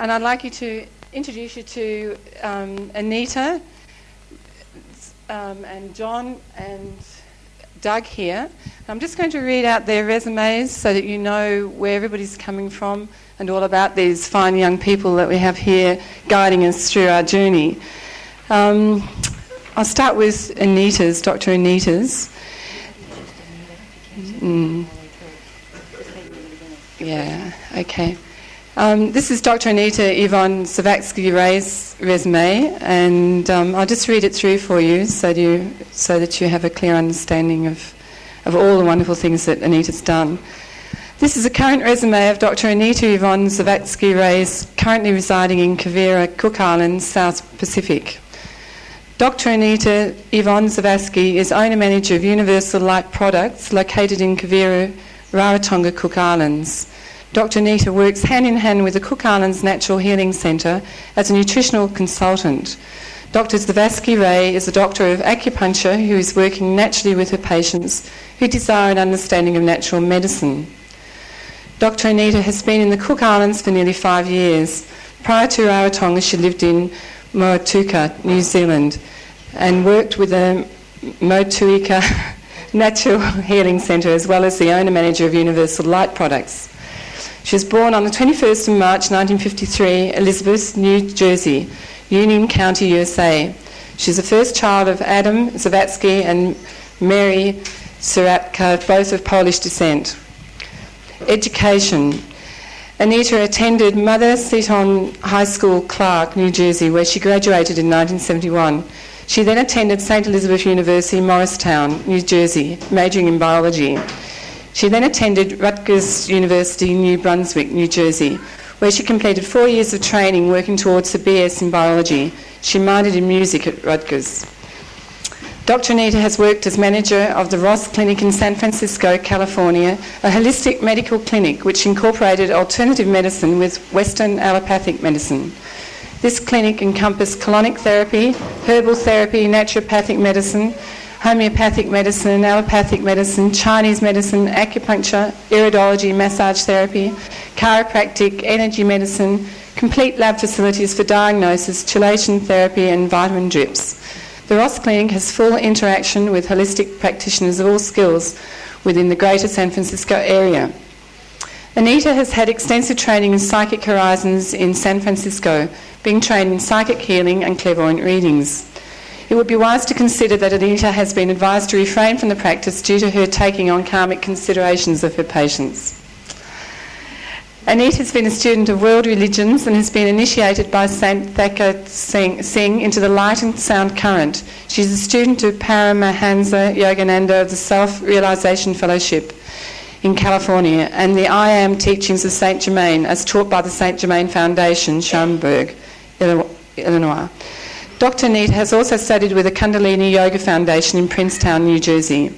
And I'd like to introduce you to Anita and John and Doug here. I'm just going to read out their resumes so that you know where everybody's coming from and all about these fine young people that we have here guiding us through our journey. I'll start with Anita's, Dr. Anita's. Yeah, okay. This is Dr. Anita Yvonne Zavatsky-Ray's resume, and I'll just read it through for you so that you have a clear understanding of all the wonderful things that Anita's done. This is a current resume of Dr. Anita Yvonne Zavatsky-Ray's, currently residing in Quivira, Cook Islands, South Pacific. Dr. Anita Yvonne Zavatsky is owner-manager of Universal Light Products, located in Quivira, Rarotonga, Cook Islands. Dr. Anita works hand-in-hand with the Cook Islands Natural Healing Centre as a nutritional consultant. Dr. Zavatsky-Ray is a doctor of acupuncture who is working naturally with her patients who desire an understanding of natural medicine. Dr. Anita has been in the Cook Islands for nearly 5 years. Prior to Rarotonga, she lived in Motueka, New Zealand, and worked with the Motueka Natural Healing Centre as well as the owner-manager of Universal Light Products. She was born on the 21st of March 1953, Elizabeth, New Jersey, Union County, USA. She's the first child of Adam Zavatsky and Mary Siratka, both of Polish descent. Education. Anita attended Mother Seton High School, Clark, New Jersey, where she graduated in 1971. She then attended St. Elizabeth University, Morristown, New Jersey, majoring in biology. She then attended Rutgers University, New Brunswick, New Jersey, where she completed 4 years of training working towards a BS in biology. She minored in music at Rutgers. Dr. Anita has worked as manager of the Ross Clinic in San Francisco, California, a holistic medical clinic which incorporated alternative medicine with Western allopathic medicine. This clinic encompassed colonic therapy, herbal therapy, naturopathic medicine, homeopathic medicine, allopathic medicine, Chinese medicine, acupuncture, iridology, massage therapy, chiropractic, energy medicine, complete lab facilities for diagnosis, chelation therapy and vitamin drips. The Ross Clinic has full interaction with holistic practitioners of all skills within the greater San Francisco area. Anita has had extensive training in psychic horizons in San Francisco, being trained in psychic healing and clairvoyant readings. It would be wise to consider that Anita has been advised to refrain from the practice due to her taking on karmic considerations of her patients. Anita has been a student of world religions and has been initiated by Saint Thakur Singh into the light and sound current. She is a student of Paramahansa Yogananda of the Self-Realization Fellowship in California and the I Am teachings of Saint Germain as taught by the Saint Germain Foundation, Schaumburg, Illinois. Dr. Anita has also studied with the Kundalini Yoga Foundation in Princetown, New Jersey.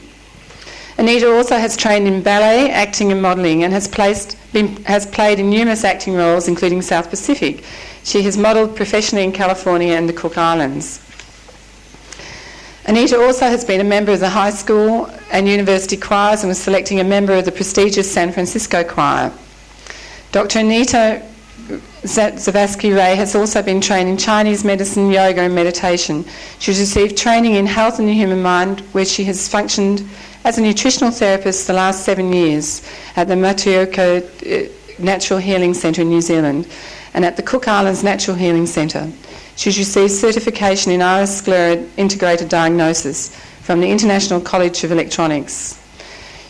Anita also has trained in ballet, acting and modelling and has played in numerous acting roles, including South Pacific. She has modelled professionally in California and the Cook Islands. Anita also has been a member of the high school and university choirs and was selecting a member of the prestigious San Francisco choir. Dr. Anita Zavatsky-Ray has also been trained in Chinese medicine, yoga and meditation. She has received training in health and the human mind, where she has functioned as a nutritional therapist the last 7 years at the Motueka Natural Healing Centre in New Zealand and at the Cook Islands Natural Healing Centre. She's received certification in iris sclera integrated diagnosis from the International College of Electronics.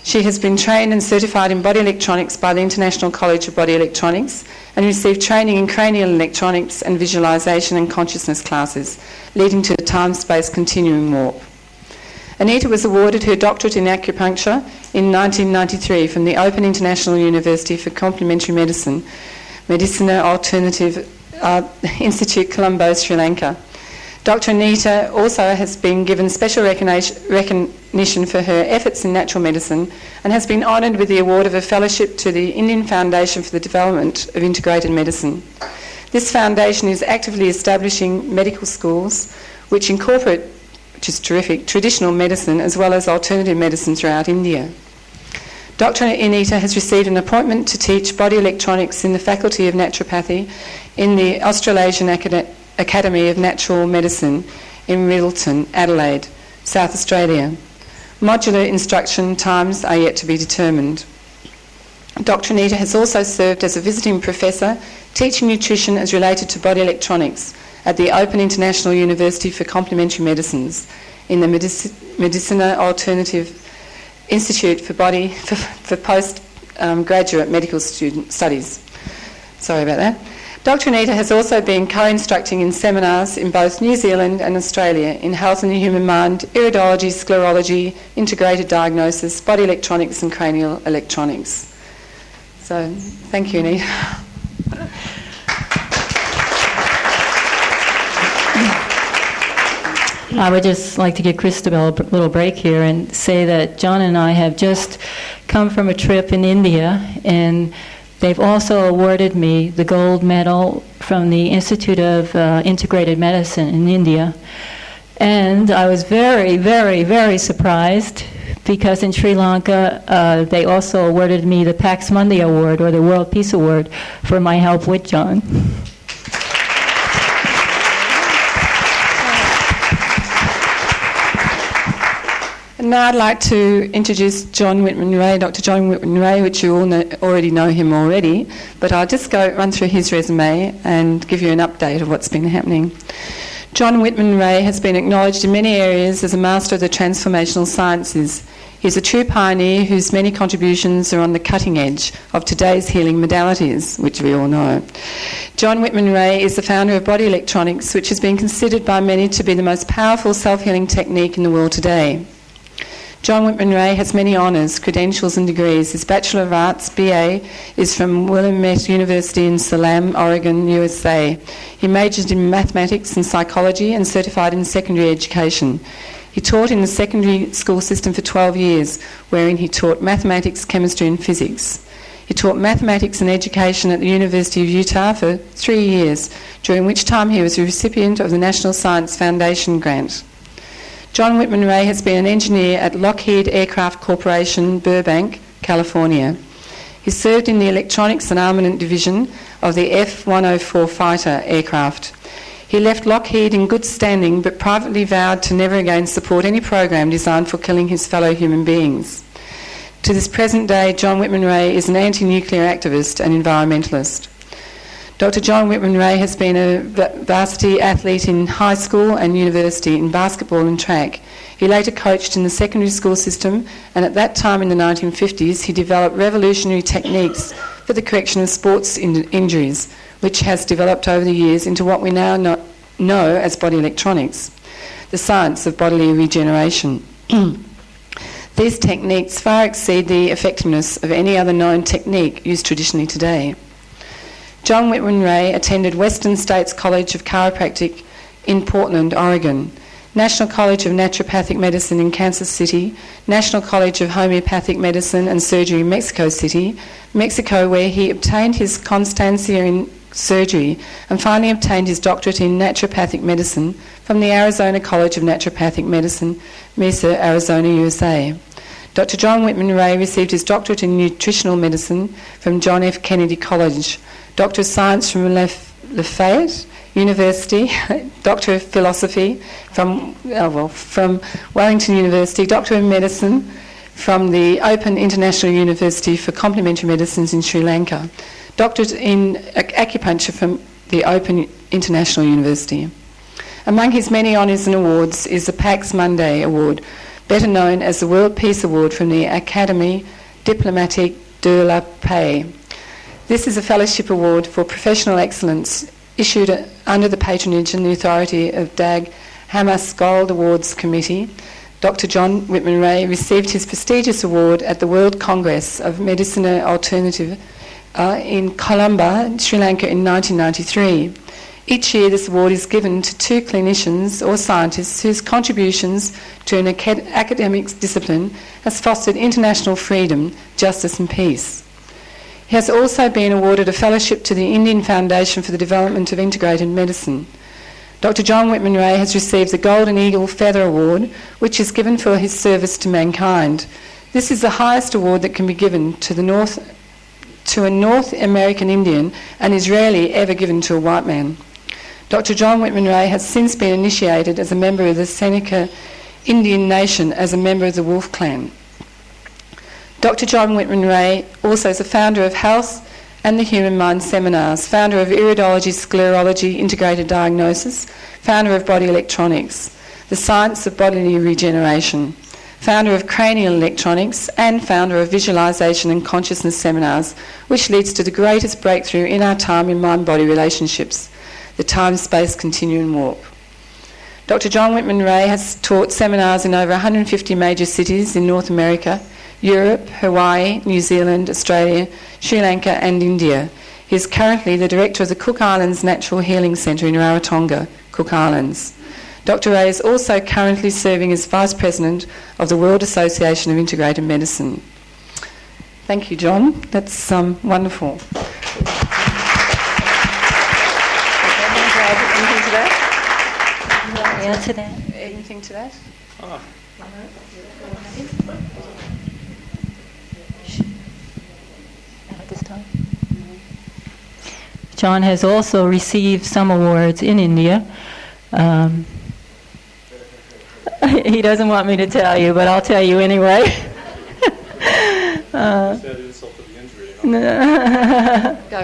She has been trained and certified in body electronics by the International College of Body Electronics and received training in cranial electronics and visualisation and consciousness classes, leading to the time-space continuum warp. Anita was awarded her doctorate in acupuncture in 1993 from the Open International University for Complementary Medicine, Medicina Alternative Institute, Colombo, Sri Lanka. Dr. Anita also has been given special recognition for her efforts in natural medicine and has been honoured with the award of a fellowship to the Indian Foundation for the Development of Integrated Medicine. This foundation is actively establishing medical schools which incorporate, which is terrific, traditional medicine as well as alternative medicine throughout India. Dr. Anita has received an appointment to teach body electronics in the Faculty of Naturopathy in the Australasian Academy of Natural Medicine in Middleton, Adelaide, South Australia. Modular instruction times are yet to be determined. Dr. Anita has also served as a visiting professor teaching nutrition as related to body electronics at the Open International University for Complementary Medicines in the Medicina Alternative Institute for Postgraduate Medical Studies. Sorry about that. Dr. Anita has also been co-instructing in seminars in both New Zealand and Australia in health and the human mind, iridology, sclerology, integrated diagnosis, body electronics and cranial electronics. So, thank you, Anita. I would just like to give Christabel a little break here and say that John and I have just come from a trip in India, and they've also awarded me the gold medal from the Institute of Integrated Medicine in India. And I was very, very, very surprised because in Sri Lanka they also awarded me the Pax Mundi Award, or the World Peace Award, for my help with John. And now I'd like to introduce John Whitman Ray, Dr. John Whitman Ray, which you all already know him already, but I'll just run through his resume and give you an update of what's been happening. John Whitman Ray has been acknowledged in many areas as a master of the transformational sciences. He's a true pioneer whose many contributions are on the cutting edge of today's healing modalities, which we all know. John Whitman Ray is the founder of body electronics, which has been considered by many to be the most powerful self-healing technique in the world today. John Whitman Ray has many honours, credentials and degrees. His Bachelor of Arts, BA, is from Willamette University in Salem, Oregon, USA. He majored in mathematics and psychology and certified in secondary education. He taught in the secondary school system for 12 years, wherein he taught mathematics, chemistry and physics. He taught mathematics and education at the University of Utah for 3 years, during which time he was a recipient of the National Science Foundation grant. John Whitman Ray has been an engineer at Lockheed Aircraft Corporation, Burbank, California. He served in the Electronics and Armament Division of the F-104 fighter aircraft. He left Lockheed in good standing, but privately vowed to never again support any program designed for killing his fellow human beings. To this present day, John Whitman Ray is an anti-nuclear activist and environmentalist. Dr. John Whitman Ray has been a varsity athlete in high school and university in basketball and track. He later coached in the secondary school system, and at that time in the 1950s he developed revolutionary techniques for the correction of sports injuries, which has developed over the years into what we now know as body electronics, the science of bodily regeneration. These techniques far exceed the effectiveness of any other known technique used traditionally today. John Whitman Ray attended Western States College of Chiropractic in Portland, Oregon, National College of Naturopathic Medicine in Kansas City, National College of Homeopathic Medicine and Surgery in Mexico City, Mexico, where he obtained his constancia in surgery and finally obtained his doctorate in naturopathic medicine from the Arizona College of Naturopathic Medicine, Mesa, Arizona, USA. Dr. John Whitman Ray received his doctorate in nutritional medicine from John F. Kennedy College, Doctor of Science from Lafayette University, Doctor of Philosophy from Wellington University, Doctor of Medicine from the Open International University for Complementary Medicines in Sri Lanka, Doctorate in Acupuncture from the Open International University. Among his many honours and awards is the Pax Mundi Award, better known as the World Peace Award from the Académie Diplomatique de la Paix. This is a fellowship award for professional excellence issued under the patronage and the authority of Dag Hammarskjöld Awards Committee. Dr. John Whitman Ray received his prestigious award at the World Congress of Medicina Alternative in Colombo, Sri Lanka in 1993. Each year this award is given to 2 clinicians or scientists whose contributions to an academic discipline has fostered international freedom, justice and peace. He has also been awarded a fellowship to the Indian Foundation for the Development of Integrated Medicine. Dr. John Whitman Ray has received the Golden Eagle Feather Award, which is given for his service to mankind. This is the highest award that can be given to a North American Indian and is rarely ever given to a white man. Dr. John Whitman Ray has since been initiated as a member of the Seneca Indian Nation as a member of the Wolf Clan. Dr. John Whitman Ray also is the founder of Health and the Human Mind Seminars, founder of Iridology, Sclerology, Integrated Diagnosis, founder of Body Electronics, the Science of Bodily Regeneration, founder of Cranial Electronics, and founder of Visualization and Consciousness Seminars, which leads to the greatest breakthrough in our time in mind-body relationships, the time-space continuum warp. Dr. John Whitman Ray has taught seminars in over 150 major cities in North America, Europe, Hawaii, New Zealand, Australia, Sri Lanka and India. He is currently the director of the Cook Islands Natural Healing Centre in Rarotonga, Cook Islands. Dr. Ray is also currently serving as Vice President of the World Association of Integrated Medicine. Thank you, John. That's wonderful. Anything to that? You want to add to that? Anything to that? Oh. At this time? John has also received some awards in India. He doesn't want me to tell you, but I'll tell you anyway. Go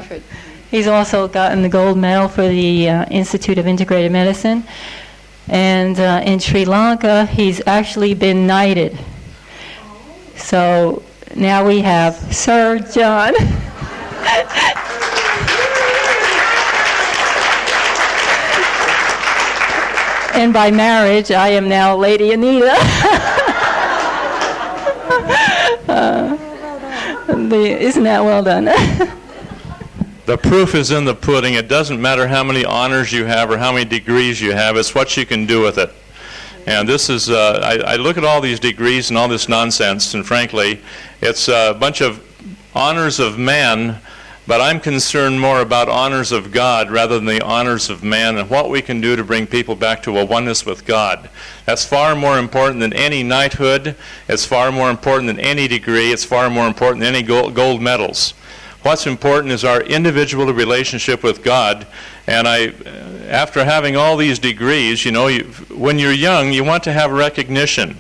for it. He's also gotten the gold medal for the Institute of Integrated Medicine. And in Sri Lanka, he's actually been knighted. So now we have Sir John. And by marriage, I am now Lady Anita. Isn't that well done? The proof is in the pudding. It doesn't matter how many honors you have or how many degrees you have. It's what you can do with it. And this is, I look at all these degrees and all this nonsense, and frankly, it's a bunch of honors of man, but I'm concerned more about honors of God rather than the honors of man and what we can do to bring people back to a oneness with God. That's far more important than any knighthood. It's far more important than any degree. It's far more important than any gold medals. What's important is our individual relationship with God. And after having all these degrees, when you're young, you want to have recognition.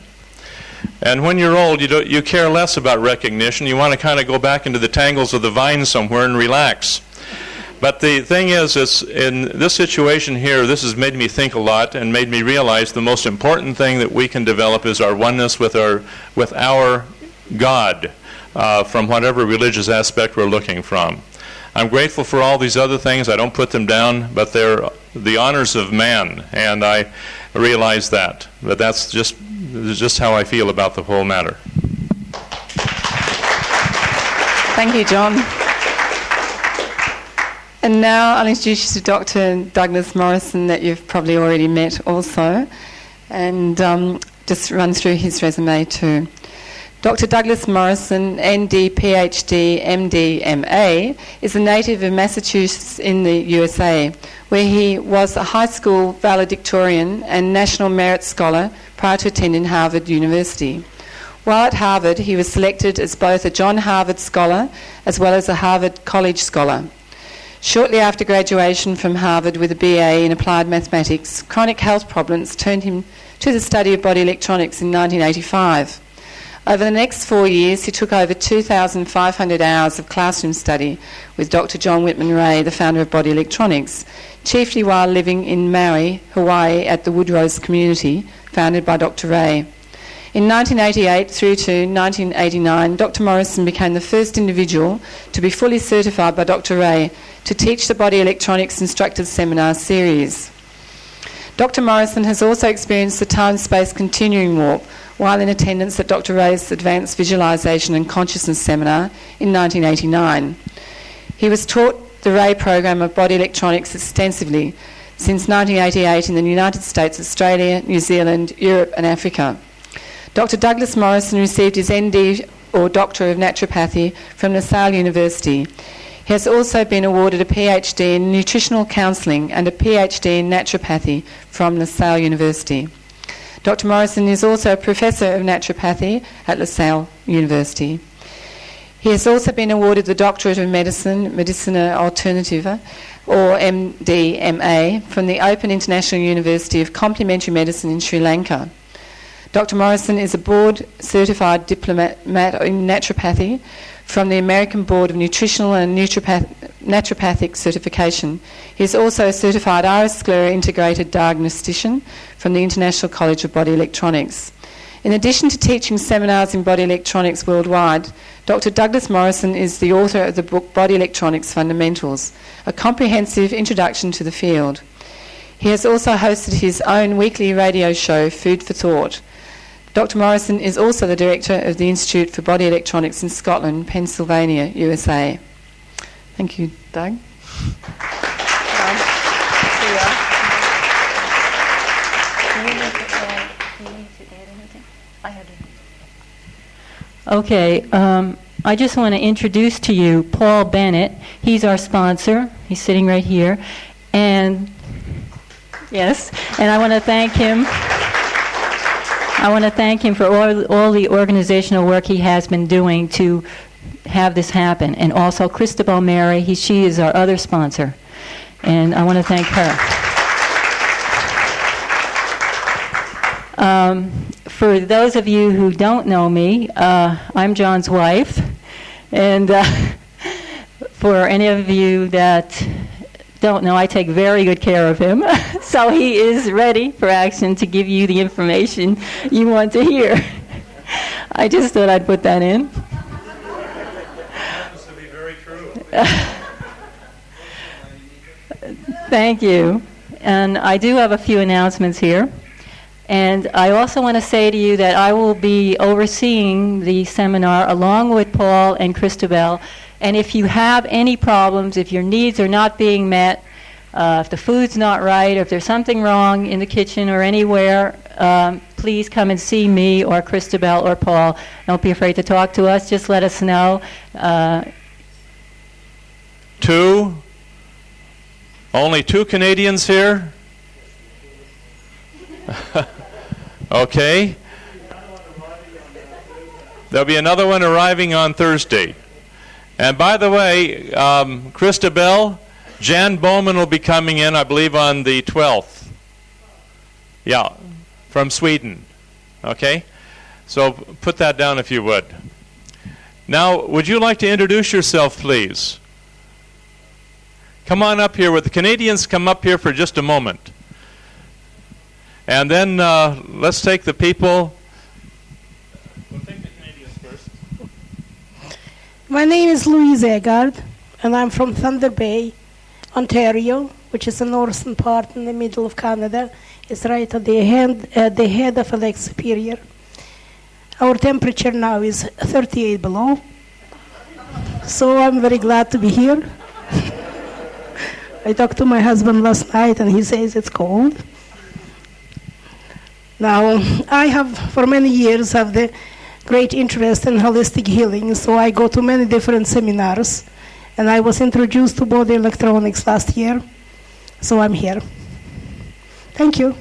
And when you're old, you care less about recognition. You want to kind of go back into the tangles of the vine somewhere and relax. But the thing is, in this situation here, this has made me think a lot and made me realize the most important thing that we can develop is our oneness with our God, from whatever religious aspect we're looking from. I'm grateful for all these other things. I don't put them down, but they're the honors of man, and I realize that. But that's just how I feel about the whole matter. Thank you, John. And now I'll introduce you to Dr. Douglas Morrison, that you've probably already met also, and just run through his resume too. Dr. Douglas Morrison, ND, PhD, MD, MA, is a native of Massachusetts in the USA, where he was a high school valedictorian and National Merit Scholar prior to attending Harvard University. While at Harvard, he was selected as both a John Harvard Scholar as well as a Harvard College Scholar. Shortly after graduation from Harvard with a BA in Applied Mathematics, chronic health problems turned him to the study of body electronics in 1985. Over the next 4 years, he took over 2,500 hours of classroom study with Dr. John Whitman Ray, the founder of Body Electronics, chiefly while living in Maui, Hawaii, at the Woodrose community, founded by Dr. Ray. In 1988 through to 1989, Dr. Morrison became the first individual to be fully certified by Dr. Ray to teach the Body Electronics Instructor Seminar series. Dr. Morrison has also experienced the time-space continuum warp while in attendance at Dr. Ray's Advanced Visualization and Consciousness Seminar in 1989. He was taught the Ray program of body electronics extensively since 1988 in the United States, Australia, New Zealand, Europe and Africa. Dr. Douglas Morrison received his ND or Doctor of Naturopathy from LaSalle University. He has also been awarded a PhD in Nutritional Counselling and a PhD in Naturopathy from LaSalle University. Dr. Morrison is also a Professor of Naturopathy at LaSalle University. He has also been awarded the Doctorate of Medicine, Medicina Alternativa, or MD-MA, from the Open International University of Complementary Medicine in Sri Lanka. Dr. Morrison is a board-certified diplomat in naturopathy from the American Board of Nutritional and Naturopathic Certification. He is also a certified Iris Sclera integrated diagnostician from the International College of Body Electronics. In addition to teaching seminars in body electronics worldwide, Dr. Douglas Morrison is the author of the book Body Electronics Fundamentals, a comprehensive introduction to the field. He has also hosted his own weekly radio show, Food for Thought. Dr. Morrison is also the director of the Institute for Body Electronics in Scotland, Pennsylvania, USA. Thank you, Doug. Okay, I just want to introduce to you Paul Bennett. He's our sponsor. He's sitting right here. And yes, and I want to thank him. I want to thank him for all the organizational work he has been doing to have this happen. And also Christabel Mary, she is our other sponsor. And I want to thank her. For those of you who don't know me, I'm John's wife. And for any of you that don't know, I take very good care of him. So he is ready for action to give you the information you want to hear. I just thought I'd put that in. Happens to be very true. Thank you. And I do have a few announcements here. And I also want to say to you that I will be overseeing the seminar along with Paul and Christabel. And if you have any problems, if your needs are not being met, if the food's not right, or if there's something wrong in the kitchen or anywhere, please come and see me or Christabel or Paul. Don't be afraid to talk to us. Just let us know. Only two Canadians here? Okay. There'll be another one arriving on Thursday. And by the way, Christabel, Jan Bowman will be coming in, I believe, on the 12th. Yeah, from Sweden. Okay? So put that down if you would. Now, would you like to introduce yourself, please? Come on up here. Would the Canadians come up here for just a moment? And then let's take the people. We'll take the Canadians first. My name is Louise Egard, and I'm from Thunder Bay, Ontario, which is the northern part in the middle of Canada. It's right at the head of Lake Superior. Our temperature now is 38 below, so I'm very glad to be here. I talked to my husband last night, and he says it's cold. Now, I have, for many years, have the great interest in holistic healing, so I go to many different seminars, and I was introduced to body electronics last year, so I'm here. Thank you.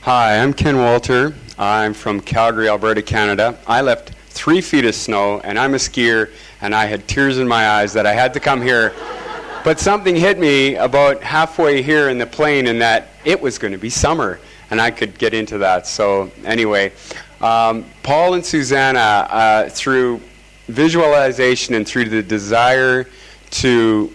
Hi, I'm Ken Walter. I'm from Calgary, Alberta, Canada. I left 3 feet of snow, and I'm a skier, and I had tears in my eyes that I had to come here. But something hit me about halfway here in the plane in that it was going to be summer, and I could get into that. So anyway, Paul and Susanna, through visualization and through the desire to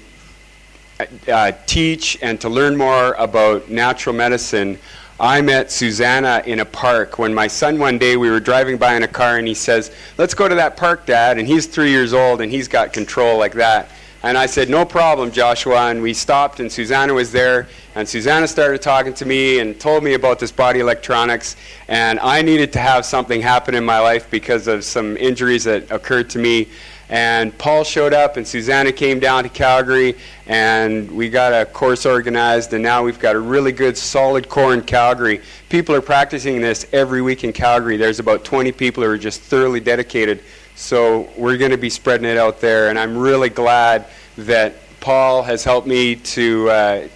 teach and to learn more about natural medicine, I met Susanna in a park when my son one day, we were driving by in a car, and he says, "Let's go to that park, Dad," and he's 3 years old and he's got control like that. And I said, "No problem, Joshua," and we stopped, and Susanna was there, and Susanna started talking to me and told me about this body electronics, and I needed to have something happen in my life because of some injuries that occurred to me. And Paul showed up, and Susanna came down to Calgary, and we got a course organized, and now we've got a really good, solid core in Calgary. People are practicing this every week in Calgary. There's about 20 people who are just thoroughly dedicated. So we're going to be spreading it out there, and I'm really glad that Paul has helped me to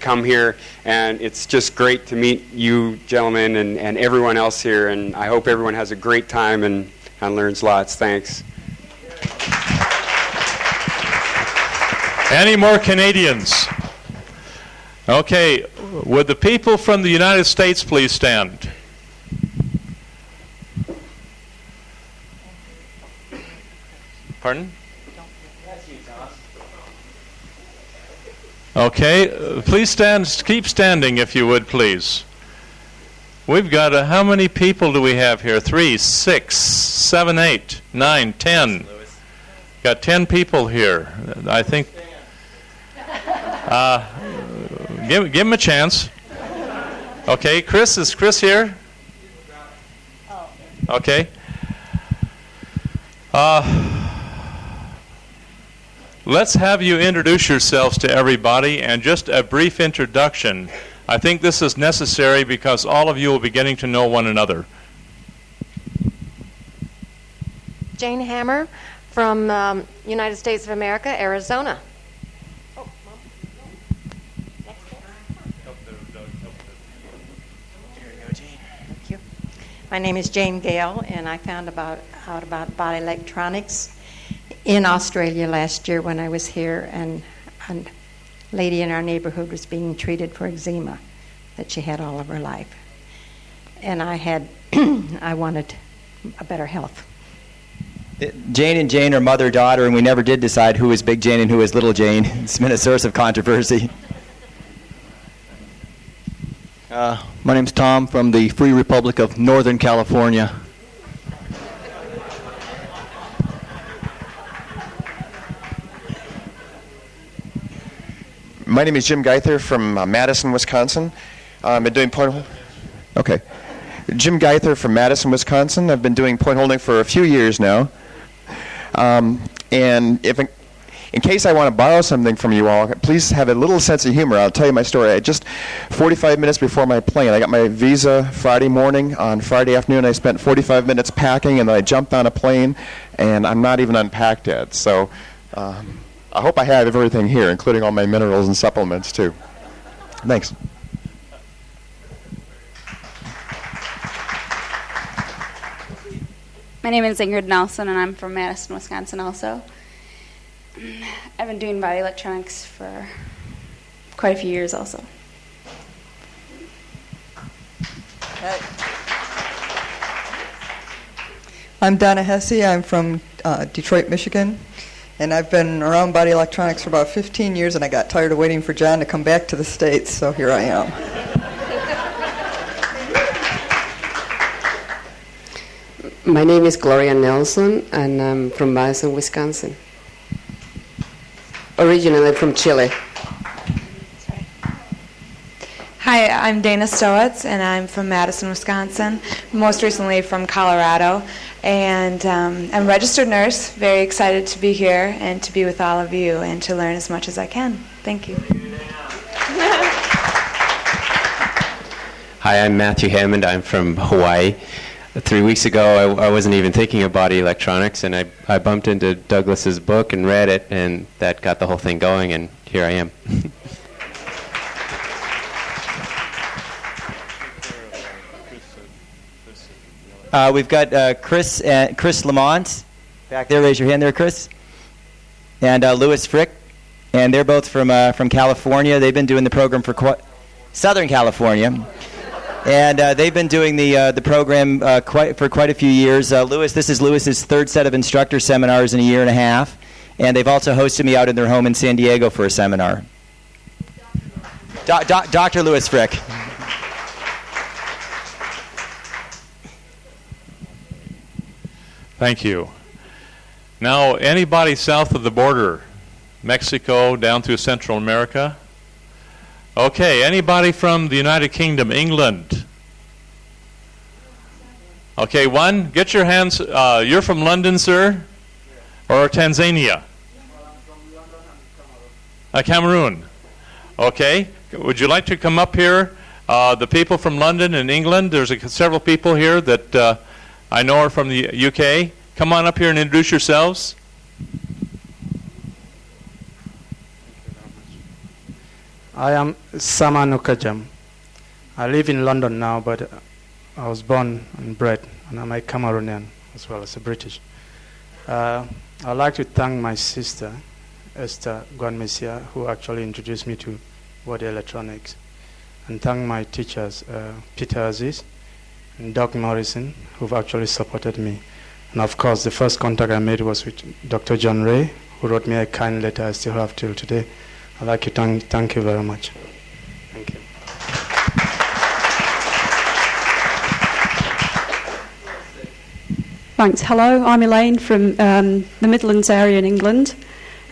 come here, and it's just great to meet you gentlemen and everyone else here, and I hope everyone has a great time and learns lots. Thanks. Any more Canadians? Okay, would the people from the United States please stand? Pardon? Okay, please stand. Keep standing if you would, please. We've got how many people do we have here? 3, 6, 7, 8, 9, 10. Got 10 people here. I think. Give him a chance. Okay, Chris, is Chris here? Okay. Let's have you introduce yourselves to everybody, and just a brief introduction. I think this is necessary because all of you will be getting to know one another. Jane Hammer from United States of America, Arizona. Thank you. My name is Jane Gale, and I found out about body electronics in Australia last year when I was here, and a lady in our neighborhood was being treated for eczema that she had all of her life. And I wanted a better health. Jane and Jane are mother-daughter, and we never did decide who was Big Jane and who was Little Jane. It's been a source of controversy. My name's Tom from the Free Republic of Northern California. My name is Jim Geither from Madison, Wisconsin. I've been doing Jim Geither from Madison, Wisconsin. I've been doing point holding for a few years now. And in case I want to borrow something from you all, please have a little sense of humor. I'll tell you my story. Just 45 minutes before my plane, I got my visa Friday morning. On Friday afternoon, I spent 45 minutes packing, and then I jumped on a plane, and I'm not even unpacked yet. So I hope I have everything here, including all my minerals and supplements, too. Thanks. My name is Ingrid Nelson, and I'm from Madison, Wisconsin also. I've been doing body electronics for quite a few years also. I'm Donna Hesse. I'm from Detroit, Michigan. And I've been around body electronics for about 15 years, and I got tired of waiting for John to come back to the States, so here I am. My name is Gloria Nelson, and I'm from Madison, Wisconsin. Originally from Chile. Hi, I'm Dana Stowitz, and I'm from Madison, Wisconsin, most recently from Colorado. And I'm a registered nurse, very excited to be here and to be with all of you and to learn as much as I can. Thank you. Hi, I'm Matthew Hammond. I'm from Hawaii. 3 weeks ago, I wasn't even thinking of body electronics, and I bumped into Douglas's book and read it, and that got the whole thing going, and here I am. We've got Chris Lamont back there. Raise your hand there, Chris. And Louis Frick, and they're both from California. They've been doing the program for Southern California, and they've been doing the program for quite a few years. This is Louis's third set of instructor seminars in a year and a half, and they've also hosted me out in their home in San Diego for a seminar. Dr. Louis Frick. Thank you. Now, anybody south of the border, Mexico down through Central America? Okay, anybody from the United Kingdom, England? Okay, one. Get your hands. You're from London, sir? Or Tanzania? Cameroon. Okay. Would you like to come up here? The people from London and England, there's several people here that I know are from the UK. Come on up here and introduce yourselves. I am Sama Nukajam. I live in London now, but I was born and bred, and I'm a Cameroonian as well as a British. I'd like to thank my sister, Esther Gwanmesia, who actually introduced me to body electronics, and thank my teachers, Peter Aziz and Doc Morrison, who've actually supported me. And of course, the first contact I made was with Dr. John Ray, who wrote me a kind letter I still have till today. I'd like to thank you very much. Thank you. Thanks. Hello, I'm Elaine from the Midlands area in England.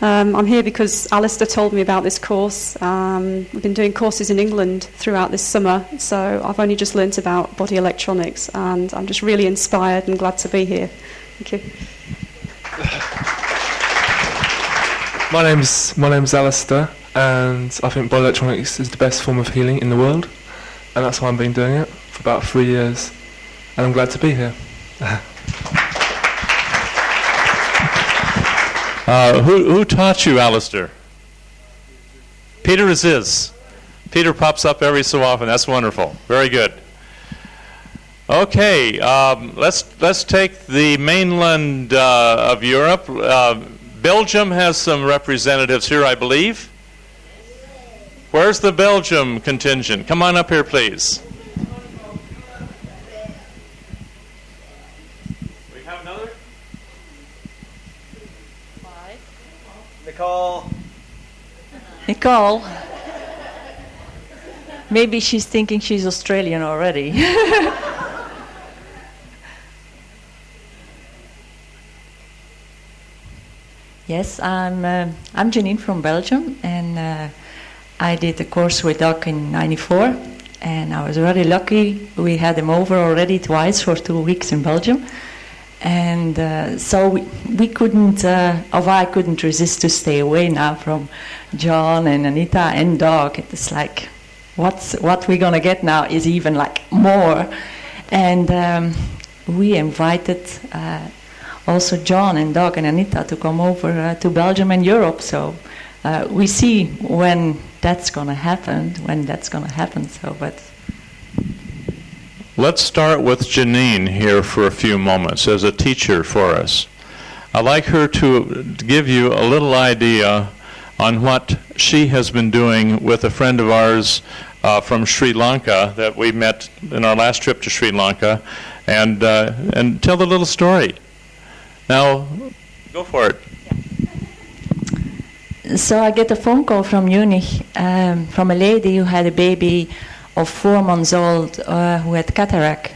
I'm here because Alistair told me about this course. We've been doing courses in England throughout this summer, so I've only just learnt about body electronics, and I'm just really inspired and glad to be here. Thank you. My name's Alistair, and I think body electronics is the best form of healing in the world, and that's why I've been doing it for about 3 years, and I'm glad to be here. Who taught you, Alistair? Peter Aziz. Peter pops up every so often. That's wonderful. Very good. Okay, let's take the mainland of Europe. Belgium has some representatives here, I believe. Where's the Belgium contingent? Come on up here, please. We have another? Nicole. Maybe she's thinking she's Australian already. Yes, I'm Janine from Belgium, and I did a course with Doc in '94, and I was really lucky. We had him over already twice for 2 weeks in Belgium. And so we couldn't, I couldn't resist to stay away now from John and Anita and Doc. It's like, what we're going to get now is even like more. And we invited also John and Doc and Anita to come over to Belgium and Europe. So we see when that's going to happen, So, but... Let's start with Janine here for a few moments as a teacher for us. I'd like her to give you a little idea on what she has been doing with a friend of ours from Sri Lanka that we met in our last trip to Sri Lanka, and tell the little story. Now, go for it. So I get a phone call from Munich from a lady who had a baby of 4 months old who had cataract,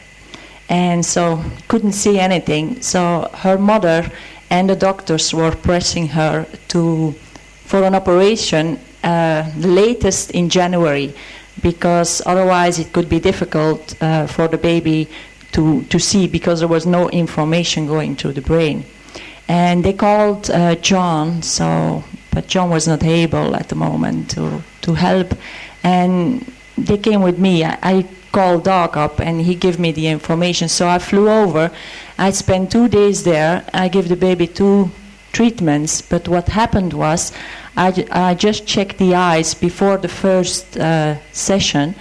and so couldn't see anything. So her mother and the doctors were pressing her for an operation latest in January, because otherwise it could be difficult for the baby to see, because there was no information going to the brain. And they called John, but John was not able at the moment to help, and they came with me. I called Doc up, and he gave me the information. So I flew over. I spent 2 days there. I gave the baby 2 treatments. But what happened was, I just checked the eyes before the first session,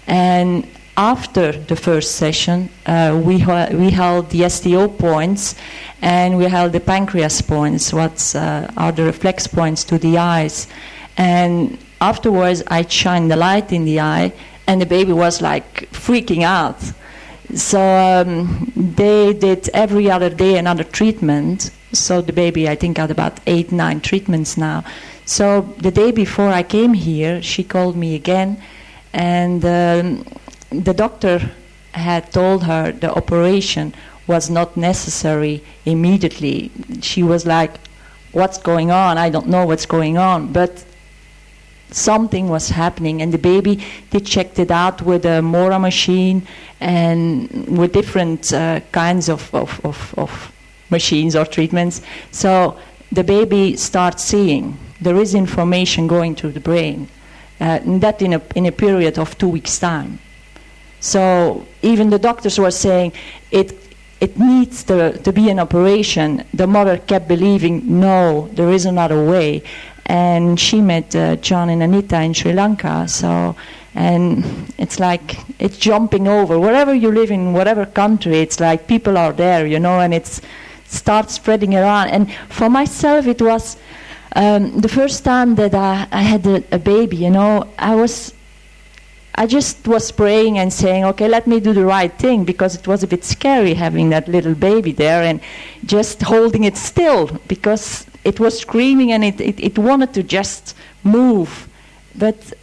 and after the first session, we held the STO points, and we held the pancreas points. What are the reflex points to the eyes? And afterwards, I shined the light in the eye, and the baby was like freaking out. So they did every other day another treatment. So the baby, I think, had about 8-9 treatments now. So the day before I came here, she called me again, and the doctor had told her the operation was not necessary immediately. She was like, "What's going on? I don't know what's going on." But something was happening, and the baby, they checked it out with a Mora machine and with different kinds of machines or treatments. So the baby starts seeing. There is information going to the brain, and that in a period of 2 weeks' time. So even the doctors were saying it needs to be an operation. The mother kept believing, no, there is another way. and she met John and Anita in Sri Lanka. So, and it's like it's jumping over wherever you live in whatever country. It's like people are there, and it starts spreading around. And for myself, it was the first time that I had a baby. I just was praying and saying, okay, let me do the right thing, because it was a bit scary having that little baby there and just holding it still, because it was screaming and it wanted to just move. But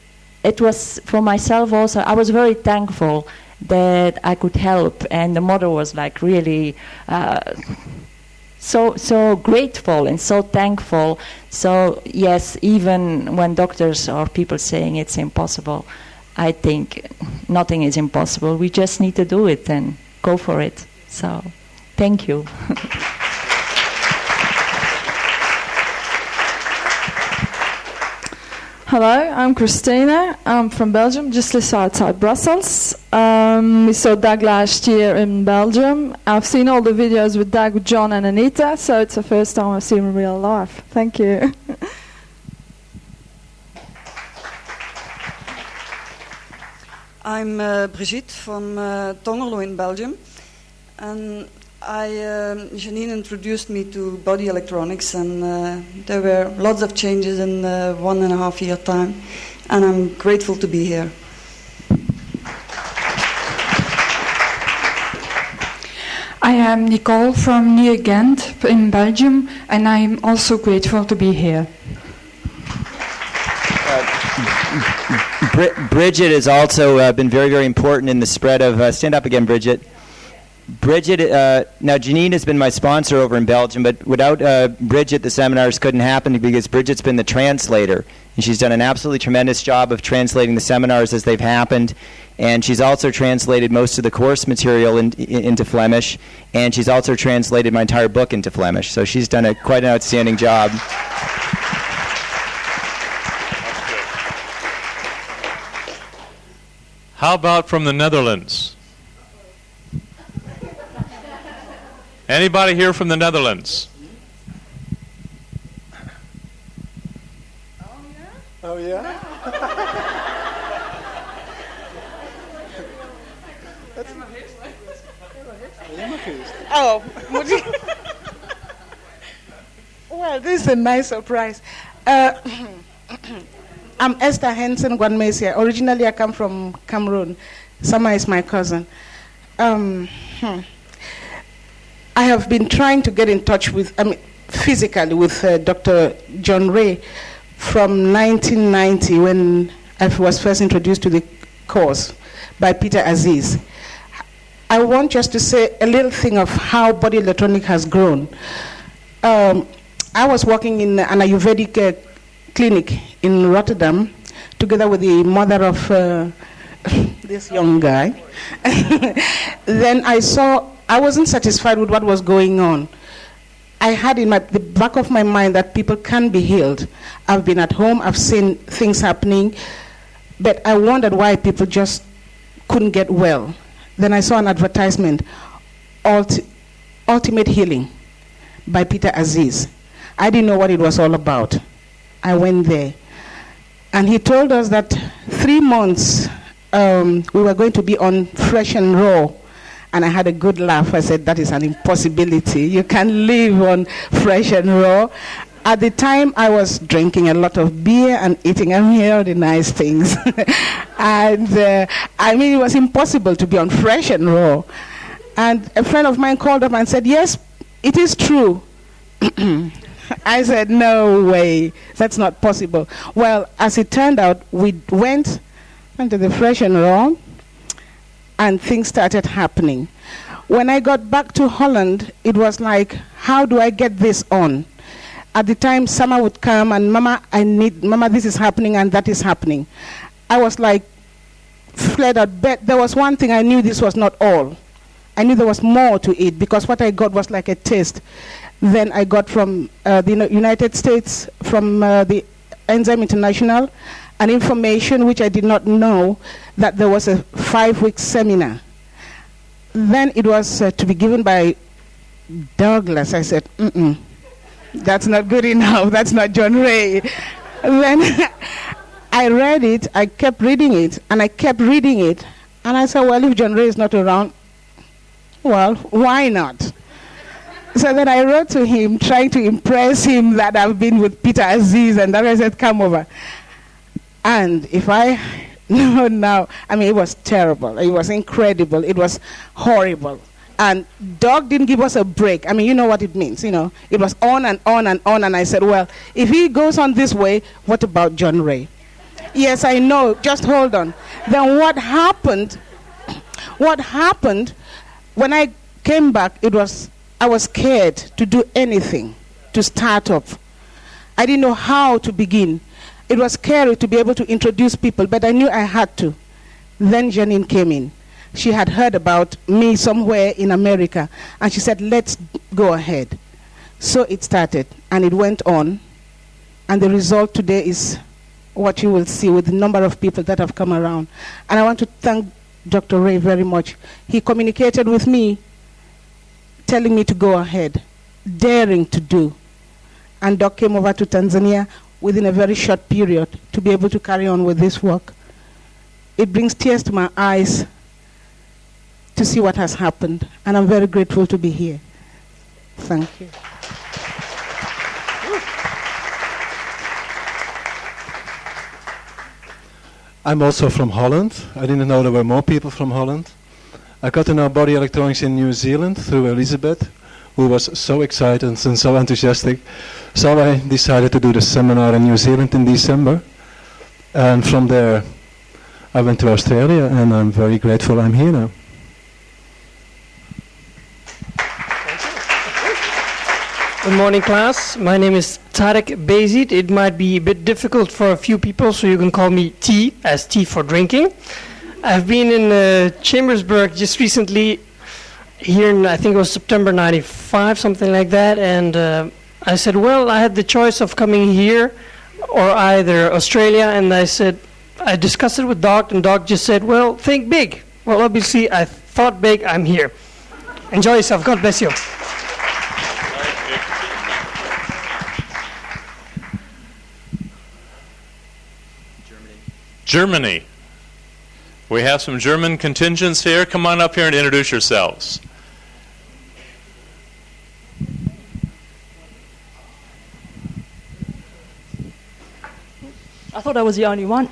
it was, for myself also, I was very thankful that I could help, and the mother was like really so grateful and so thankful. So yes, even when doctors or people saying it's impossible, I think nothing is impossible. We just need to do it and go for it. So, thank you. Hello, I'm Christina. I'm from Belgium, just outside Brussels. We saw Doug last year in Belgium. I've seen all the videos with Doug, John and Anita, so it's the first time I've seen him in real life. Thank you. I'm Brigitte from Tongerlo in Belgium, and Janine introduced me to body electronics, and there were lots of changes in 1.5 year time, and I'm grateful to be here. I am Nicole from Nieuw-Gent in Belgium, and I'm also grateful to be here. Bridget has also been very, very important in the spread of... stand up again, Bridget. Bridget, now Janine has been my sponsor over in Belgium, but without Bridget, the seminars couldn't happen, because Bridget's been the translator. And she's done an absolutely tremendous job of translating the seminars as they've happened. And she's also translated most of the course material into Flemish. And she's also translated my entire book into Flemish. So she's done quite an outstanding job. How about from the Netherlands? Anybody here from the Netherlands? Oh, yeah? Oh, well, this is a nice surprise. I'm Esther Henson Gwanmesia. Originally, I come from Cameroon. Sama is my cousin. I have been trying to get in touch with, physically with Dr. John Ray from 1990, when I was first introduced to the course by Peter Aziz. I want just to say a little thing of how body electronic has grown. I was working in an Ayurvedic clinic in Rotterdam together with the mother of this young guy. Then I wasn't satisfied with what was going on. I had in the back of my mind that people can be healed. I've been at home, I've seen things happening, but I wondered why people just couldn't get well. Then I saw an advertisement, Ultimate Healing by Peter Aziz. I didn't know what it was all about. I went there. And he told us that 3 months we were going to be on fresh and raw. And I had a good laugh. I said, that is an impossibility. You can't live on fresh and raw. At the time, I was drinking a lot of beer and eating all the nice things. And it was impossible to be on fresh and raw. And a friend of mine called up and said, yes, it is true. I said, no way, that's not possible. Well, as it turned out, we went into the fresh and raw, and things started happening. When I got back to Holland, it was like, how do I get this on? At the time, Sama would come and, Mama, this is happening and that is happening. I was like, fled out, but there was one thing I knew this was not all. I knew there was more to it, because what I got was like a taste. Then I got from the United States, from the Enzyme International, an information which I did not know, that there was a 5-week seminar. Then it was to be given by Douglas. I said, that's not good enough. That's not John Ray. Then I read it, I kept reading it, and I kept reading it. And I said, well, if John Ray is not around, well, why not? So then I wrote to him, trying to impress him that I've been with Peter Aziz, and that I said, come over. And if I know now, I mean, it was terrible. It was incredible. It was horrible. And Doug didn't give us a break. I mean, you know what it means, you know. It was on and on and on, and I said, well, if he goes on this way, what about John Ray? Yes, I know, just hold on. Then what happened, when I came back, I was scared to do anything, to start up. I didn't know how to begin. It was scary to be able to introduce people, but I knew I had to. Then Janine came in. She had heard about me somewhere in America, and she said, let's go ahead. So it started, and it went on, and the result today is what you will see with the number of people that have come around. And I want to thank Dr. Ray very much. He communicated with me, telling me to go ahead, daring to do. And Doc came over to Tanzania within a very short period to be able to carry on with this work. It brings tears to my eyes to see what has happened, and I'm very grateful to be here. Thank you. I'm also from Holland. I didn't know there were more people from Holland. I got to know body electronics in New Zealand through Elizabeth, who was so excited and so enthusiastic. So I decided to do the seminar in New Zealand in December. And from there, I went to Australia, and I'm very grateful I'm here now. Good morning, class. My name is Tarek Bezid. It might be a bit difficult for a few people, so you can call me T, as T for drinking. I've been in Chambersburg just recently, here in, I think it was September 95, something like that, and I said, well, I had the choice of coming here or either Australia, and I discussed it with Doc, and Doc just said, well, think big. Well, obviously, I thought big, I'm here. Enjoy yourself. God bless you. Germany. We have some German contingents here. Come on up here and introduce yourselves. I thought I was the only one.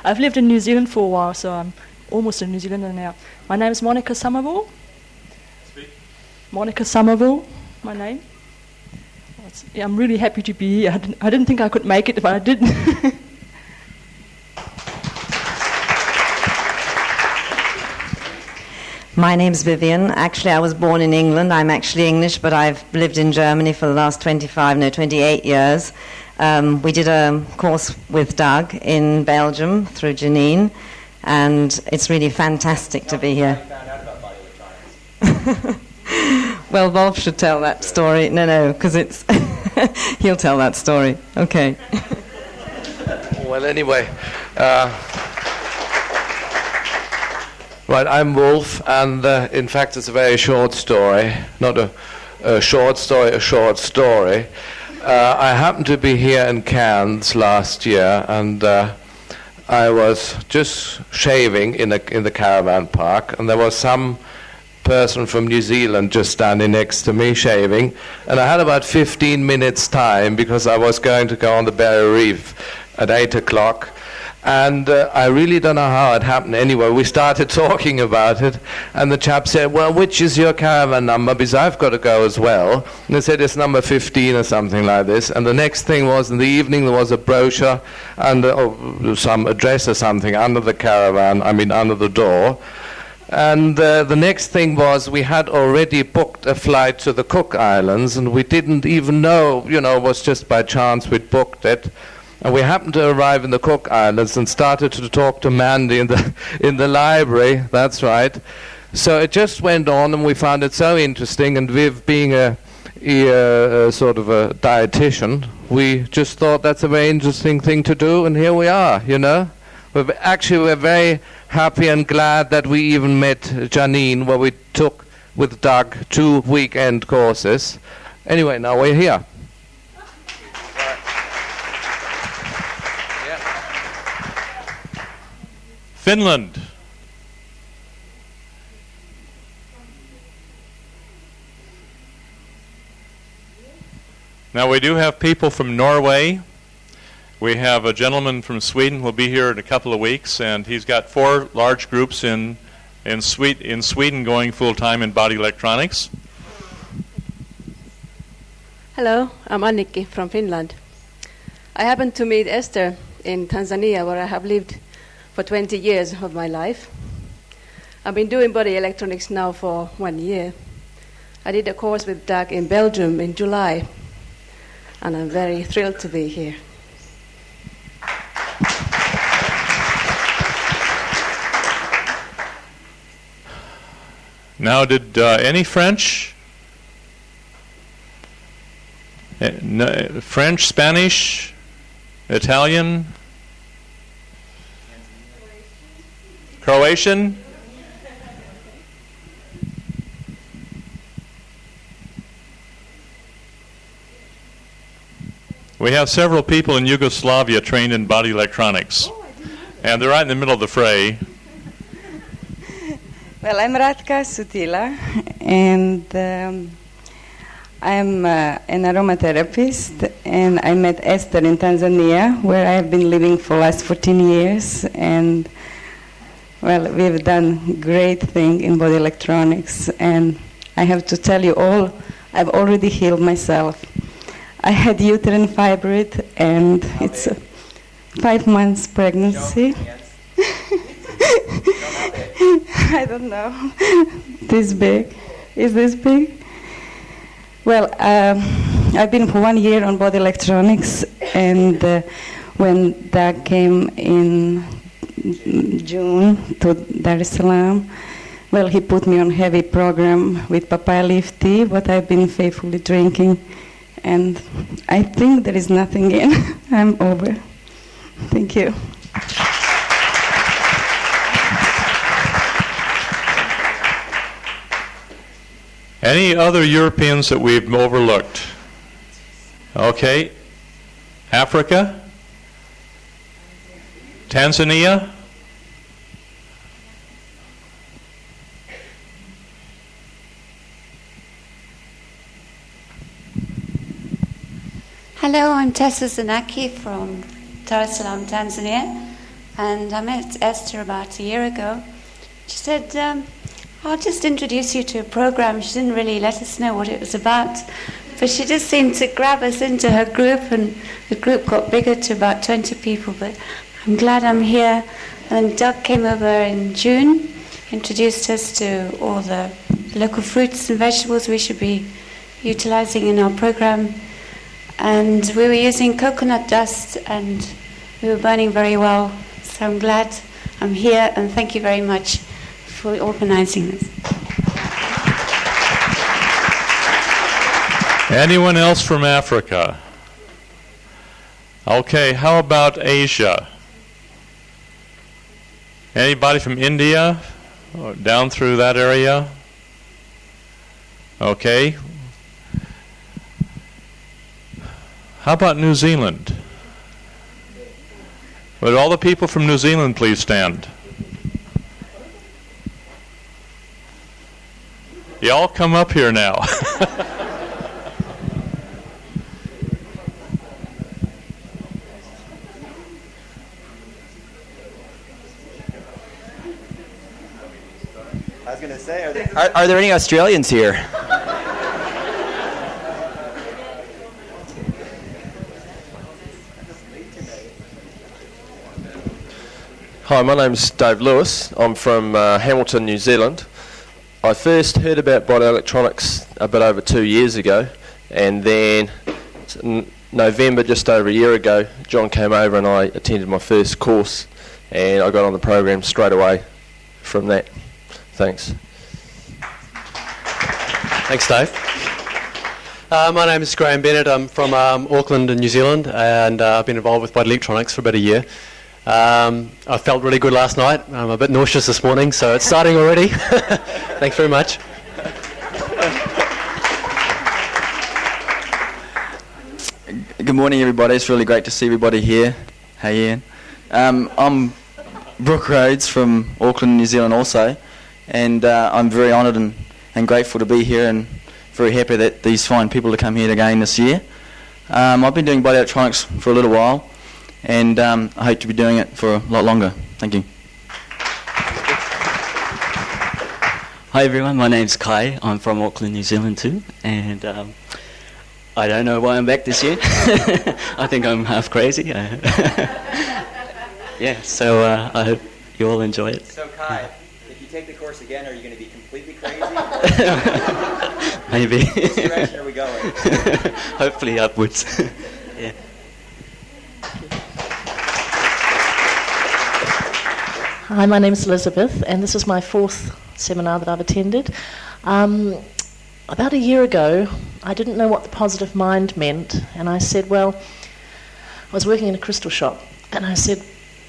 I've lived in New Zealand for a while, so I'm almost a New Zealander now. My name is Monica Somerville. Speak. Monica Somerville, my name. Yeah, I'm really happy to be here. I didn't think I could make it, but I did. My name's Vivian. Actually, I was born in England. I'm actually English, but I've lived in Germany for the last 28 years. We did a course with Doug in Belgium through Janine, and it's really fantastic to be here. Well, Wolf should tell that story. No, because it's he'll tell that story. Okay. Well, anyway. Right, I'm Wolf, and in fact it's a very short story, not a short story, a short story. I happened to be here in Cairns last year, and I was just shaving in the caravan park, and there was some person from New Zealand just standing next to me shaving, and I had about 15 minutes time because I was going to go on the Barrier Reef at 8 o'clock. And I really don't know how it happened. Anyway, we started talking about it, and the chap said, well, which is your caravan number? Because I've got to go as well. And they said, it's number 15 or something like this. And the next thing was, in the evening, there was a brochure and some address or something under the caravan, under the door. And the next thing was, we had already booked a flight to the Cook Islands, and we didn't even know, it was just by chance we'd booked it. And we happened to arrive in the Cook Islands and started to talk to Mandy in the library. That's right. So it just went on, and we found it so interesting. And Viv, being a sort of a dietitian, we just thought that's a very interesting thing to do. And here we are. We're very happy and glad that we even met Janine, where we took with Doug 2 weekend courses. Anyway, now we're here. Finland. Now we do have people from Norway. We have a gentleman from Sweden who will be here in a couple of weeks, and he's got 4 large groups in Sweden going full-time in body electronics. Hello, I'm Annikki from Finland. I happened to meet Esther in Tanzania, where I have lived for 20 years of my life. I've been doing body electronics now for 1 year. I did a course with Doug in Belgium in July, and I'm very thrilled to be here. Now, did any French? French, Spanish, Italian, Croatian? We have several people in Yugoslavia trained in body electronics, and they're right in the middle of the fray. Well, I'm Ratka Sutila, and I'm an aromatherapist, and I met Esther in Tanzania, where I have been living for the last 14 years, and well, we've done great thing in body electronics, and I have to tell you all, I've already healed myself. I had uterine fibroid, and it's a 5 months pregnancy. I don't know. This big. Is this big? Well, I've been for 1 year on body electronics, and when Doug came in June to Dar es Salaam, well, he put me on heavy program with papaya leaf tea, what I've been faithfully drinking, and I think there is nothing in. I'm over. Thank you. Any other Europeans that we've overlooked? Okay. Africa? Tanzania? Hello, I'm Tessa Zanaki from Dar es Salaam, Tanzania, and I met Esther about a year ago. She said, I'll just introduce you to a program. She didn't really let us know what it was about, but she just seemed to grab us into her group, and the group got bigger to about 20 people, but I'm glad I'm here. And then Doug came over in June, introduced us to all the local fruits and vegetables we should be utilizing in our program. And we were using coconut dust, and we were burning very well. So I'm glad I'm here, and thank you very much for organizing this. Anyone else from Africa? Okay, how about Asia? Anybody from India? Or down through that area? Okay. How about New Zealand? Would all the people from New Zealand please stand? Y'all come up here now. I was going to say, are there any Australians here? Hi, my name's Dave Lewis. I'm from Hamilton, New Zealand. I first heard about body electronics a bit over 2 years ago, and then in November, just over a year ago, John came over and I attended my first course, and I got on the program straight away from that. Thanks. Thanks, Dave. My name is Graham Bennett. I'm from Auckland in New Zealand, and I've been involved with body electronics for about a year. I felt really good last night. I'm a bit nauseous this morning, so it's starting already. Thanks very much. Good morning, everybody. It's really great to see everybody here. Hey, Ian. I'm Brooke Rhodes from Auckland, New Zealand also, and I'm very honoured and grateful to be here, and very happy that these fine people to come here again this year. I've been doing body electronics for a little while, and I hope to be doing it for a lot longer. Thank you. Hi everyone, my name's Kai. I'm from Auckland, New Zealand too, and I don't know why I'm back this year. I think I'm half crazy. Yeah, so I hope you all enjoy it. So Kai, if you take the course again, are you going to be completely crazy? Maybe. Which direction are we going? Hopefully upwards. Yeah. Hi, my name is Elizabeth, and this is my 4th seminar that I've attended. About a year ago, I didn't know what the positive mind meant, and I said, well, I was working in a crystal shop, and I said,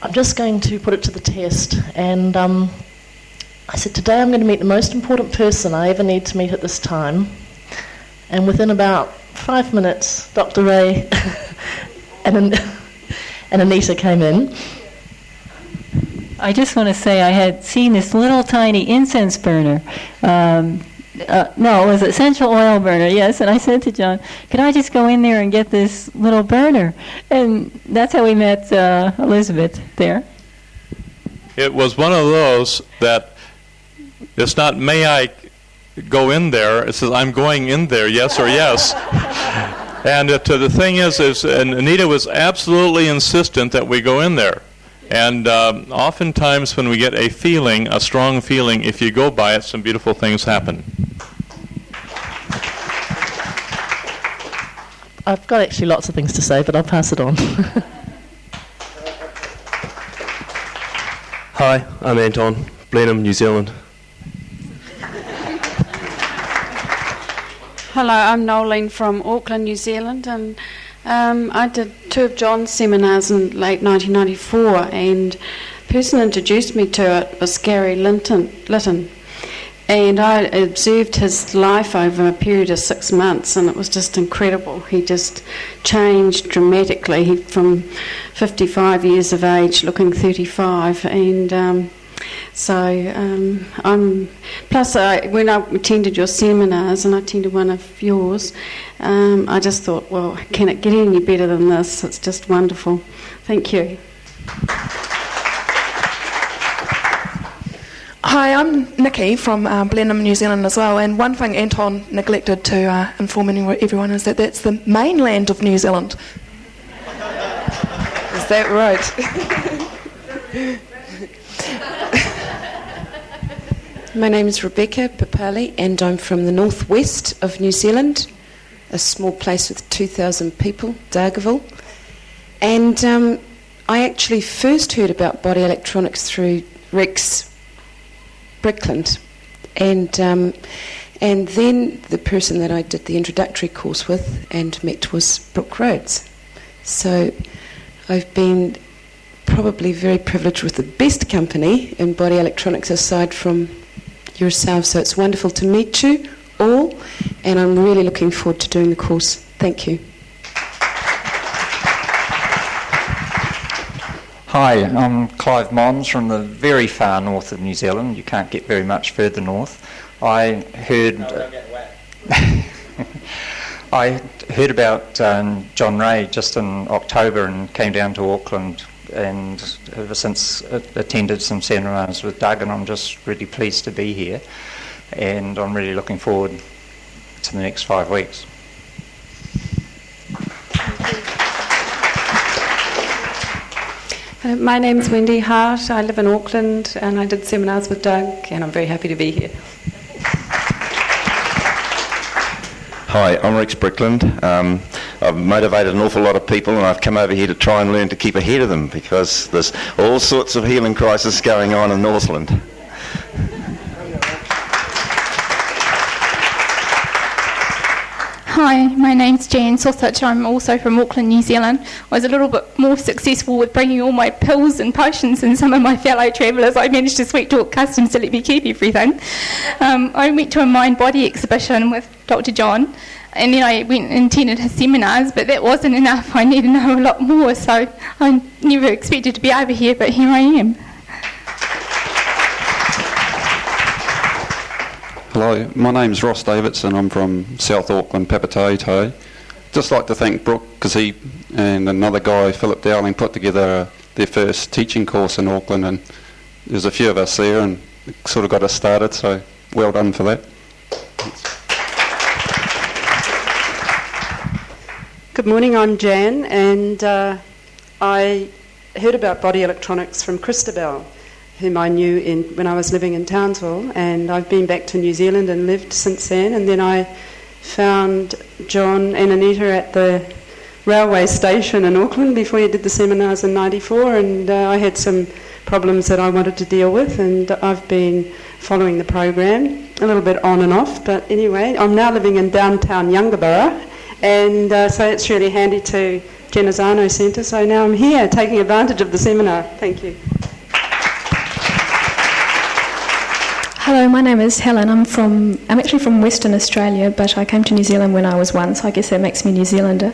I'm just going to put it to the test, and I said, today I'm going to meet the most important person I ever need to meet at this time, and within about 5 minutes, Dr. Ray and Anita came in. I just want to say I had seen this little tiny incense burner. No, it was an essential oil burner, yes. And I said to John, could I just go in there and get this little burner? And that's how we met Elizabeth there. It was one of those that it's not, may I go in there? It says, I'm going in there, yes or yes. And the thing is, and Anita was absolutely insistent that we go in there. And oftentimes when we get a feeling, a strong feeling, if you go by it, some beautiful things happen. I've got actually lots of things to say, but I'll pass it on. Hi, I'm Anton, Blenheim, New Zealand. Hello, I'm Nolene from Auckland, New Zealand, and I did 2 of John's seminars in late 1994, and the person who introduced me to it was Gary Litton, and I observed his life over a period of 6 months, and it was just incredible. He just changed dramatically. He from 55 years of age looking 35, and plus when I attended your seminars, and I attended one of yours, I just thought, well, can it get any better than this? It's just wonderful. Thank you. Hi, I'm Nikki from Blenheim, New Zealand as well, and one thing Anton neglected to inform everyone is that that's the mainland of New Zealand. Is that right? My name is Rebecca Papali, and I'm from the northwest of New Zealand, a small place with 2,000 people, Dargaville. And I actually first heard about body electronics through Rex Brickland, and then the person that I did the introductory course with and met was Brooke Rhodes. So I've been probably very privileged with the best company in body electronics aside from yourself, so it's wonderful to meet you all, and I'm really looking forward to doing the course. Thank you. Hi, I'm Clive Mons from the very far north of New Zealand. You can't get very much further north. I heard about John Ray just in October and came down to Auckland, and ever since attended some seminars with Doug, and I'm just really pleased to be here, and I'm really looking forward to the next 5 weeks. My name's Wendy Hart. I live in Auckland, and I did seminars with Doug, and I'm very happy to be here. Hi, I'm Rex Brickland. I've motivated an awful lot of people, and I've come over here to try and learn to keep ahead of them, because there's all sorts of healing crisis going on in Northland. Hi, my name's Jan Sothich. I'm also from Auckland, New Zealand. I was a little bit more successful with bringing all my pills and potions than some of my fellow travellers. I managed to sweet talk customs to let me keep everything. I went to a mind-body exhibition with Dr. John, and then I went and attended his seminars, but that wasn't enough. I need to know a lot more, so I never expected to be over here, but here I am. Hello, my name's Ross Davidson. I'm from South Auckland, Papatoetoe. Just like to thank Brooke, because he and another guy, Philip Dowling, put together their first teaching course in Auckland, and there's a few of us there and it sort of got us started, so well done for that. Good morning, I'm Jan, and I heard about body electronics from Christabel, whom I knew when I was living in Townsville, and I've been back to New Zealand and lived since then, and then I found John and Anita at the railway station in Auckland before you did the seminars in '94, and I had some problems that I wanted to deal with, and I've been following the program a little bit on and off, but anyway, I'm now living in downtown Yungaborough, and so it's really handy to Genazzano Centre, so now I'm here taking advantage of the seminar. Thank you. Hello, my name is Helen. I'm actually from Western Australia, but I came to New Zealand when I was one, so I guess that makes me New Zealander.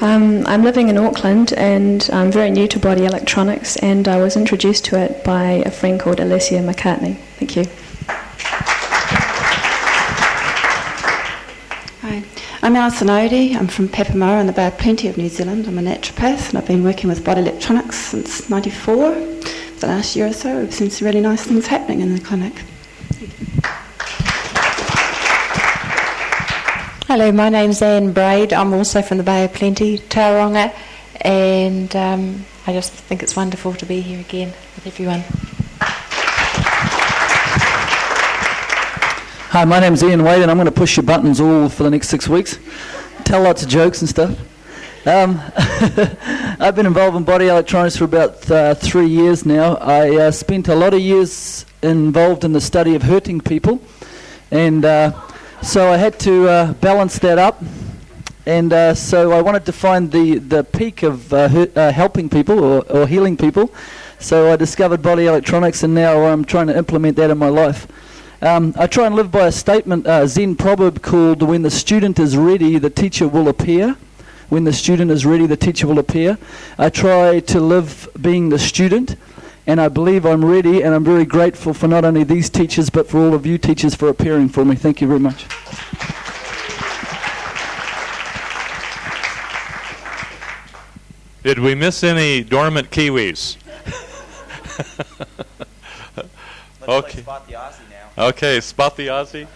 I'm living in Auckland, and I'm very new to body electronics, and I was introduced to it by a friend called Alessia McCartney. Thank you. Hi, I'm Alison Odie. I'm from Papamoa in the Bay of Plenty of New Zealand. I'm a naturopath, and I've been working with body electronics since '94. For the last year or so, we've seen some really nice things happening in the clinic. Hello, my name's Anne Braid. I'm also from the Bay of Plenty, Tauranga, and I just think it's wonderful to be here again with everyone. Hi, my name's Ian Wade, and I'm going to push your buttons all for the next 6 weeks. Tell lots of jokes and stuff. I've been involved in body electronics for about 3 years now. I spent a lot of years involved in the study of hurting people, and so I had to balance that up, and so I wanted to find the peak of helping people or healing people. So I discovered body electronics, and now I'm trying to implement that in my life. I try and live by a statement, Zen proverb called, "When the student is ready, the teacher will appear." When the student is ready, the teacher will appear. I try to live being the student, and I believe I'm ready, and I'm very grateful for not only these teachers, but for all of you teachers for appearing for me. Thank you very much. Did we miss any dormant Kiwis? Okay. Spot the Aussie now. Okay, spot the Aussie.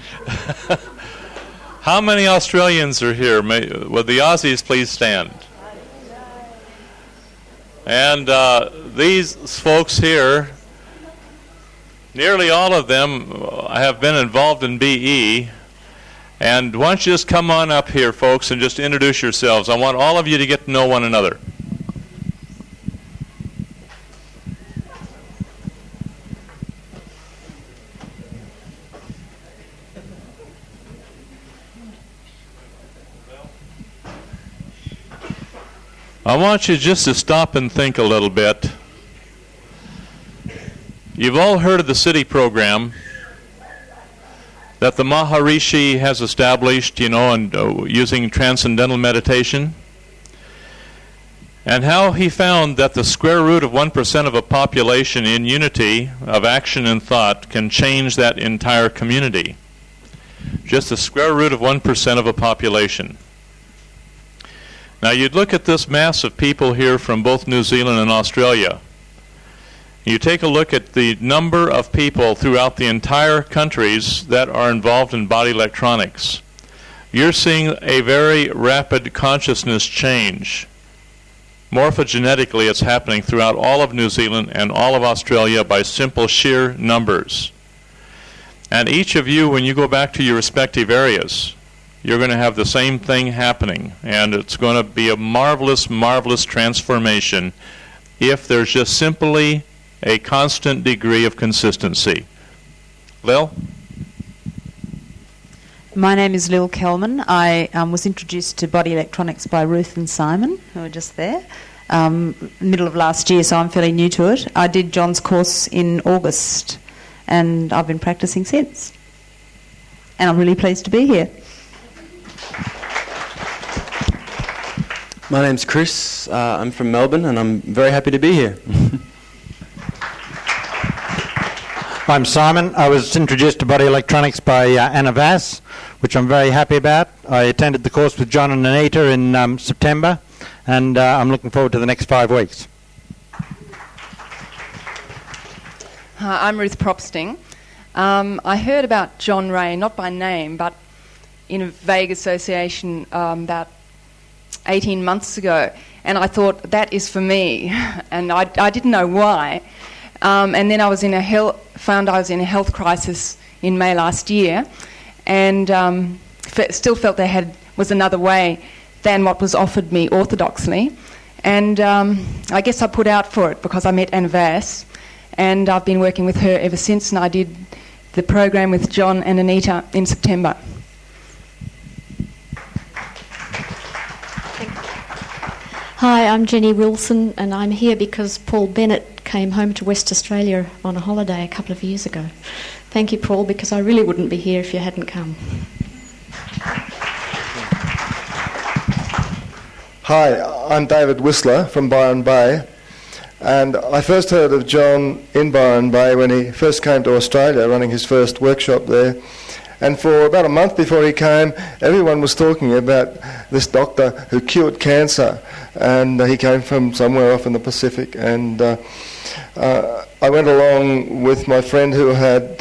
How many Australians are here? Would the Aussies please stand? And these folks here, nearly all of them have been involved in BE. And why don't you just come on up here, folks, and just introduce yourselves. I want all of you to get to know one another. I want you just to stop and think a little bit. You've all heard of the City program that the Maharishi has established, and using transcendental meditation, and how he found that the square root of 1% of a population in unity of action and thought can change that entire community. Just the square root of 1% of a population. Now you'd look at this mass of people here from both New Zealand and Australia. You take a look at the number of people throughout the entire countries that are involved in body electronics. You're seeing a very rapid consciousness change. Morphogenetically, it's happening throughout all of New Zealand and all of Australia by simple sheer numbers. And each of you, when you go back to your respective areas, you're going to have the same thing happening, and it's going to be a marvelous, marvelous transformation if there's just simply a constant degree of consistency. Lil? My name is Lil Kelman. I was introduced to body electronics by Ruth and Simon, who are just there, middle of last year, so I'm fairly new to it. I did John's course in August, and I've been practicing since. And I'm really pleased to be here. My name's Chris. I'm from Melbourne, and I'm very happy to be here. I'm Simon. I was introduced to body electronics by Anna Vass, which I'm very happy about. I attended the course with John and Anita in September, and I'm looking forward to the next 5 weeks. Hi, I'm Ruth Propsting. I heard about John Ray, not by name, but in a vague association about 18 months ago, and I thought, that is for me, and I didn't know why. And then I was found I was in a health crisis in May last year, and still felt there was another way than what was offered me orthodoxly. And I guess I put out for it because I met Anna Vass, and I've been working with her ever since, and I did the program with John and Anita in September. Hi, I'm Jenny Wilson, and I'm here because Paul Bennett came home to West Australia on a holiday a couple of years ago. Thank you, Paul, because I really wouldn't be here if you hadn't come. Hi, I'm David Whistler from Byron Bay, and I first heard of John in Byron Bay when he first came to Australia, running his first workshop there. And for about a month before he came, everyone was talking about this doctor who cured cancer, and he came from somewhere off in the Pacific. And I went along with my friend who had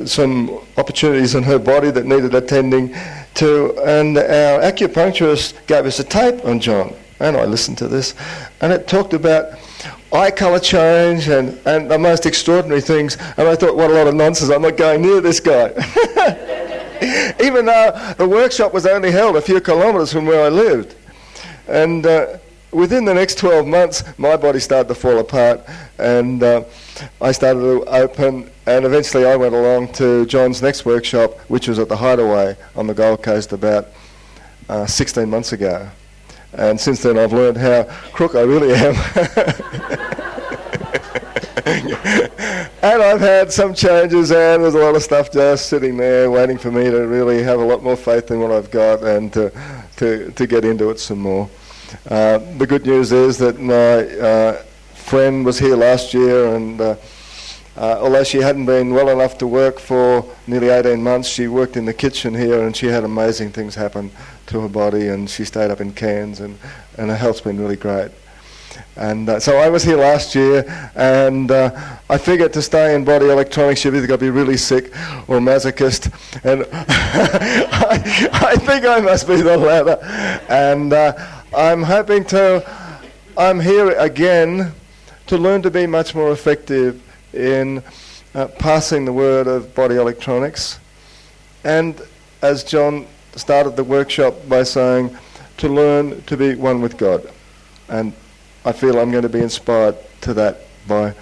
some opportunities in her body that needed attending to, and our acupuncturist gave us a tape on John, and I listened to this, and it talked about eye colour change and the most extraordinary things, and I thought, what a lot of nonsense, I'm not going near this guy. Even though the workshop was only held a few kilometres from where I lived. And within the next 12 months, my body started to fall apart, and I started to open, and eventually I went along to John's next workshop, which was at the Hideaway on the Gold Coast about 16 months ago. And since then I've learned how crook I really am. And I've had some changes, and there's a lot of stuff just sitting there waiting for me to really have a lot more faith than what I've got, and to get into it some more. The good news is that my friend was here last year, and although she hadn't been well enough to work for nearly 18 months, she worked in the kitchen here, and she had amazing things happen to her body, and she stayed up in Cairns, and her health's been really great. And so I was here last year, and I figured to stay in body electronics you've either got to be really sick or a masochist, and I think I must be the latter. And I'm here again to learn to be much more effective in passing the word of body electronics, and as John started the workshop by saying, to learn to be one with God. And I feel I'm going to be inspired to that by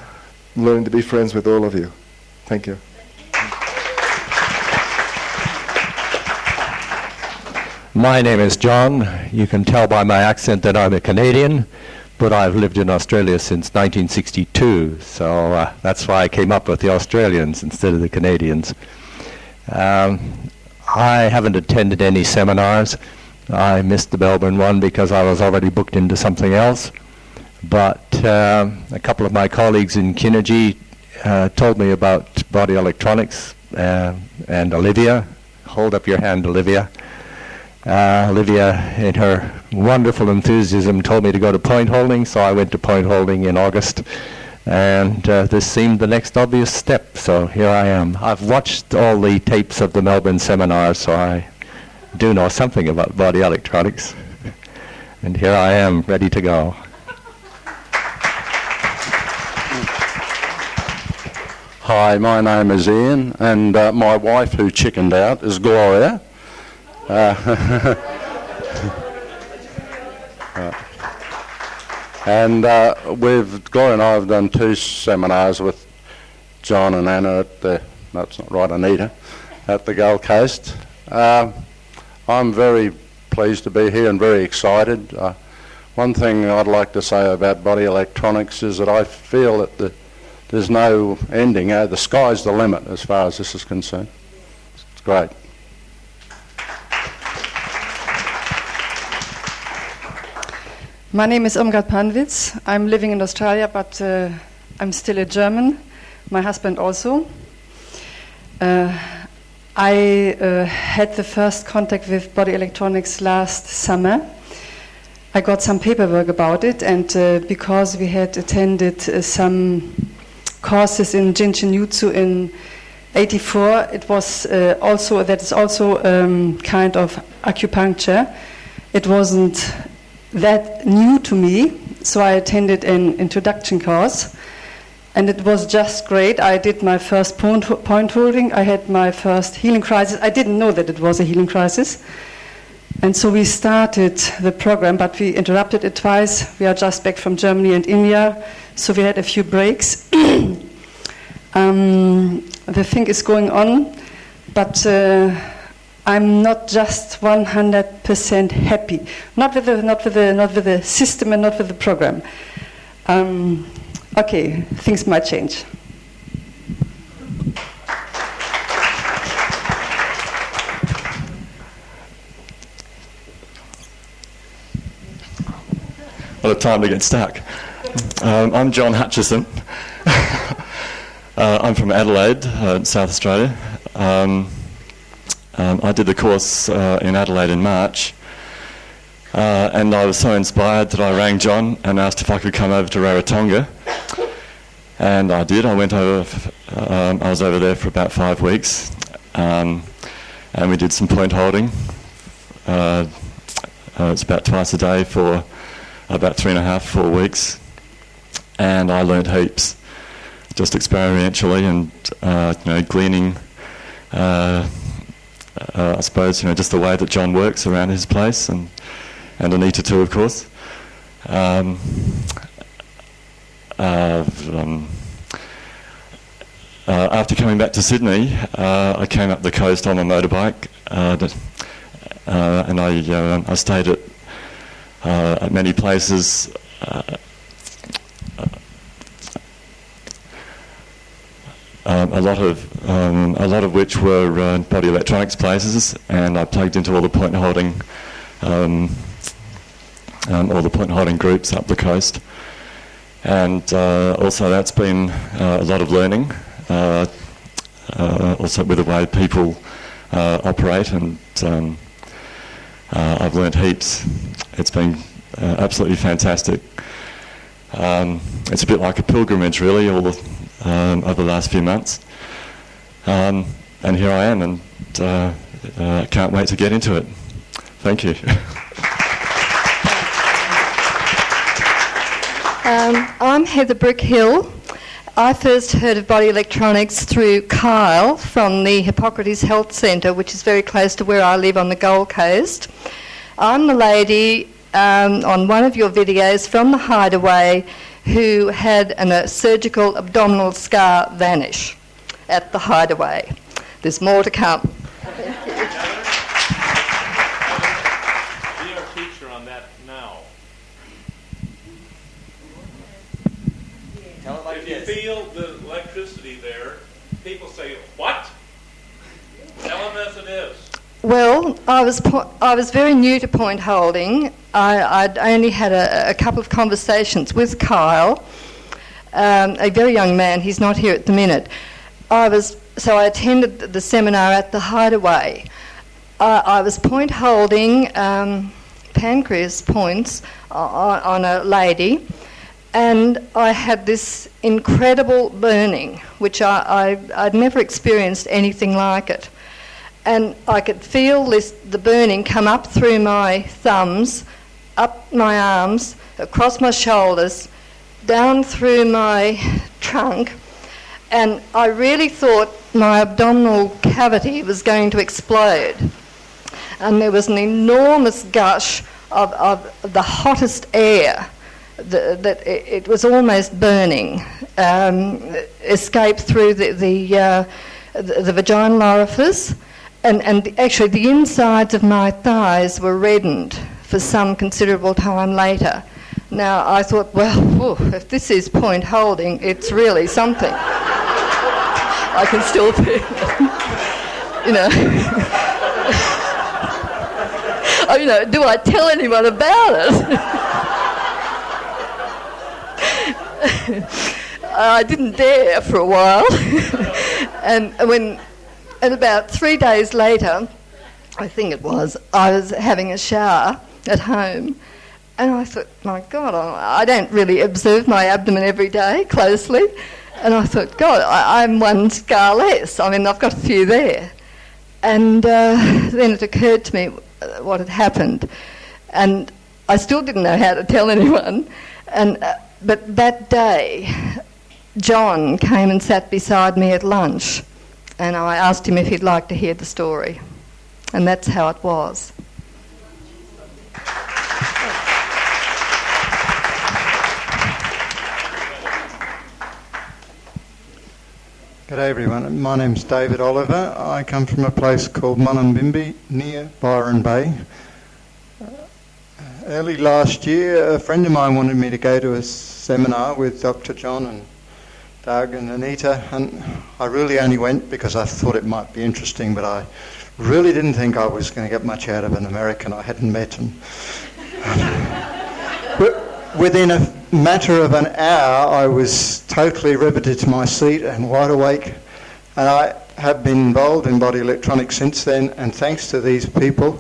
learning to be friends with all of you. Thank you. My name is John. You can tell by my accent that I'm a Canadian, but I've lived in Australia since 1962, so that's why I came up with the Australians instead of the Canadians. I haven't attended any seminars. I missed the Melbourne one because I was already booked into something else. But a couple of my colleagues in Kinergy told me about body electronics, and Olivia. Hold up your hand, Olivia. Olivia, in her wonderful enthusiasm, told me to go to point holding, so I went to point holding in August. And this seemed the next obvious step, so here I am. I've watched all the tapes of the Melbourne seminars, so I do know something about body electronics. And here I am, ready to go. Hi, my name is Ian, and my wife, who chickened out, is Gloria. And Gloria and I have done 2 seminars with John and Anna at the, that's not right, Anita, at the Gold Coast. I'm very pleased to be here and very excited. One thing I'd like to say about body electronics is that I feel that there's no ending. The sky's the limit as far as this is concerned. It's great. My name is Irmgard Panwitz. I'm living in Australia, but I'm still a German My husband also. I had the first contact with body electronics last summer. I got some paperwork about it, and because we had attended some courses in Jinshin Jutsu in '84, it was that is also kind of acupuncture. It wasn't that new to me, so I attended an introduction course, and it was just great. I did my first point holding. I had my first healing crisis. I didn't know that it was a healing crisis. And so we started the program, but we interrupted it twice. We are just back from Germany and India, so we had a few breaks. The thing is going on, but I'm not just 100% happy. Not with the system and not with the program. Okay, things might change. What a time to get stuck. I'm John Hutchison. I'm from Adelaide, South Australia. I did the course in Adelaide in March, and I was so inspired that I rang John and asked if I could come over to Rarotonga, and I did. I went over. I was over there for about 5 weeks, and we did some point holding. It's about twice a day for about 3.5, 4 weeks, and I learnt heaps, just experientially and gleaning. I suppose just the way that John works around his place, and Anita too, of course. After coming back to Sydney, I came up the coast on a motorbike, and I stayed at many places. A lot of which were body electronics places, and I plugged into all the point holding, groups up the coast, and also that's been a lot of learning, also with the way people operate, and I've learned heaps. It's been absolutely fantastic. It's a bit like a pilgrimage, really, over the last few months. And here I am, and can't wait to get into it. Thank you. I'm Heather Brickhill. I first heard of body electronics through Kyle from the Hippocrates Health Centre, which is very close to where I live on the Gold Coast. I'm the lady on one of your videos from the Hideaway who had a surgical abdominal scar vanish at the Hideaway. There's more to come. Be our teacher on that now. Tell it like if you feel the electricity there, people say, "What?" Tell them as it is. Well, I was very new to point holding. I'd only had a couple of conversations with Kyle, a very young man. He's not here at the minute. So I attended the seminar at the Hideaway. I was point holding pancreas points on a lady, and I had this incredible burning, which I'd never experienced anything like it. And I could feel the burning come up through my thumbs, up my arms, across my shoulders, down through my trunk, and I really thought my abdominal cavity was going to explode. And there was an enormous gush of the hottest air that it was almost burning, escaped through the vaginal orifice. And actually the insides of my thighs were reddened for some considerable time later. Now I thought, well, if this is point holding, it's really something. I can still feel it. Do I tell anyone about it? I didn't dare for a while. And about 3 days later, I think it was, I was having a shower at home. And I thought, my God, I don't really observe my abdomen every day closely. And I thought, God, I'm one scar less. I mean, I've got a few there. And then it occurred to me what had happened. And I still didn't know how to tell anyone. But that day, John came and sat beside me at lunch. And I asked him if he'd like to hear the story. And that's how it was. G'day everyone, my name's David Oliver. I come from a place called Mullumbimby near Byron Bay. Early last year, a friend of mine wanted me to go to a seminar with Dr. John and Doug and Anita, and I really only went because I thought it might be interesting, but I really didn't think I was going to get much out of an American I hadn't met. And within a matter of an hour, I was totally riveted to my seat and wide awake, and I have been involved in body electronics since then, and thanks to these people,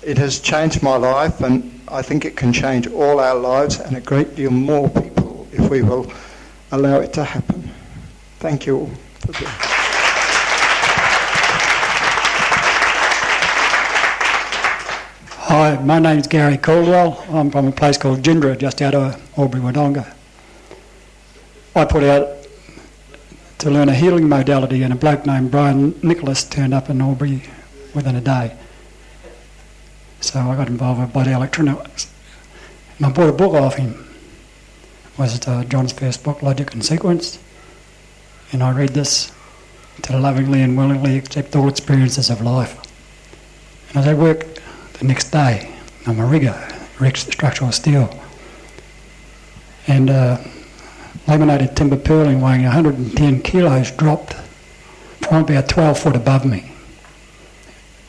it has changed my life, and I think it can change all our lives and a great deal more people if we will allow it to happen. Thank you all for that. Hi, my name's Gary Caldwell. I'm from a place called Gindra, just out of Albury-Wodonga. I put out to learn a healing modality, and a bloke named Brian Nicholas turned up in Albury within a day. So I got involved with body electronics. And I bought a book off him. It was John's first book, Logic and Sequence. And I read this to lovingly and willingly accept all experiences of life. And as I work the next day, I'm a rigger, structural steel. And laminated timber purling weighing 110 kilos dropped from about 12 foot above me.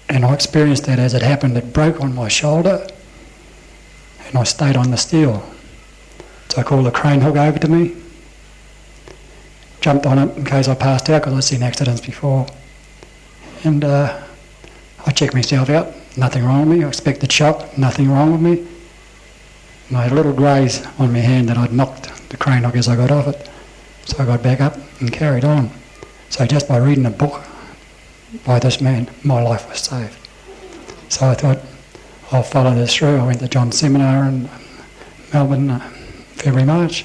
And I experienced that as it happened. It broke on my shoulder and I stayed on the steel. So I called the crane hook over to me, jumped on it in case I passed out because I'd seen accidents before. And I checked myself out. Nothing wrong with me. I expected shock. Nothing wrong with me. And I had a little graze on my hand that I'd knocked the crane hook as I got off it. So I got back up and carried on. So just by reading a book by this man, my life was saved. So I thought, I'll follow this through. I went to John's seminar in Melbourne, February, March.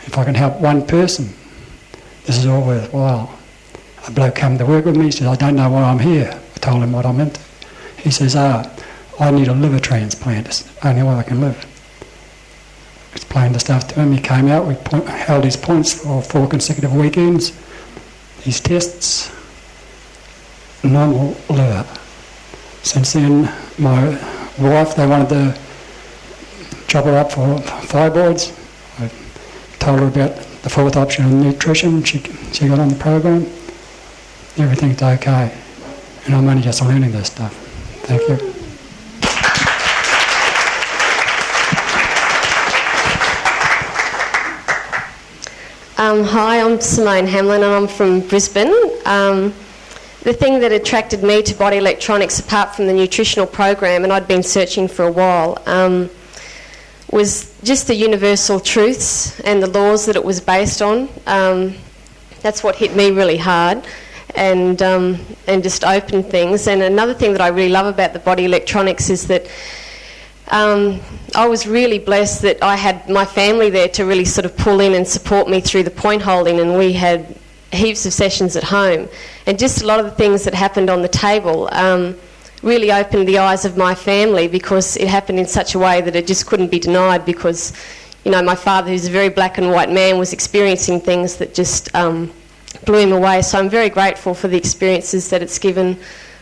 If I can help one person, this is all worthwhile. A bloke come to work with me, he says, I don't know why I'm here. I told him what I meant. He says, I need a liver transplant. It's the only way I can live. Explained the stuff to him. He came out, we held his points for 4 consecutive weekends. His tests, normal liver. Since then, my wife, they wanted to chop her up for fibroids. I told her about the 4th option of nutrition. She got on the program. Everything's okay. And I'm only just learning this stuff. Thank you. Hi, I'm Simone Hamlin and I'm from Brisbane. The thing that attracted me to body electronics, apart from the nutritional program, and I'd been searching for a while, was just the universal truths and the laws that it was based on. That's what hit me really hard. And just open things. And another thing that I really love about the body electronics is that I was really blessed that I had my family there to really sort of pull in and support me through the point holding, and we had heaps of sessions at home. And just a lot of the things that happened on the table really opened the eyes of my family, because it happened in such a way that it just couldn't be denied, because, you know, my father, who's a very black and white man, was experiencing things that just blew him away. So I'm very grateful for the experiences that it's given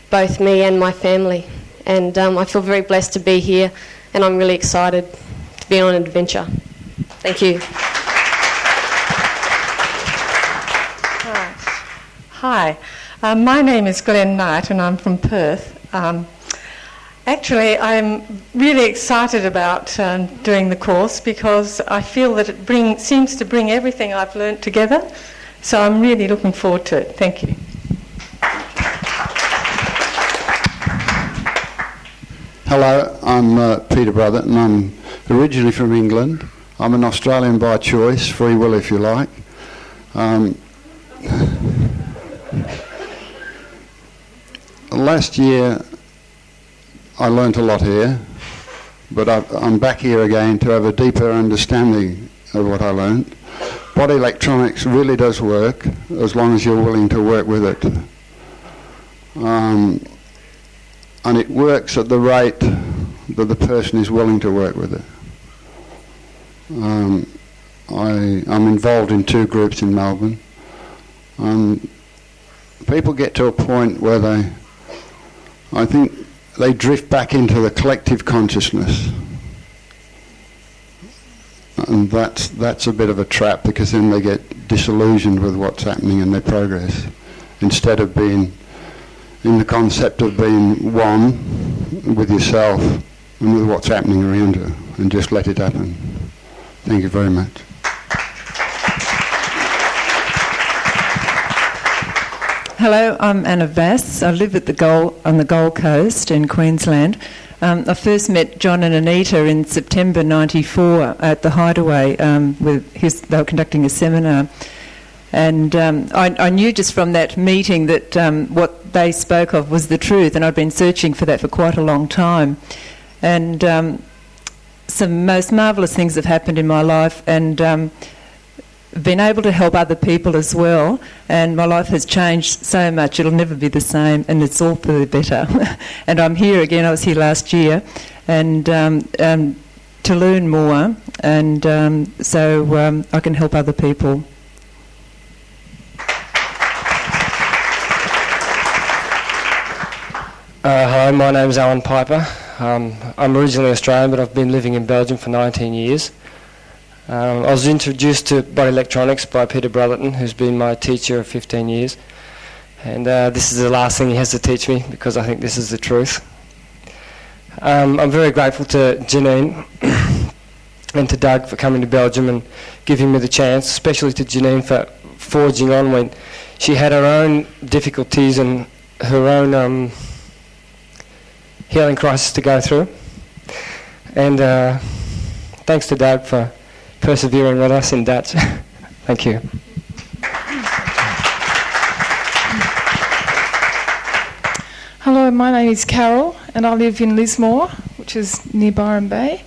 both me and my family. And I feel very blessed to be here, and I'm really excited to be on an adventure. Thank you. Hi. My name is Glenn Knight and I'm from Perth. Actually, I'm really excited about doing the course because I feel that it seems to bring everything I've learnt together. So I'm really looking forward to it. Thank you. Hello, I'm Peter Brotherton. I'm originally from England. I'm an Australian by choice, free will if you like. Last year I learnt a lot here, but I'm back here again to have a deeper understanding of what I learnt. Body electronics really does work as long as you're willing to work with it. And it works at the rate that the person is willing to work with it. I'm involved in 2 groups in Melbourne. People get to a point where I think they drift back into the collective consciousness. And that's a bit of a trap, because then they get disillusioned with what's happening in their progress, instead of being in the concept of being one with yourself and with what's happening around you, and just let it happen. Thank you very much. Hello, I'm Anna Vass. I live on the Gold Coast in Queensland. I first met John and Anita in September '94 at the Hideaway. They were conducting a seminar. And I knew just from that meeting that what they spoke of was the truth, and I'd been searching for that for quite a long time. And some most marvellous things have happened in my life, and been able to help other people as well, and my life has changed so much. It'll never be the same, and it's all for the better. And I'm here again. I was here last year, and to learn more, and so I can help other people. Hello, my name's Alan Piper. I'm originally Australian, but I've been living in Belgium for 19 years. I was introduced to body electronics by Peter Brotherton, who's been my teacher of 15 years. And this is the last thing he has to teach me, because I think this is the truth. I'm very grateful to Janine and to Doug for coming to Belgium and giving me the chance, especially to Janine for forging on when she had her own difficulties and her own healing crisis to go through. And thanks to Doug for persevering with us in Dutch. Thank you. Hello, my name is Carol, and I live in Lismore, which is near Byron Bay.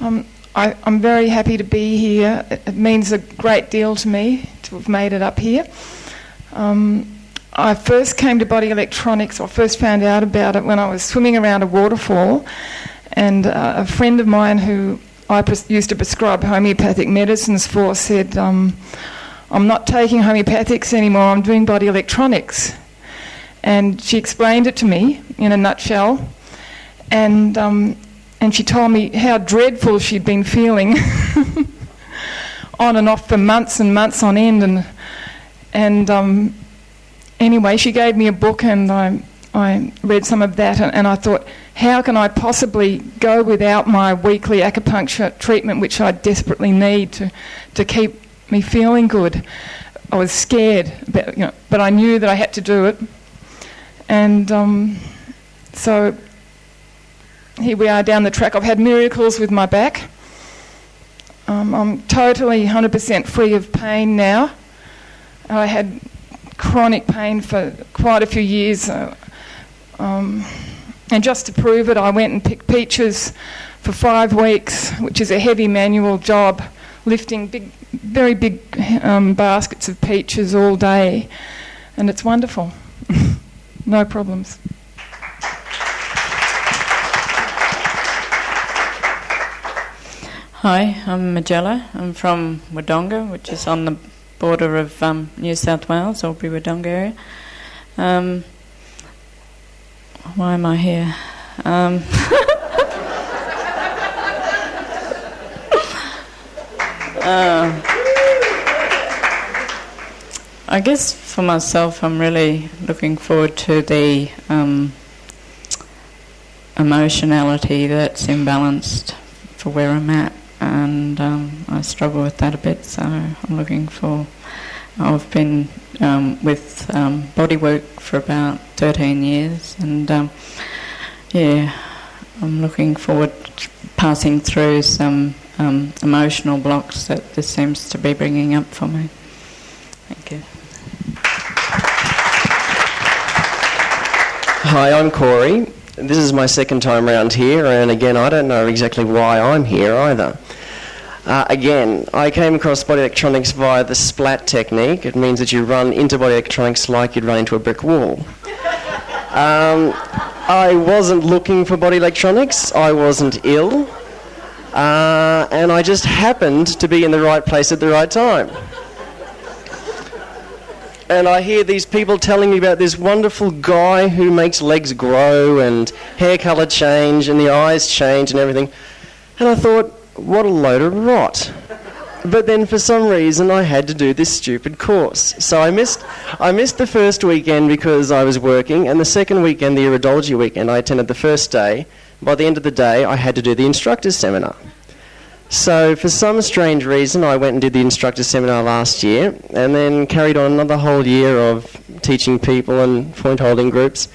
I'm very happy to be here. It means a great deal to me to have made it up here. I first came to body electronics, or first found out about it when I was swimming around a waterfall, and a friend of mine who I used to prescribe homeopathic medicines for said, I'm not taking homeopathics anymore, I'm doing body electronics. And she explained it to me in a nutshell, and she told me how dreadful she'd been feeling on and off for months and months on end, and anyway, she gave me a book, and I read some of that, and I thought, how can I possibly go without my weekly acupuncture treatment, which I desperately need to keep me feeling good? I was scared, but I knew that I had to do it. And so here we are down the track. I've had miracles with my back. I'm totally 100% free of pain now. I had chronic pain for quite a few years. And just to prove it, I went and picked peaches for 5 weeks, which is a heavy manual job, lifting very big baskets of peaches all day. And it's wonderful. No problems. Hi, I'm Magella. I'm from Wodonga, which is on the border of New South Wales, Albury-Wodonga area. Why am I here? I guess for myself, I'm really looking forward to the emotionality that's imbalanced for where I'm at, and I struggle with that a bit, so I'm looking for... I've been with bodywork for about 13 years, and I'm looking forward to passing through some emotional blocks that this seems to be bringing up for me. Thank you. Hi, I'm Corey. This is my second time around here, and again, I don't know exactly why I'm here either. Again, I came across body electronics via the splat technique. It means that you run into body electronics like you'd run into a brick wall. I wasn't looking for body electronics. I wasn't ill. And I just happened to be in the right place at the right time. And I hear these people telling me about this wonderful guy who makes legs grow and hair colour change and the eyes change and everything. And I thought, what a load of rot. But then for some reason I had to do this stupid course. So I missed the first weekend because I was working, and the second weekend, the iridology weekend, I attended the first day. By the end of the day, I had to do the instructor's seminar. So for some strange reason, I went and did the instructor's seminar last year, and then carried on another whole year of teaching people and point holding groups.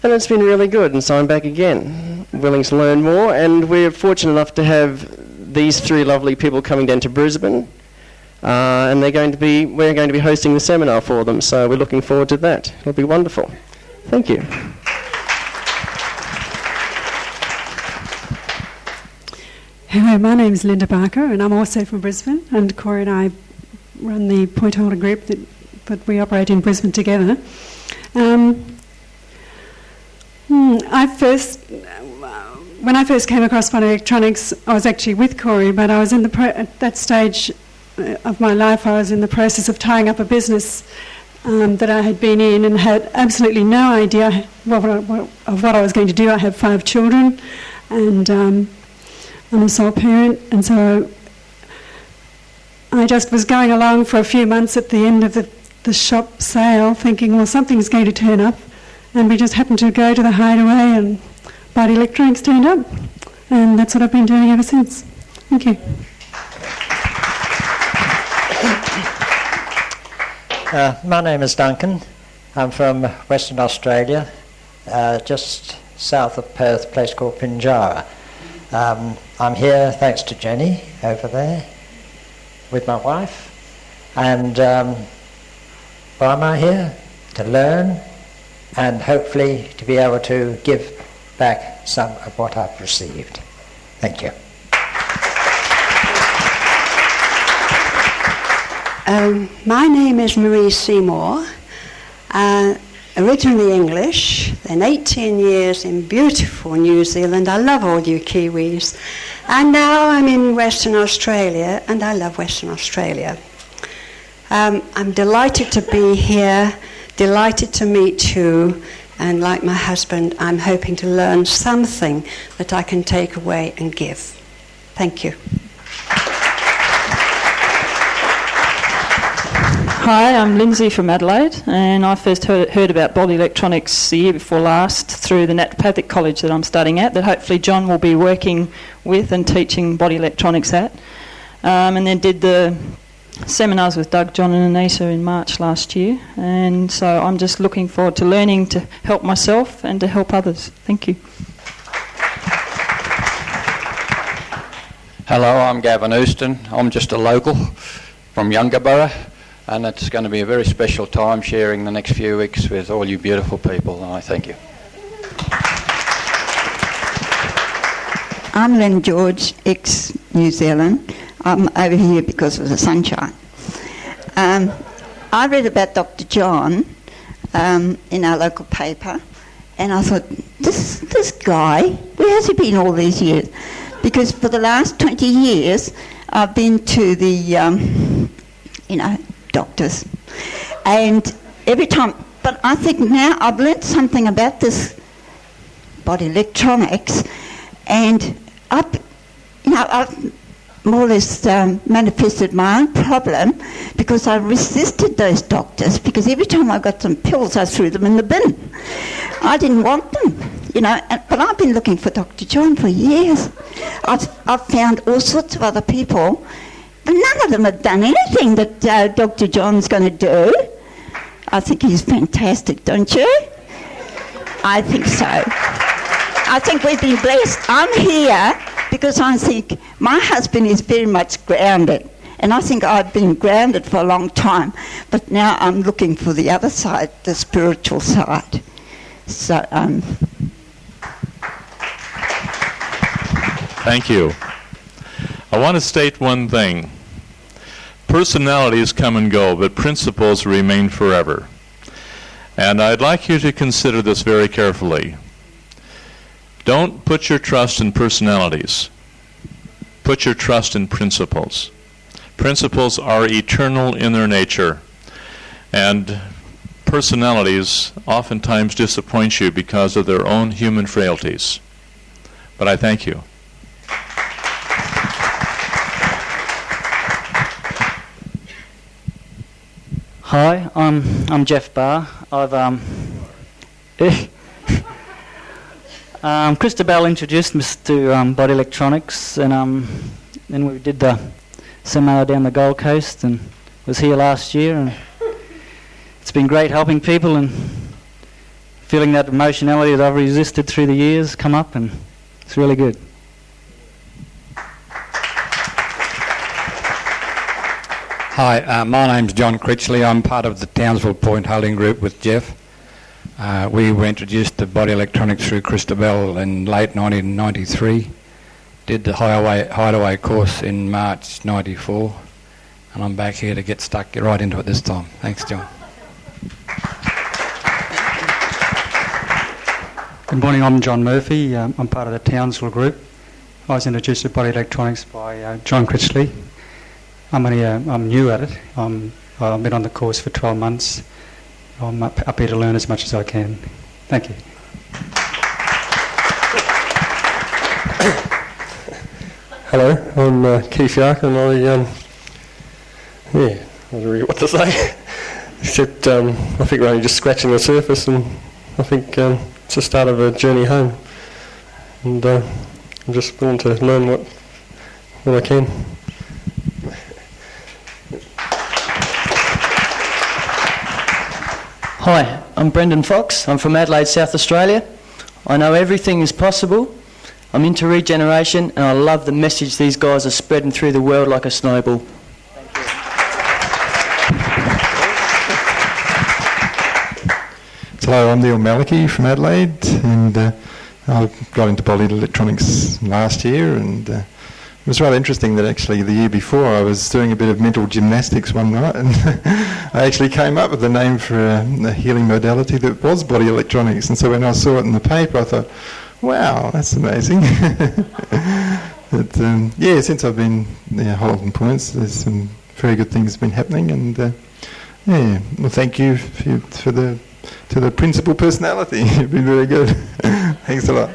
And it's been really good, and so I'm back again, willing to learn more, and we're fortunate enough to have these three lovely people coming down to Brisbane, and we're going to be hosting the seminar for them, so we're looking forward to that. It'll be wonderful. Thank you. Hello, my name is Linda Barker, and I'm also from Brisbane, and Corey and I run the point holder group that we operate in Brisbane together. When I first came across body electronics, I was actually with Corey, but I was at that stage of my life, I was in the process of tying up a business that I had been in and had absolutely no idea of what I was going to do. I have 5 children, and I'm a sole parent, and so I just was going along for a few months at the end of the shop sale, thinking, well, something's going to turn up, and we just happened to go to the Hideaway, and body electronics turned up, and that's what I've been doing ever since. Thank you. My name is Duncan. I'm from Western Australia, just south of Perth, a place called Pinjarra. I'm here thanks to Jenny over there with my wife. And why am I here? To learn and hopefully to be able to give back some of what I've received. Thank you. My name is Marie Seymour, originally English, then 18 years in beautiful New Zealand. I love all you Kiwis. And now I'm in Western Australia, and I love Western Australia. I'm delighted to be here, delighted to meet you, and like my husband, I'm hoping to learn something that I can take away and give. Thank you. Hi, I'm Lindsay from Adelaide, and I first heard about body electronics the year before last through the naturopathic college that I'm studying at, that hopefully John will be working with and teaching body electronics at. And then did the seminars with Doug, John and Anita in March last year, and so I'm just looking forward to learning to help myself and to help others. Thank you. Hello, I'm Gavin Houston. I'm just a local from Yungaburra, and it's going to be a very special time sharing the next few weeks with all you beautiful people, and I thank you. I'm Lynn George, ex-New Zealand. I'm over here because of the sunshine. I read about Dr. John in our local paper, and I thought, this guy, where has he been all these years? Because for the last 20 years, I've been to the, doctors. And every time, but I think now I've learnt something about this body electronics, and I've more or less manifested my own problem because I resisted those doctors, because every time I got some pills I threw them in the bin. I didn't want them, but But I've been looking for Dr. John for years. I've found all sorts of other people, but none of them have done anything that Dr. John's going to do. I think he's fantastic, don't you? I think so. I think we've been blessed. I'm here because I think my husband is very much grounded. And I think I've been grounded for a long time. But now I'm looking for the other side, the spiritual side. So, Thank you. I want to state one thing. Personalities come and go, but principles remain forever. And I'd like you to consider this very carefully. Don't put your trust in personalities. Put your trust in principles. Principles are eternal in their nature. And personalities oftentimes disappoint you because of their own human frailties. But I thank you. Hi, I'm Jeff Barr. Christabel introduced me to body electronics, and then we did the seminar down the Gold Coast, and was here last year, and it's been great helping people and feeling that emotionality that I've resisted through the years come up, and it's really good. Hi, my name's John Critchley. I'm part of the Townsville Point holding group with Jeff. We were introduced to body electronics through Christabel in late 1993. Did the hideaway course in March 94, and I'm back here to get right into it this time. Thanks, John. Good morning, I'm John Murphy. I'm part of the Townsville group. I was introduced to body electronics by John Critchley. I'm new at it. I've been on the course for 12 months. I'm up here to learn as much as I can. Thank you. Hello, I'm Keith Yark, and I don't know really what to say, except I think we're only just scratching the surface, and I think it's the start of a journey home, and I'm just willing to learn what I can. Hi, I'm Brendan Fox. I'm from Adelaide, South Australia. I know everything is possible. I'm into regeneration, and I love the message these guys are spreading through the world like a snowball. Hello, I'm Neil Malachy from Adelaide, and I got into body electronics last year, and it was rather interesting that actually the year before I was doing a bit of mental gymnastics one night, and I actually came up with the name for a healing modality that was body electronics. And so when I saw it in the paper, I thought, wow, that's amazing. But since I've been holding points, there's some very good things been happening, and well, thank you for the principal personality. You've been very good. Thanks a lot.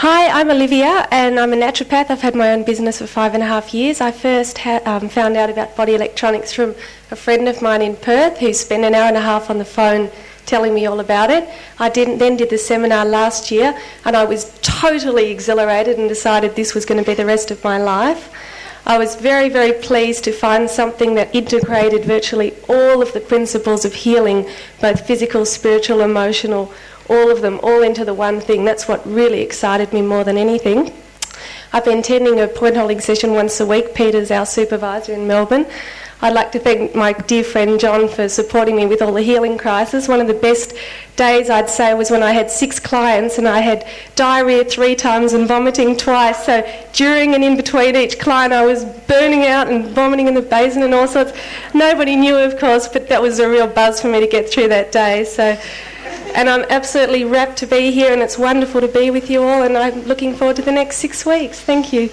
Hi, I'm Olivia, and I'm a naturopath. I've had my own business for 5.5 years. I first found out about body electronics from a friend of mine in Perth who spent an hour and a half on the phone telling me all about it. I then did the seminar last year, and I was totally exhilarated and decided this was going to be the rest of my life. I was very, very pleased to find something that integrated virtually all of the principles of healing, both physical, spiritual, emotional, all of them, all into the one thing. That's what really excited me more than anything. I've been attending a point holding session once a week. Peter's our supervisor in Melbourne. I'd like to thank my dear friend John for supporting me with all the healing crisis. One of the best days, I'd say, was when I had 6 clients and I had diarrhoea 3 times and vomiting twice. So during and in between each client, I was burning out and vomiting in the basin and all sorts. Nobody knew, of course, but that was a real buzz for me to get through that day. And I'm absolutely rapt to be here, and it's wonderful to be with you all, and I'm looking forward to the next 6 weeks. Thank you.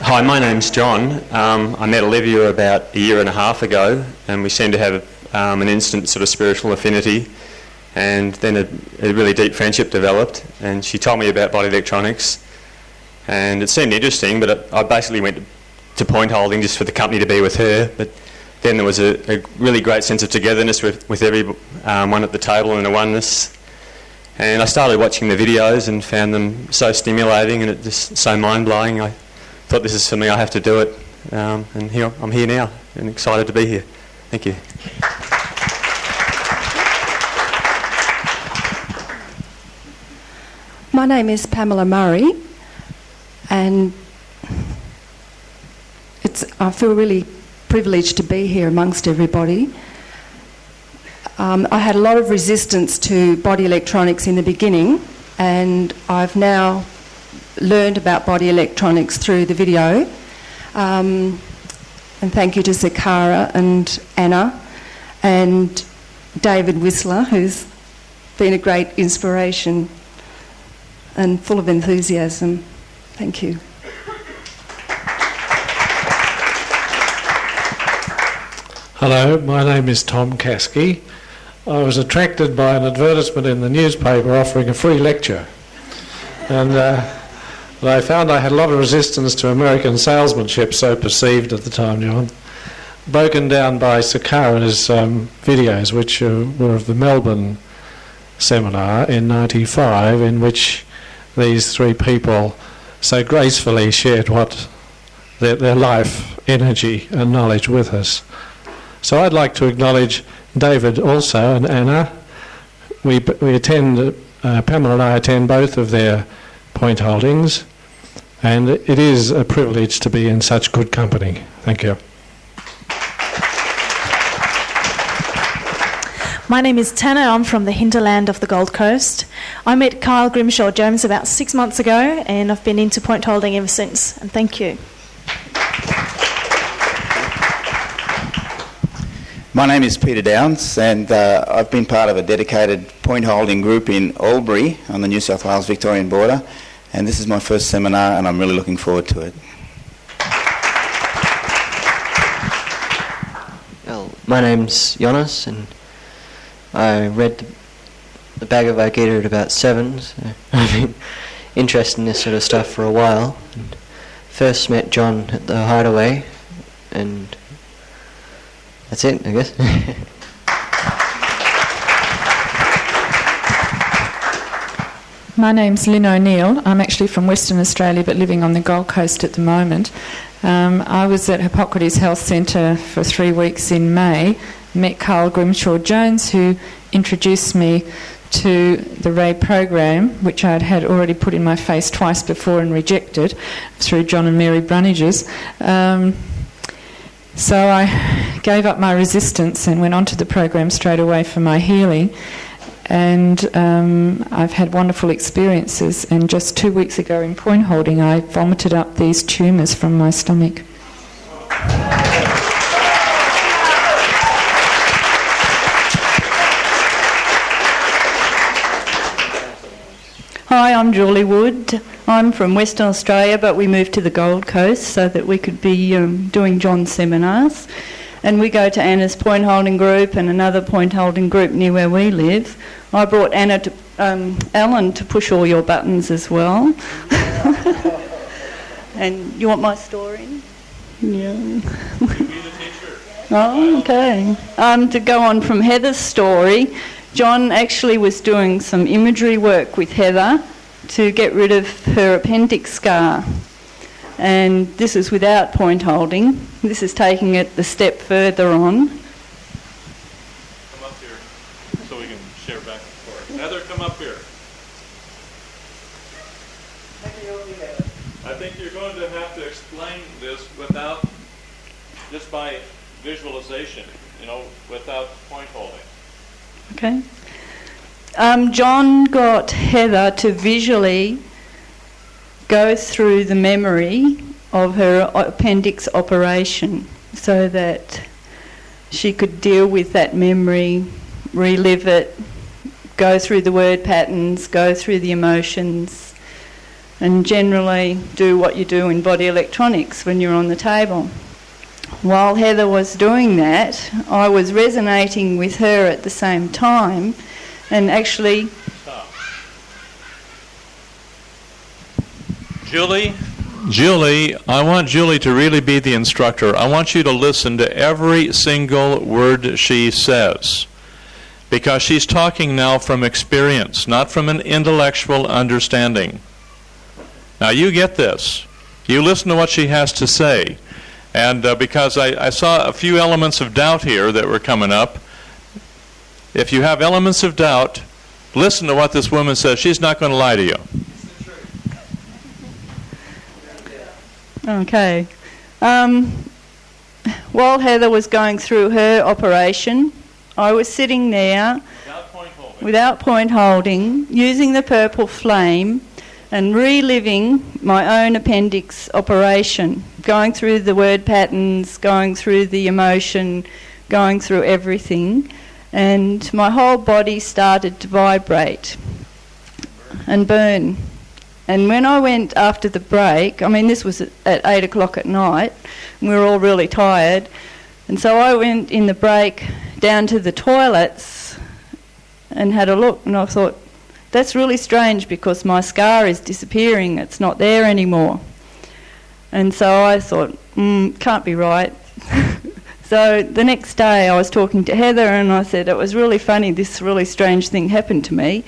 Hi, my name's John. I met Olivia about 1.5 years ago, and we seem to have an instant sort of spiritual affinity, and then a really deep friendship developed, and she told me about body electronics, and it seemed interesting, but I basically went to point holding just for the company to be with her, but then there was a really great sense of togetherness with everyone at the table and a oneness. And I started watching the videos and found them so stimulating and it just so mind-blowing. I thought, this is something I have to do it. And I'm here now and excited to be here. Thank you. My name is Pamela Murray, and I feel really privileged to be here amongst everybody. I had a lot of resistance to body electronics in the beginning, and I've now learned about body electronics through the video. And thank you to Sakara and Anna and David Whistler, who's been a great inspiration and full of enthusiasm. Thank you. Hello, my name is Tom Caskey. I was attracted by an advertisement in the newspaper offering a free lecture. And I found I had a lot of resistance to American salesmanship, so perceived at the time, John, broken down by Sakara's videos, which were of the Melbourne seminar in '95, in which these three people so gracefully shared what their life, energy and knowledge with us. So I'd like to acknowledge David also and Anna. We attend, Pamela and I attend both of their point holdings, and it is a privilege to be in such good company. Thank you. My name is Tanner. I'm from the hinterland of the Gold Coast. I met Kyle Grimshaw-Jones about 6 months ago, and I've been into point holding ever since. And thank you. My name is Peter Downs, and I've been part of a dedicated point holding group in Albury on the New South Wales-Victorian border, and this is my first seminar and I'm really looking forward to it. Well, my name's Jonas, and I read the Bhagavad Gita at about 7, so I've been interested in this sort of stuff for a while. And first met John at the Hideaway, and that's it, I guess. My name's Lynn O'Neill. I'm actually from Western Australia but living on the Gold Coast at the moment. I was at Hippocrates Health Centre for 3 weeks in May, met Carl Grimshaw-Jones, who introduced me to the Ray program, which I'd had already put in my face twice before and rejected through John and Mary Brunnages. So I gave up my resistance and went onto the program straight away for my healing. And I've had wonderful experiences. And just 2 weeks ago in point holding, I vomited up these tumours from my stomach. Hi, I'm Julie Wood. I'm from Western Australia, but we moved to the Gold Coast so that we could be doing John's seminars. And we go to Anna's point holding group and another point holding group near where we live. I brought Alan to push all your buttons as well. And you want my story? Yeah. Oh, okay. To go on from Heather's story, John actually was doing some imagery work with Heather to get rid of her appendix scar. And this is without point holding. This is taking it the step further on. Come up here so we can share back and forth. Heather, come up here. I think you're going to have to explain this without, just by visualization, without point holding. Okay. John got Heather to visually go through the memory of her appendix operation so that she could deal with that memory, relive it, go through the word patterns, go through the emotions, and generally do what you do in body electronics when you're on the table. While Heather was doing that, I was resonating with her at the same time, and actually... Julie, Julie, I want Julie to really be the instructor. I want you to listen to every single word she says, because she's talking now from experience, not from an intellectual understanding. Now you get this. You listen to what she has to say. And because I saw a few elements of doubt here that were coming up, if you have elements of doubt, listen to what this woman says. She's not going to lie to you. Okay. While Heather was going through her operation, I was sitting there without point holding, using the purple flame and reliving my own appendix operation, going through the word patterns, going through the emotion, going through everything, and my whole body started to vibrate and burn. And when I went after the break, I mean this was at 8 o'clock at night, and we were all really tired, and so I went in the break down to the toilets and had a look, and I thought, that's really strange because my scar is disappearing, it's not there anymore. And so I thought, can't be right. So the next day I was talking to Heather and I said, it was really funny, this really strange thing happened to me.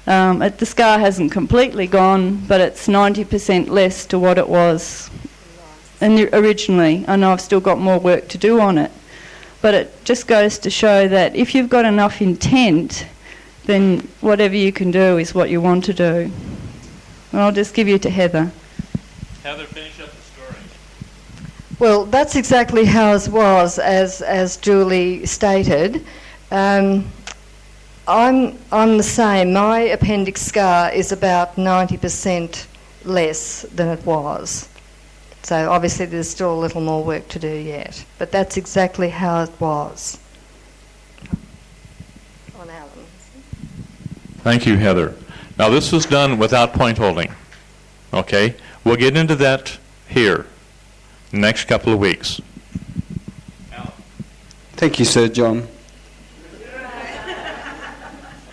The scar hasn't completely gone, but it's 90% less to what it was originally, and I've still got more work to do on it. But it just goes to show that if you've got enough intent, then whatever you can do is what you want to do. And I'll just give you to Heather. Heather, finish up the story. Well, that's exactly how it was, as Julie stated. I'm the same. My appendix scar is about 90% less than it was. So obviously there's still a little more work to do yet. But that's exactly how it was. On Alan. Thank you, Heather. Now this was done without point holding. Okay? We'll get into that here in the next couple of weeks. Thank you, Sir John.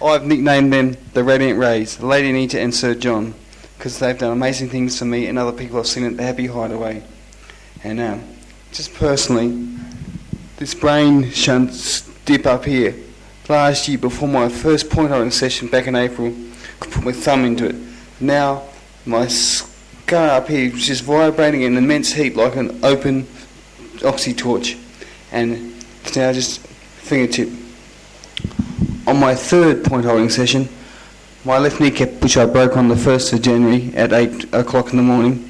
I've nicknamed them the Radiant Rays, Lady Anita and Sir John, because they've done amazing things for me and other people I've seen at the Happy Hideaway. And just personally, this brain shunt dip up here, last year before my first point holding session back in April, could put my thumb into it. Now my scar up here is just vibrating in immense heat like an open oxy torch, and it's now just fingertip. On my third point holding session, my left kneecap, which I broke on the 1st of January at 8 o'clock in the morning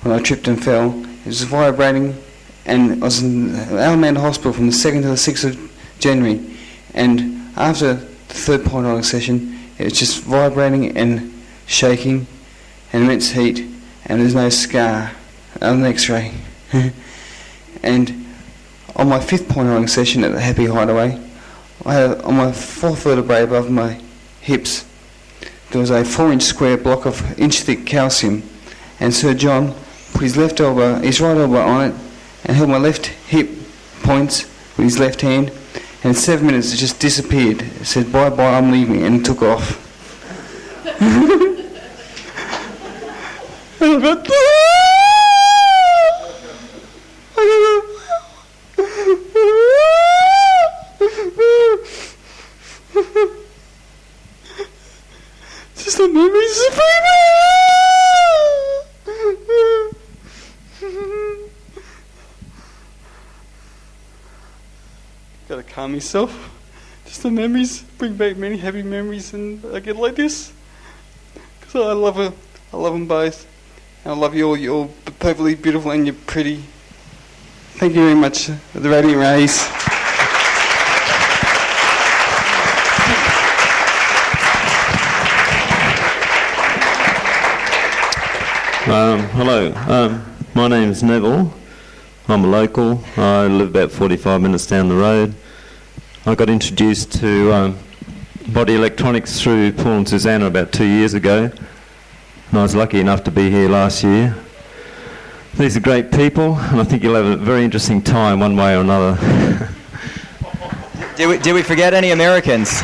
when I tripped and fell, it was vibrating, and I was in Alameda Hospital from the 2nd to the 6th of January, and after the third point holding session it was just vibrating and shaking and immense heat, and there's no scar on the x-ray. And on my fifth point holding session at the Happy Hideaway, I had on my fourth vertebrae above my hips there was a 4-inch square block of inch-thick calcium, and Sir John put his right elbow on it and held my left hip points with his left hand, and in 7 minutes it just disappeared. It said, "Bye bye, I'm leaving," and took off. Just the memories of gotta calm myself. Just the memories bring back many happy memories, and I get like this because I love her. I love them both, and I love you all. You're all perfectly beautiful and you're pretty. Thank you very much, the Radiant Rays. Hello, my name's Neville. I'm a local. I live about 45 minutes down the road. I got introduced to body electronics through Paul and Susanna about 2 years ago, and I was lucky enough to be here last year. These are great people, and I think you'll have a very interesting time one way or another. Did we forget any Americans?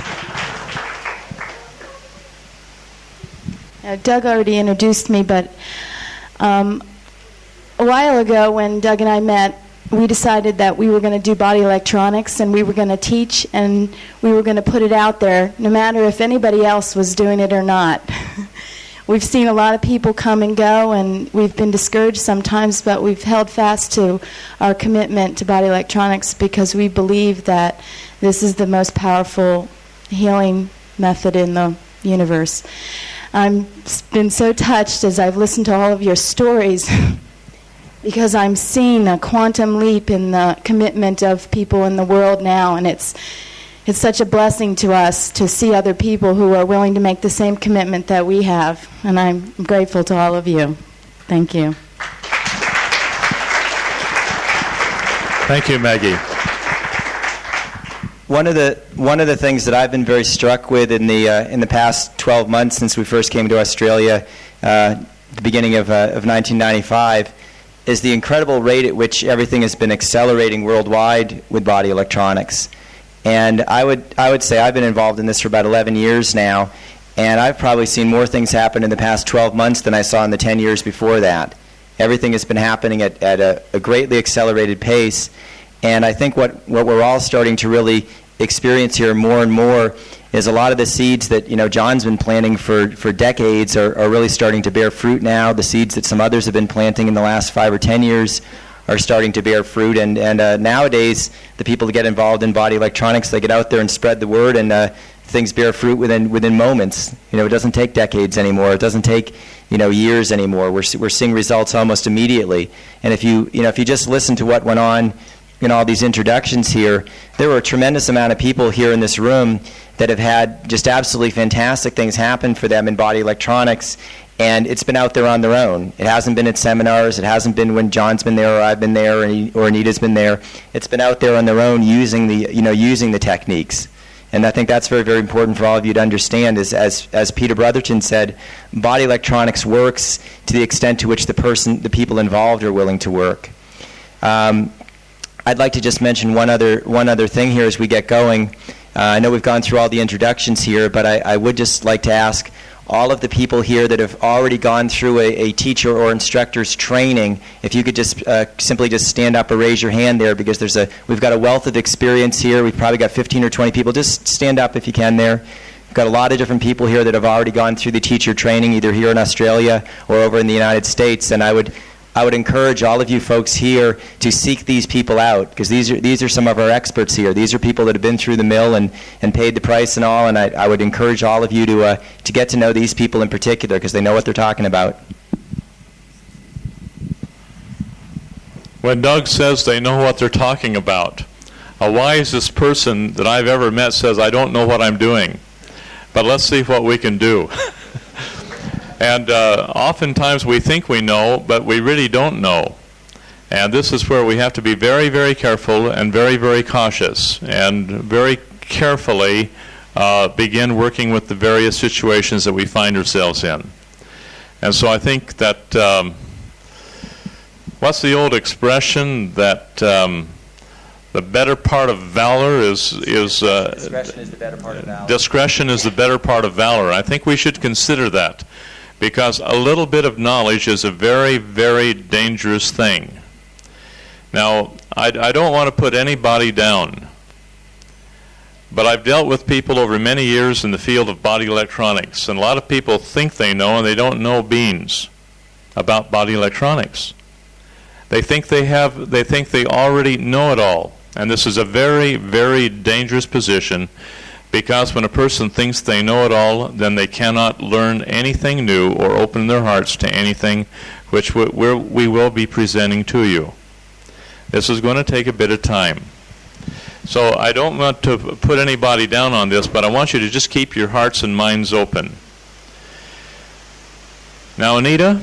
Doug already introduced me, but A while ago when Doug and I met, we decided that we were going to do body electronics, and we were going to teach, and we were going to put it out there, no matter if anybody else was doing it or not. We've seen a lot of people come and go, and we've been discouraged sometimes, but we've held fast to our commitment to body electronics because we believe that this is the most powerful healing method in the universe. I've been so touched as I've listened to all of your stories because I'm seeing a quantum leap in the commitment of people in the world now, and it's such a blessing to us to see other people who are willing to make the same commitment that we have, and I'm grateful to all of you. Thank you. Thank you, Maggie. One of the things that I've been very struck with in the past 12 months since we first came to Australia, the beginning of 1995, is the incredible rate at which everything has been accelerating worldwide with body electronics. And I would say I've been involved in this for about 11 years now, and I've probably seen more things happen in the past 12 months than I saw in the 10 years before that. Everything has been happening at a greatly accelerated pace, and I think what we're all starting to really experience here more and more is a lot of the seeds that John's been planting for decades are really starting to bear fruit now. The seeds that some others have been planting in the last 5 or 10 years are starting to bear fruit, and nowadays the people that get involved in body electronics, they get out there and spread the word, and things bear fruit within moments. It doesn't take decades anymore. It doesn't take years anymore. We're seeing results almost immediately. And if you just listen to what went on in all these introductions here, there were a tremendous amount of people here in this room that have had just absolutely fantastic things happen for them in body electronics, and it's been out there on their own. It hasn't been at seminars. It hasn't been when John's been there or I've been there or Anita's been there. It's been out there on their own using the techniques. And I think that's very, very important for all of you to understand. Is as Peter Brotherton said, body electronics works to the extent to which the people involved are willing to work. I'd like to just mention one other thing here as we get going. I know we've gone through all the introductions here, but I would just like to ask all of the people here that have already gone through a teacher or instructor's training, if you could just simply just stand up or raise your hand there, because we've got a wealth of experience here. We've probably got 15 or 20 people. Just stand up if you can there. We've got a lot of different people here that have already gone through the teacher training, either here in Australia or over in the United States, and I would encourage all of you folks here to seek these people out, because these are some of our experts here. These are people that have been through the mill and paid the price and all, and I would encourage all of you to get to know these people in particular, because they know what they're talking about. When Doug says they know what they're talking about, a wisest person that I've ever met says, I don't know what I'm doing, but let's see what we can do. And oftentimes we think we know, but we really don't know. And this is where we have to be very, very careful and very, very cautious, and very carefully begin working with the various situations that we find ourselves in. And so I think that, what's the old expression that the better part of valor is discretion is the better part of valor. Discretion is the better part of valor. I think we should consider that, because a little bit of knowledge is a very, very dangerous thing. Now, I don't want to put anybody down, but I've dealt with people over many years in the field of body electronics, and a lot of people think they know, and they don't know beans about body electronics. They think they already know it all, and this is a very, very dangerous position, because when a person thinks they know it all, then they cannot learn anything new or open their hearts to anything which we will be presenting to you. This is going to take a bit of time. So I don't want to put anybody down on this, but I want you to just keep your hearts and minds open. Now, Anita,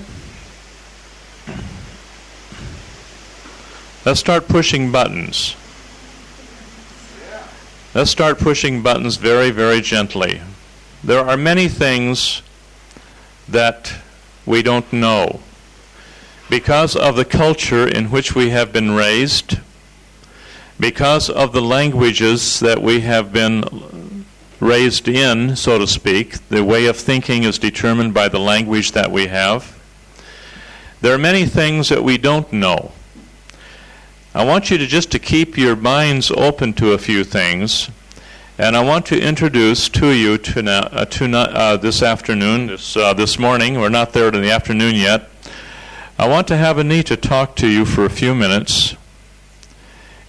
let's start pushing buttons. Let's start pushing buttons very, very gently. There are many things that we don't know. Because of the culture in which we have been raised, because of the languages that we have been raised in, so to speak, the way of thinking is determined by the language that we have. There are many things that we don't know. I want you to keep your minds open to a few things, and I want to introduce to you this afternoon, this morning. We're not there in the afternoon yet. I want to have Anita talk to you for a few minutes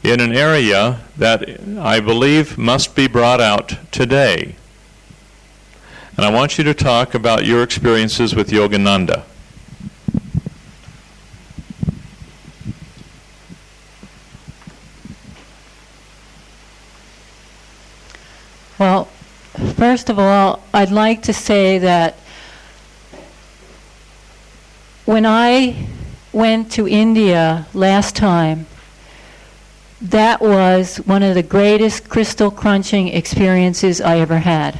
in an area that I believe must be brought out today. And I want you to talk about your experiences with Yogananda. Well, first of all, I'd like to say that when I went to India last time, that was one of the greatest crystal crunching experiences I ever had.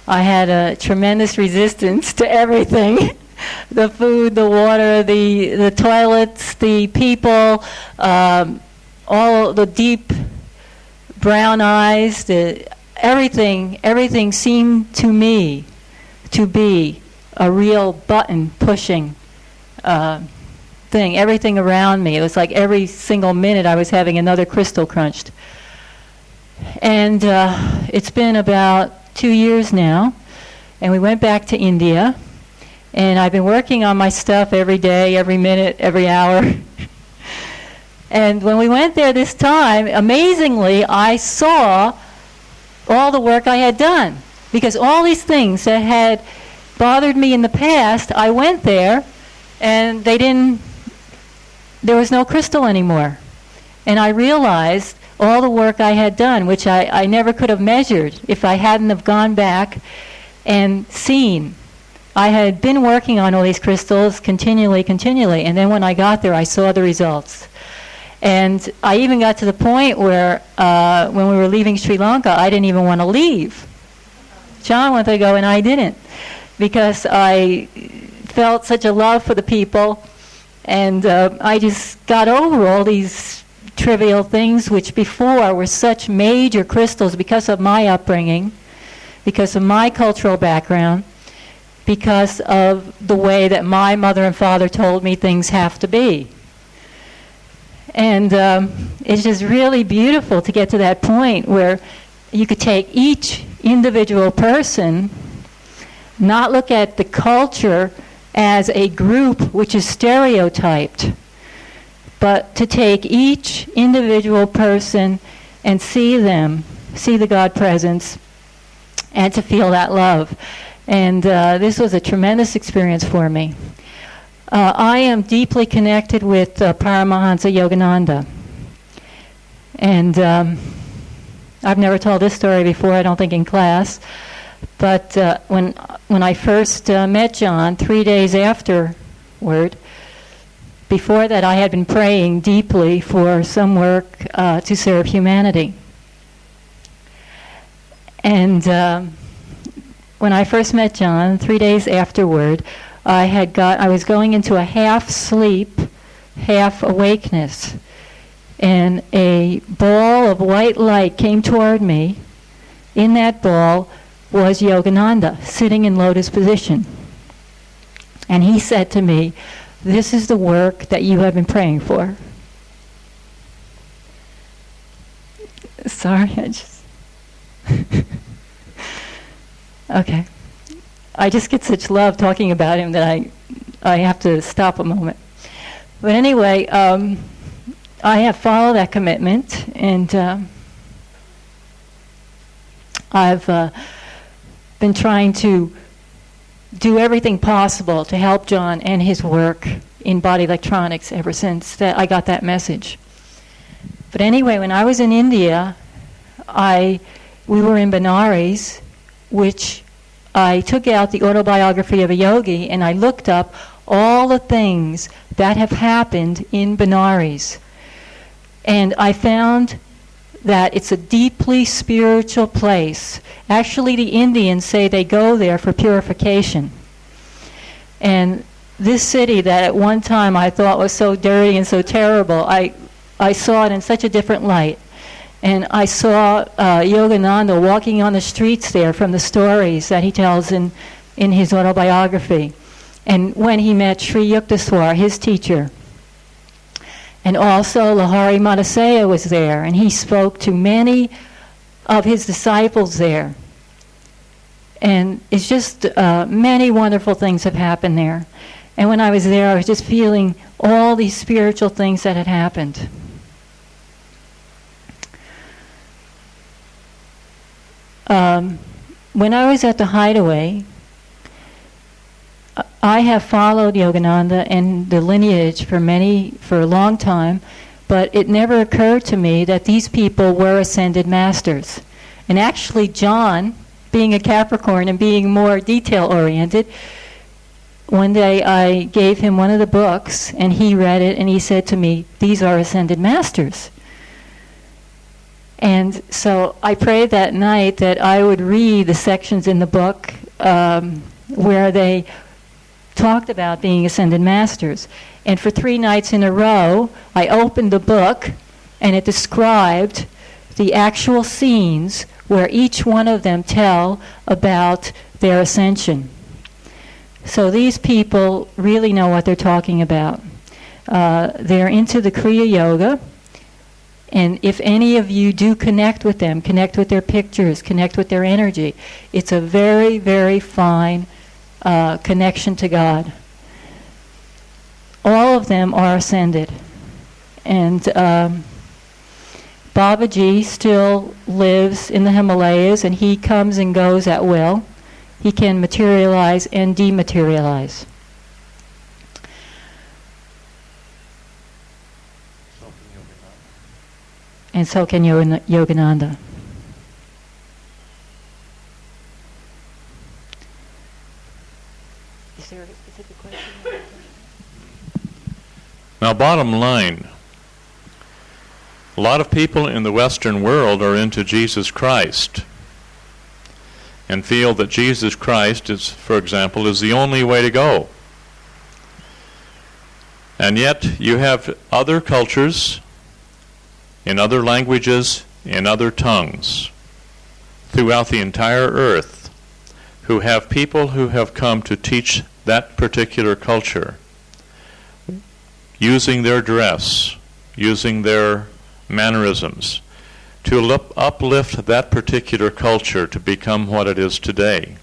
I had a tremendous resistance to everything. The food, the water, the toilets, the people, all the deep brown eyes, everything seemed to me to be a real button pushing thing. Everything around me, it was like every single minute I was having another crystal crunched. And it's been about 2 years now, and we went back to India, and I've been working on my stuff every day, every minute, every hour. And when we went there this time, amazingly, I saw all the work I had done, because all these things that had bothered me in the past, I went there, and there was no crystal anymore. And I realized all the work I had done, which I never could have measured if I hadn't have gone back and seen. I had been working on all these crystals continually, and then when I got there, I saw the results. And I even got to the point where when we were leaving Sri Lanka, I didn't even want to leave. John wanted to go, and I didn't, because I felt such a love for the people, and I just got over all these trivial things which before were such major crystals because of my upbringing, because of my cultural background, because of the way that my mother and father told me things have to be. And it's just really beautiful to get to that point where you could take each individual person, not look at the culture as a group which is stereotyped, but to take each individual person and see the God presence, and to feel that love. And this was a tremendous experience for me. I am deeply connected with Paramahansa Yogananda. And I've never told this story before, I don't think in class. But when I first met John, 3 days afterward, before that I had been praying deeply for some work to serve humanity. And when I first met John, 3 days afterward, I was going into a half sleep, half awakeness, and a ball of white light came toward me. In that ball was Yogananda, sitting in lotus position. And he said to me, "This is the work that you have been praying for." Sorry, okay. I just get such love talking about him that I have to stop a moment. But anyway, I have followed that commitment, and I've been trying to do everything possible to help John and his work in body electronics ever since that I got that message. But anyway, when I was in India, we were in Benares, which I took out the autobiography of a yogi, and I looked up all the things that have happened in Benares. And I found that it's a deeply spiritual place. Actually, the Indians say they go there for purification. And this city that at one time I thought was so dirty and so terrible, I saw it in such a different light. And I saw Yogananda walking on the streets there from the stories that he tells in his autobiography. And when he met Sri Yukteswar, his teacher, and also Lahari Madhusaya was there, and he spoke to many of his disciples there. And it's just many wonderful things have happened there. And when I was there, I was just feeling all these spiritual things that had happened. When I was at the Hideaway, I have followed Yogananda and the lineage for a long time, but it never occurred to me that these people were ascended masters. And actually, John, being a Capricorn and being more detail-oriented, one day I gave him one of the books, and he read it, and he said to me, "These are ascended masters." And so I prayed that night that I would read the sections in the book where they talked about being ascended masters. And for 3 nights in a row, I opened the book, and it described the actual scenes where each one of them tell about their ascension. So these people really know what they're talking about. They're into the Kriya Yoga. And if any of you do connect with them, connect with their pictures, connect with their energy, it's a very, very fine connection to God. All of them are ascended. And Babaji still lives in the Himalayas, and he comes and goes at will. He can materialize and dematerialize. And so can Yogananda. Is there a specific question? Now, bottom line, a lot of people in the Western world are into Jesus Christ and feel that Jesus Christ is, for example, is the only way to go. And yet you have other cultures in other languages, in other tongues, throughout the entire earth, who have people who have come to teach that particular culture, using their dress, using their mannerisms, to uplift that particular culture to become what it is today.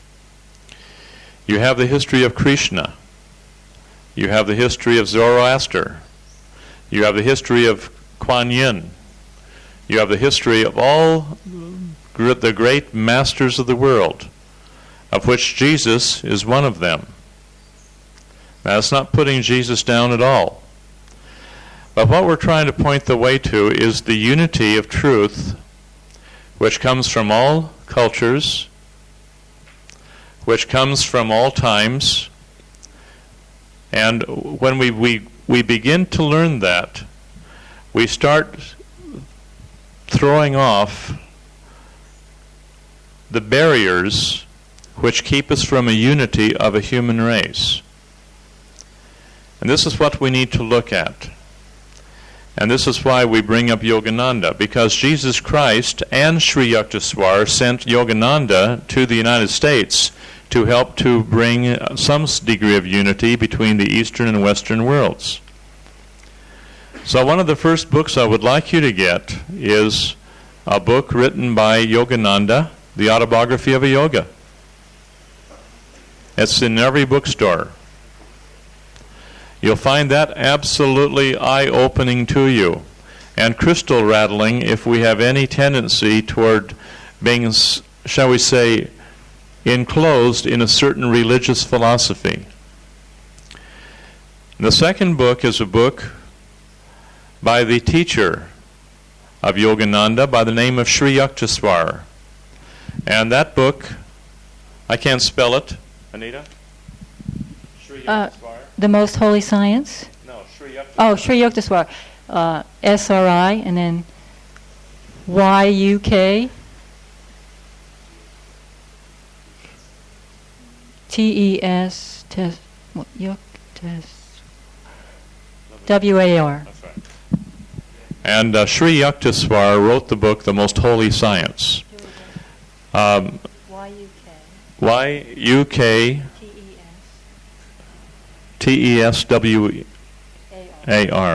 You have the history of Krishna. You have the history of Zoroaster. You have the history of Kuan Yin. You have the history of all the great masters of the world, of which Jesus is one of them. Now, it's not putting Jesus down at all. But what we're trying to point the way to is the unity of truth, which comes from all cultures, which comes from all times. And when we begin to learn that, we start throwing off the barriers which keep us from a unity of a human race. And this is what we need to look at. And this is why we bring up Yogananda, because Jesus Christ and Sri Yukteswar sent Yogananda to the United States to help to bring some degree of unity between the Eastern and Western worlds. So one of the first books I would like you to get is a book written by Yogananda, The Autobiography of a Yoga. It's in every bookstore. You'll find that absolutely eye-opening to you, and crystal rattling if we have any tendency toward being, shall we say, enclosed in a certain religious philosophy. The second book is a book by the teacher of Yogananda by the name of Sri Yukteswar. And that book, I can't spell it. Anita? Sri Yukteswar? The Most Holy Science? No, Sri Yukteswar. Oh, Sri Yukteswar. S-R-I and then Y-U-K. T-E-S, W-A-R. That's right. And Sri Yukteswar wrote the book, The Most Holy Science. Y-U-K. T-E-S-W-A-R,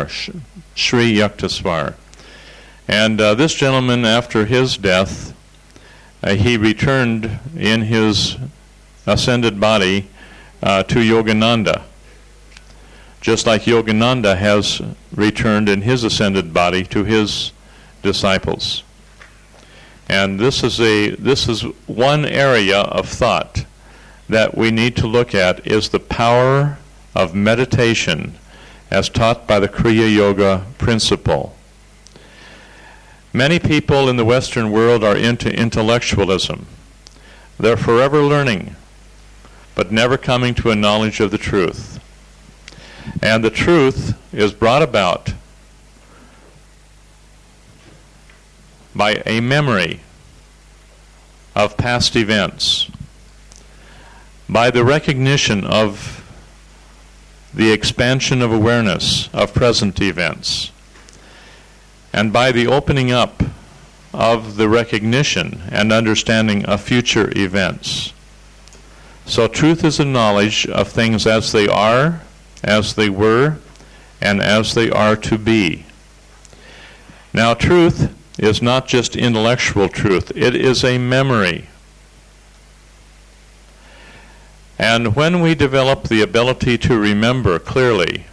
Sri Yukteswar. And this gentleman, after his death, he returned in his ascended body to Yogananda, just like Yogananda has returned in his ascended body to his disciples. And this is one area of thought that we need to look at, is the power of meditation as taught by the Kriya Yoga principle. Many people in the Western world are into intellectualism. They're forever learning, but never coming to a knowledge of the truth. And the truth is brought about by a memory of past events, by the recognition of the expansion of awareness of present events, and by the opening up of the recognition and understanding of future events. So truth is a knowledge of things as they are, as they were, and as they are to be. Now, truth is not just intellectual truth, it is a memory. And when we develop the ability to remember clearly,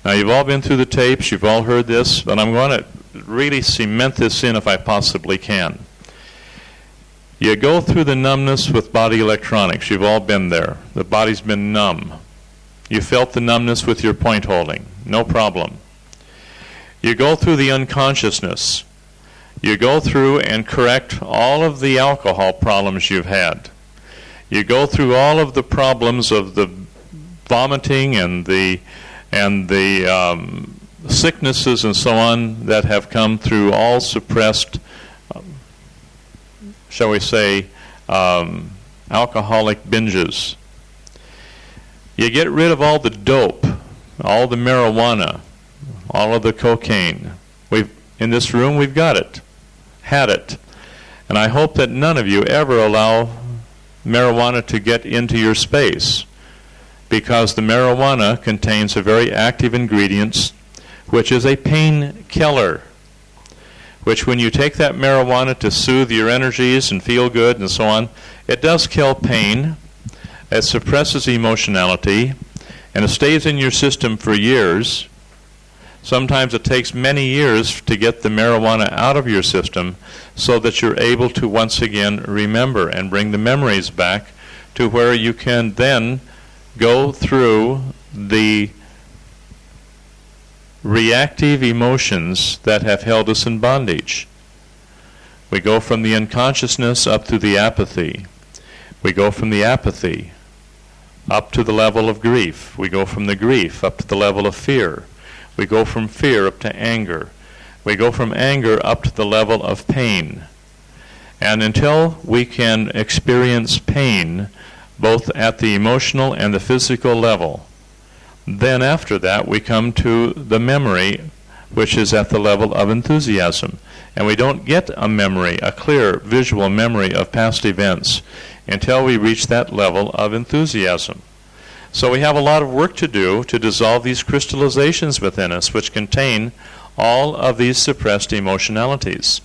now you've all been through the tapes, you've all heard this, but I'm going to really cement this in if I possibly can. You go through the numbness with body electronics. You've all been there. The body's been numb. You felt the numbness with your point holding. No problem. You go through the unconsciousness. You go through and correct all of the alcohol problems you've had. You go through all of the problems of the vomiting and the sicknesses and so on that have come through all suppressed, shall we say, alcoholic binges. You get rid of all the dope, all the marijuana, all of the cocaine. In this room, we've got it, had it. And I hope that none of you ever allow marijuana to get into your space, because the marijuana contains a very active ingredient, which is a painkiller, which when you take that marijuana to soothe your energies and feel good and so on, it does kill pain, it suppresses emotionality, and it stays in your system for years. Sometimes it takes many years to get the marijuana out of your system so that you're able to once again remember and bring the memories back to where you can then go through the reactive emotions that have held us in bondage. We go from the unconsciousness up to the apathy. We go from the apathy up to the level of grief. We go from the grief up to the level of fear. We go from fear up to anger. We go from anger up to the level of pain. And until we can experience pain, both at the emotional and the physical level, then after that we come to the memory, which is at the level of enthusiasm. And we don't get a memory, a clear visual memory of past events, until we reach that level of enthusiasm. So we have a lot of work to do to dissolve these crystallizations within us, which contain all of these suppressed emotionalities.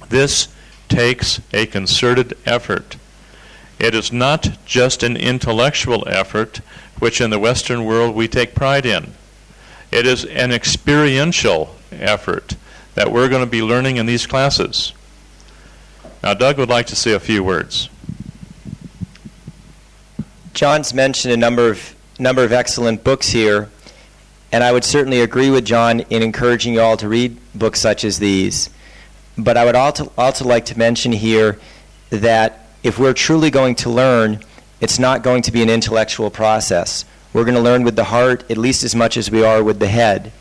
This takes a concerted effort. It is not just an intellectual effort, which in the Western world we take pride in. It is an experiential effort that we're going to be learning in these classes. Now, Doug would like to say a few words. John's mentioned a number of excellent books here, and I would certainly agree with John in encouraging you all to read books such as these. But I would also like to mention here that if we're truly going to learn, it's not going to be an intellectual process. We're going to learn with the heart at least as much as we are with the head.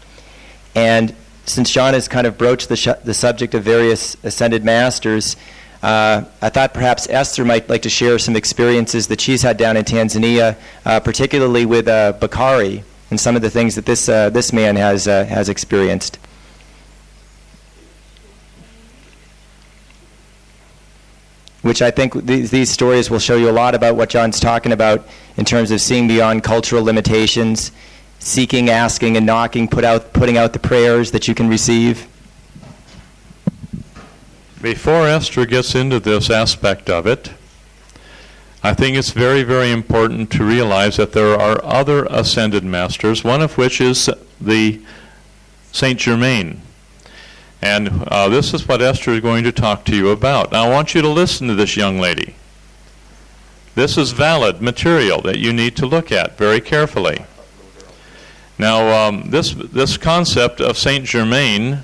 And since John has kind of broached the subject of various ascended masters, I thought perhaps Esther might like to share some experiences that she's had down in Tanzania, particularly with Bakari, and some of the things that this man has experienced. which I think these stories will show you a lot about what John's talking about in terms of seeing beyond cultural limitations, seeking, asking, and knocking, putting out the prayers that you can receive. Before Esther gets into this aspect of it, I think it's very, very important to realize that there are other ascended masters, one of which is the Saint Germain. And this is what Esther is going to talk to you about. Now I want you to listen to this young lady. This is valid material that you need to look at very carefully. Now this concept of Saint Germain,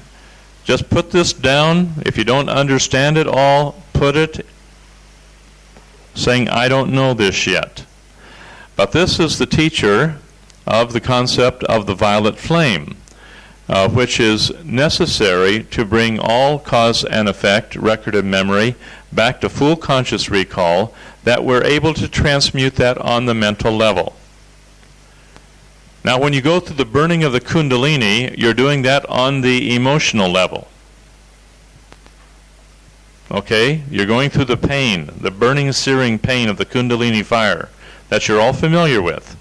just put this down. If you don't understand it all, put it saying, I don't know this yet. But this is the teacher of the concept of the violet flame, which is necessary to bring all cause and effect, record and memory, back to full conscious recall, that we're able to transmute that on the mental level. Now, when you go through the burning of the Kundalini, you're doing that on the emotional level. Okay? You're going through the pain, the burning, searing pain of the Kundalini fire that you're all familiar with.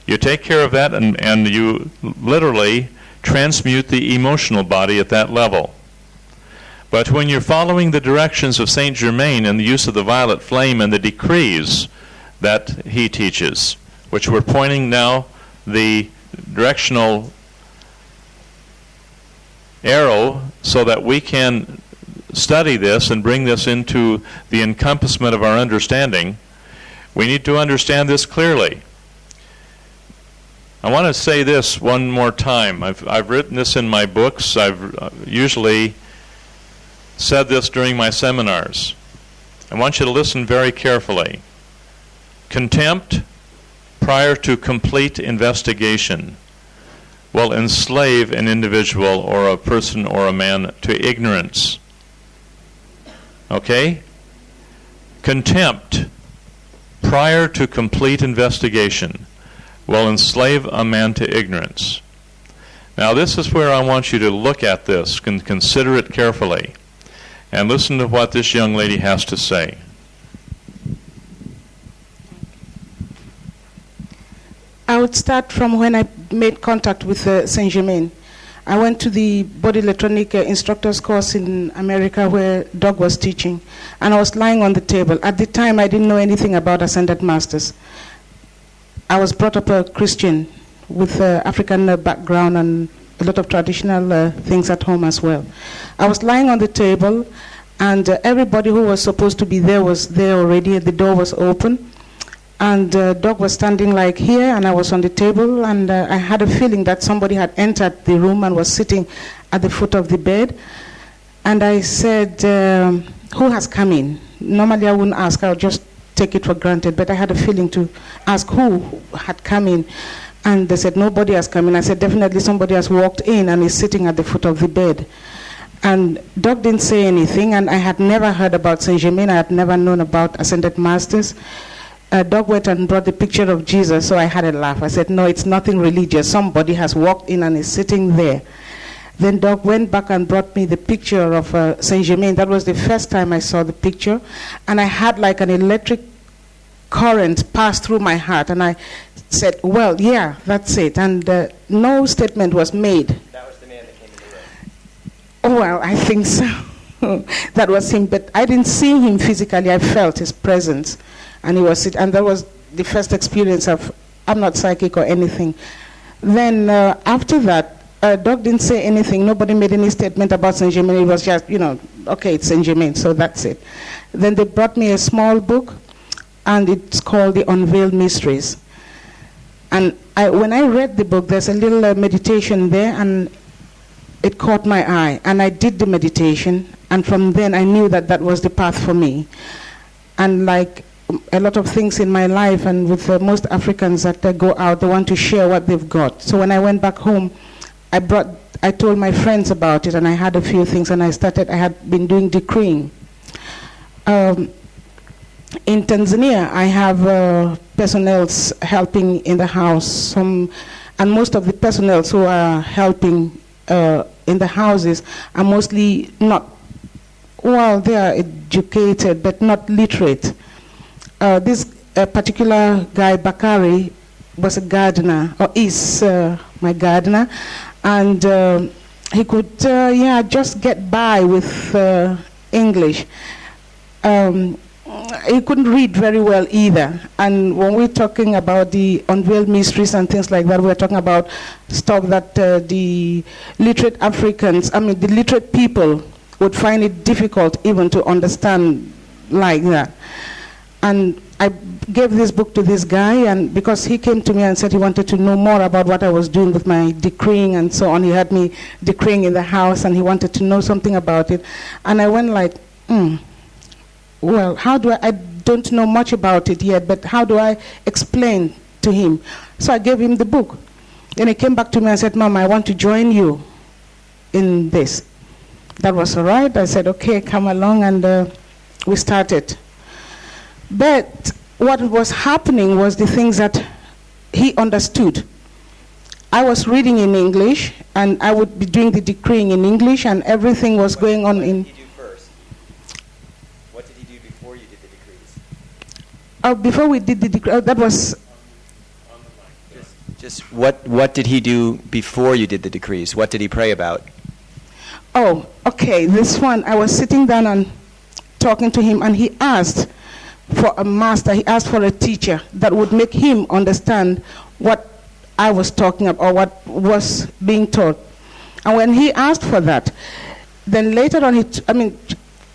You take care of that and you literally transmute the emotional body at that level. But when you're following the directions of Saint Germain and the use of the violet flame and the decrees that he teaches, which we're pointing now the directional arrow so that we can study this and bring this into the encompassment of our understanding, we need to understand this clearly. I want to say this one more time. I've written this in my books. I've usually said this during my seminars. I want you to listen very carefully. Contempt prior to complete investigation will enslave an individual or a person or a man to ignorance. Okay? Contempt prior to complete investigation will enslave a man to ignorance. Now this is where I want you to look at this, consider it carefully, and listen to what this young lady has to say. I would start from when I made contact with Saint Germain. I went to the body electronic instructor's course in America where Doug was teaching, and I was lying on the table. At the time, I didn't know anything about Ascended Masters. I was brought up a Christian with African background and a lot of traditional things at home as well. I was lying on the table, and everybody who was supposed to be there was there already. The door was open. And Doug was standing like here, and I was on the table, and I had a feeling that somebody had entered the room and was sitting at the foot of the bed. And I said, who has come in? Normally I wouldn't ask, I would just take it for granted, but I had a feeling to ask who had come in. And they said, nobody has come in. I said, definitely somebody has walked in and is sitting at the foot of the bed. And Doug didn't say anything, and I had never heard about Saint Germain. I had never known about Ascended Masters. Doug went and brought the picture of Jesus, so I had a laugh. I said, no, it's nothing religious. Somebody has walked in and is sitting there. Then Doug went back and brought me the picture of Saint Germain. That was the first time I saw the picture. And I had like an electric current pass through my heart. And I said, well, yeah, that's it. And no statement was made. That was the man that came in the room. Oh, well, I think so. That was him. But I didn't see him physically. I felt his presence. And he was and that was the first experience of, I'm not psychic or anything. Then after that, Doug didn't say anything. Nobody made any statement about Saint Germain. It was just, okay, it's Saint Germain, so that's it. Then they brought me a small book, and it's called The Unveiled Mysteries. And when I read the book, there's a little meditation there, and it caught my eye. And I did the meditation, and from then I knew that that was the path for me. And like a lot of things in my life, and with most Africans that go out, they want to share what they've got. So when I went back home, I told my friends about it, and I had a few things, and I had been doing decreeing. In Tanzania, I have personnel helping in the house, and most of the personnel who are helping in the houses are mostly not well, they are educated but not literate. This particular guy, Bakari, was a gardener, or is my gardener, and he could just get by with English. He couldn't read very well either. And when we're talking about the unveiled mysteries and things like that, we're talking about stuff that the literate the literate people would find it difficult even to understand like that. And I gave this book to this guy, and because he came to me and said he wanted to know more about what I was doing with my decreeing and so on. He had me decreeing in the house, and he wanted to know something about it. And I went like, well, how do I don't know much about it yet, but how do I explain to him? So I gave him the book. Then he came back to me and said, Mom, I want to join you in this. That was all right. I said, okay, come along, and we started. But what was happening was the things that he understood. I was reading in English, and I would be doing the decreeing in English, and everything was going on in... What did he do before you did the decrees? Before we did the decree, that was... Just what did he do before you did the decrees? What did he pray about? Oh, okay, this one, I was sitting down and talking to him, and he asked for a master, he asked for a teacher that would make him understand what I was talking about, or what was being taught. And when he asked for that, then later on,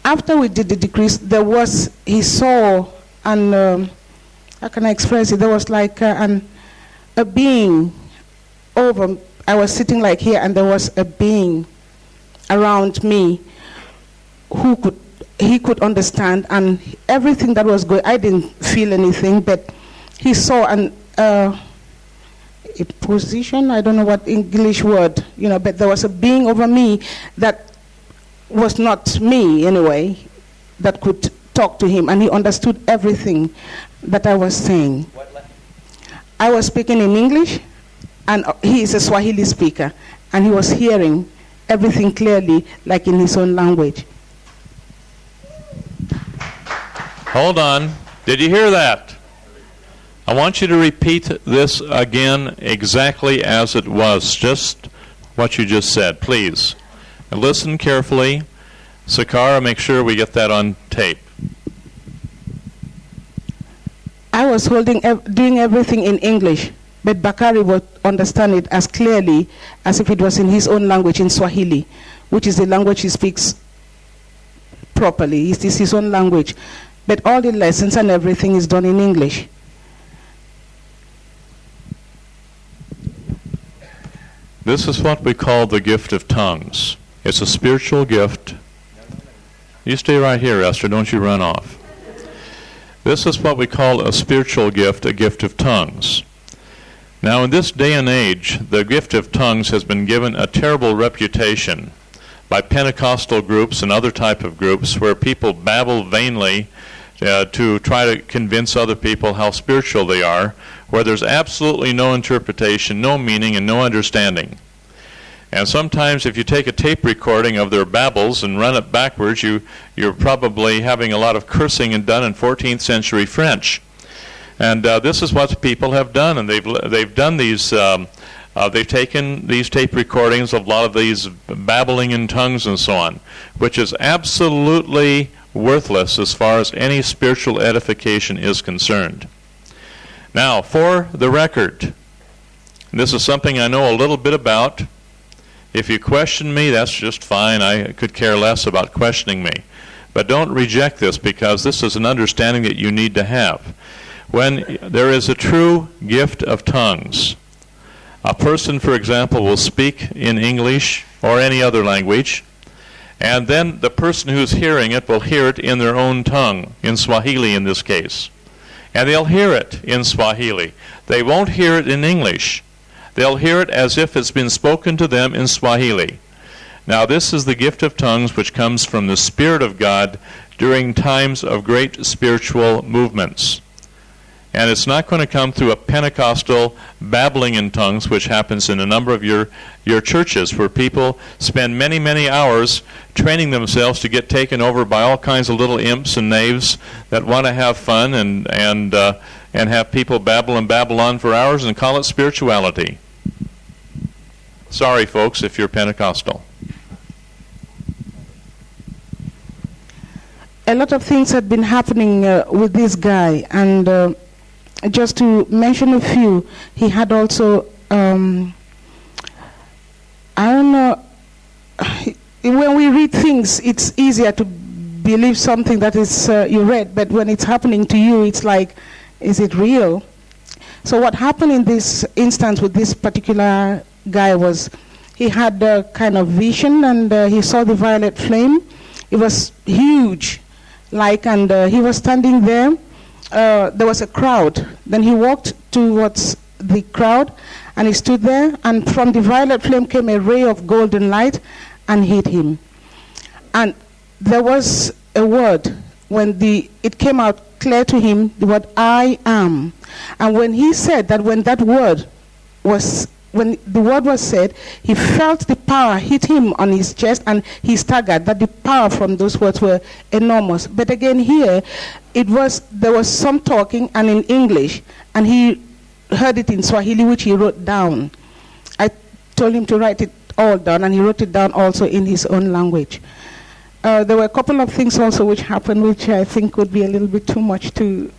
after we did the decrees, he saw, and how can I express it? There was like a being over, I was sitting like here, and there was a being around me he could understand, and everything that was going, I didn't feel anything, but he saw a position, I don't know what English word, but there was a being over me that was not me anyway, that could talk to him, and he understood everything that I was saying. I was speaking in English, and he is a Swahili speaker, and he was hearing everything clearly, like in his own language. Hold on. Did you hear that? I want you to repeat this again exactly as it was, just what you just said, please. And listen carefully. Sakara, make sure we get that on tape. I was doing everything in English, but Bakari would understand it as clearly as if it was in his own language, in Swahili, which is the language he speaks properly. It is his own language. But all the lessons and everything is done in English. This is what we call the gift of tongues. It's a spiritual gift. You stay right here, Esther. Don't you run off. This is what we call a spiritual gift, a gift of tongues. Now, in this day and age, the gift of tongues has been given a terrible reputation by Pentecostal groups and other type of groups where people babble vainly to try to convince other people how spiritual they are, where there's absolutely no interpretation, no meaning, and no understanding. And sometimes if you take a tape recording of their babbles and run it backwards, you're probably having a lot of cursing and done in 14th century French. And this is what people have done, and they've done these. They've taken these tape recordings of a lot of these babbling in tongues and so on, which is absolutely worthless as far as any spiritual edification is concerned. Now, for the record, this is something I know a little bit about. If you question me, that's just fine. I could care less about questioning me. But don't reject this, because this is an understanding that you need to have. When there is a true gift of tongues, a person, for example, will speak in English or any other language, and then the person who's hearing it will hear it in their own tongue, in Swahili in this case. And they'll hear it in Swahili. They won't hear it in English. They'll hear it as if it's been spoken to them in Swahili. Now, this is the gift of tongues which comes from the Spirit of God during times of great spiritual movements. And it's not going to come through a Pentecostal babbling in tongues, which happens in a number of your churches, where people spend many, many hours training themselves to get taken over by all kinds of little imps and knaves that want to have fun and have people babble and babble on for hours and call it spirituality. Sorry, folks, if you're Pentecostal. A lot of things had been happening with this guy, and just to mention a few, he had also, I don't know, when we read things, it's easier to believe something that is you read, but when it's happening to you, it's like, is it real? So what happened in this instance with this particular guy was, he had a kind of vision, and he saw the violet flame. It was huge, and he was standing there. There was a crowd. Then he walked towards the crowd, and he stood there, and from the violet flame came a ray of golden light and hit him. And there was a word, when it came out clear to him, the word I am. And when he said that, when the word was said, he felt the power hit him on his chest, and he staggered, that the power from those words were enormous. But again here, there was some talking, and in English, and he heard it in Swahili, which he wrote down. I told him to write it all down, and he wrote it down also in his own language. There were a couple of things also which happened, which I think would be a little bit too much to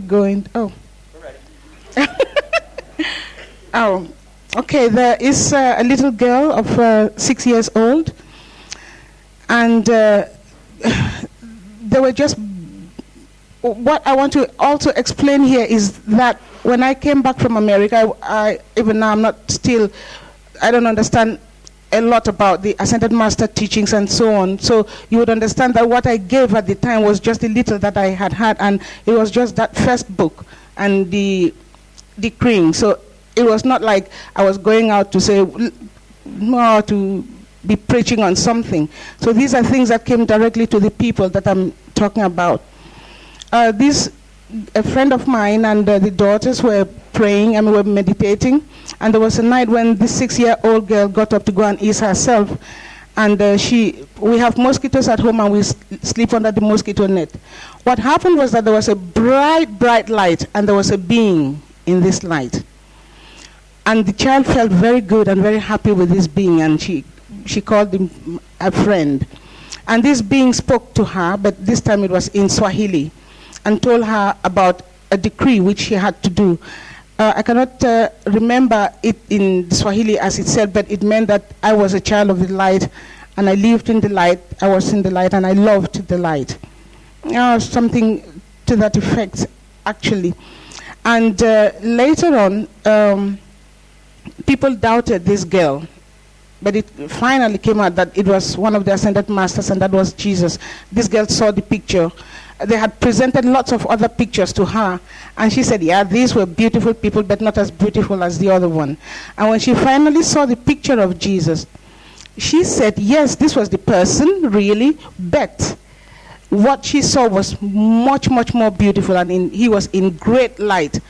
go into. Oh. Oh. Okay, there is a little girl of 6 years old, and they were just, what I want to also explain here is that when I came back from America, even now I don't understand a lot about the Ascended Master teachings and so on. So you would understand that what I gave at the time was just a little that I had, and it was just that first book and the decreeing. So it was not like I was going out to say, no, to be preaching on something. So these are things that came directly to the people that I'm talking about. A friend of mine and the daughters were praying and we were meditating. And there was a night when this 6-year-old girl got up to go and ease herself. And we have mosquitoes at home, and we sleep under the mosquito net. What happened was that there was a bright, bright light, and there was a being in this light. And the child felt very good and very happy with this being, and she called him a friend. And this being spoke to her, but this time it was in Swahili, and told her about a decree which she had to do. I cannot remember it in Swahili as it said, but it meant that I was a child of the light, and I lived in the light, I was in the light, and I loved the light. Something to that effect, actually. And later on, people doubted this girl, but it finally came out that it was one of the Ascended Masters, and that was Jesus. This girl saw the picture. They had presented lots of other pictures to her, and she said, yeah, these were beautiful people, but not as beautiful as the other one. And when she finally saw the picture of Jesus, she said, yes, this was the person, really, but what she saw was much, much more beautiful, and he was in great light.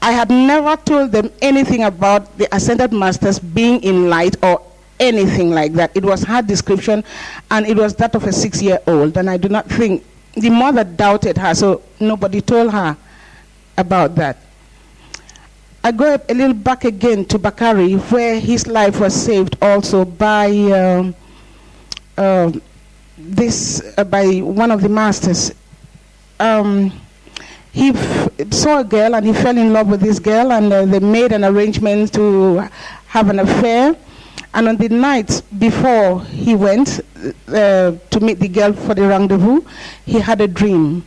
I had never told them anything about the Ascended Masters being in light or anything like that. It was her description, and it was that of a 6-year-old, and I do not think the mother doubted her, so nobody told her about that. I go a little back again to Bakari, where his life was saved also by by one of the masters. He saw a girl, and he fell in love with this girl, and they made an arrangement to have an affair. And on the night before he went to meet the girl for the rendezvous, he had a dream.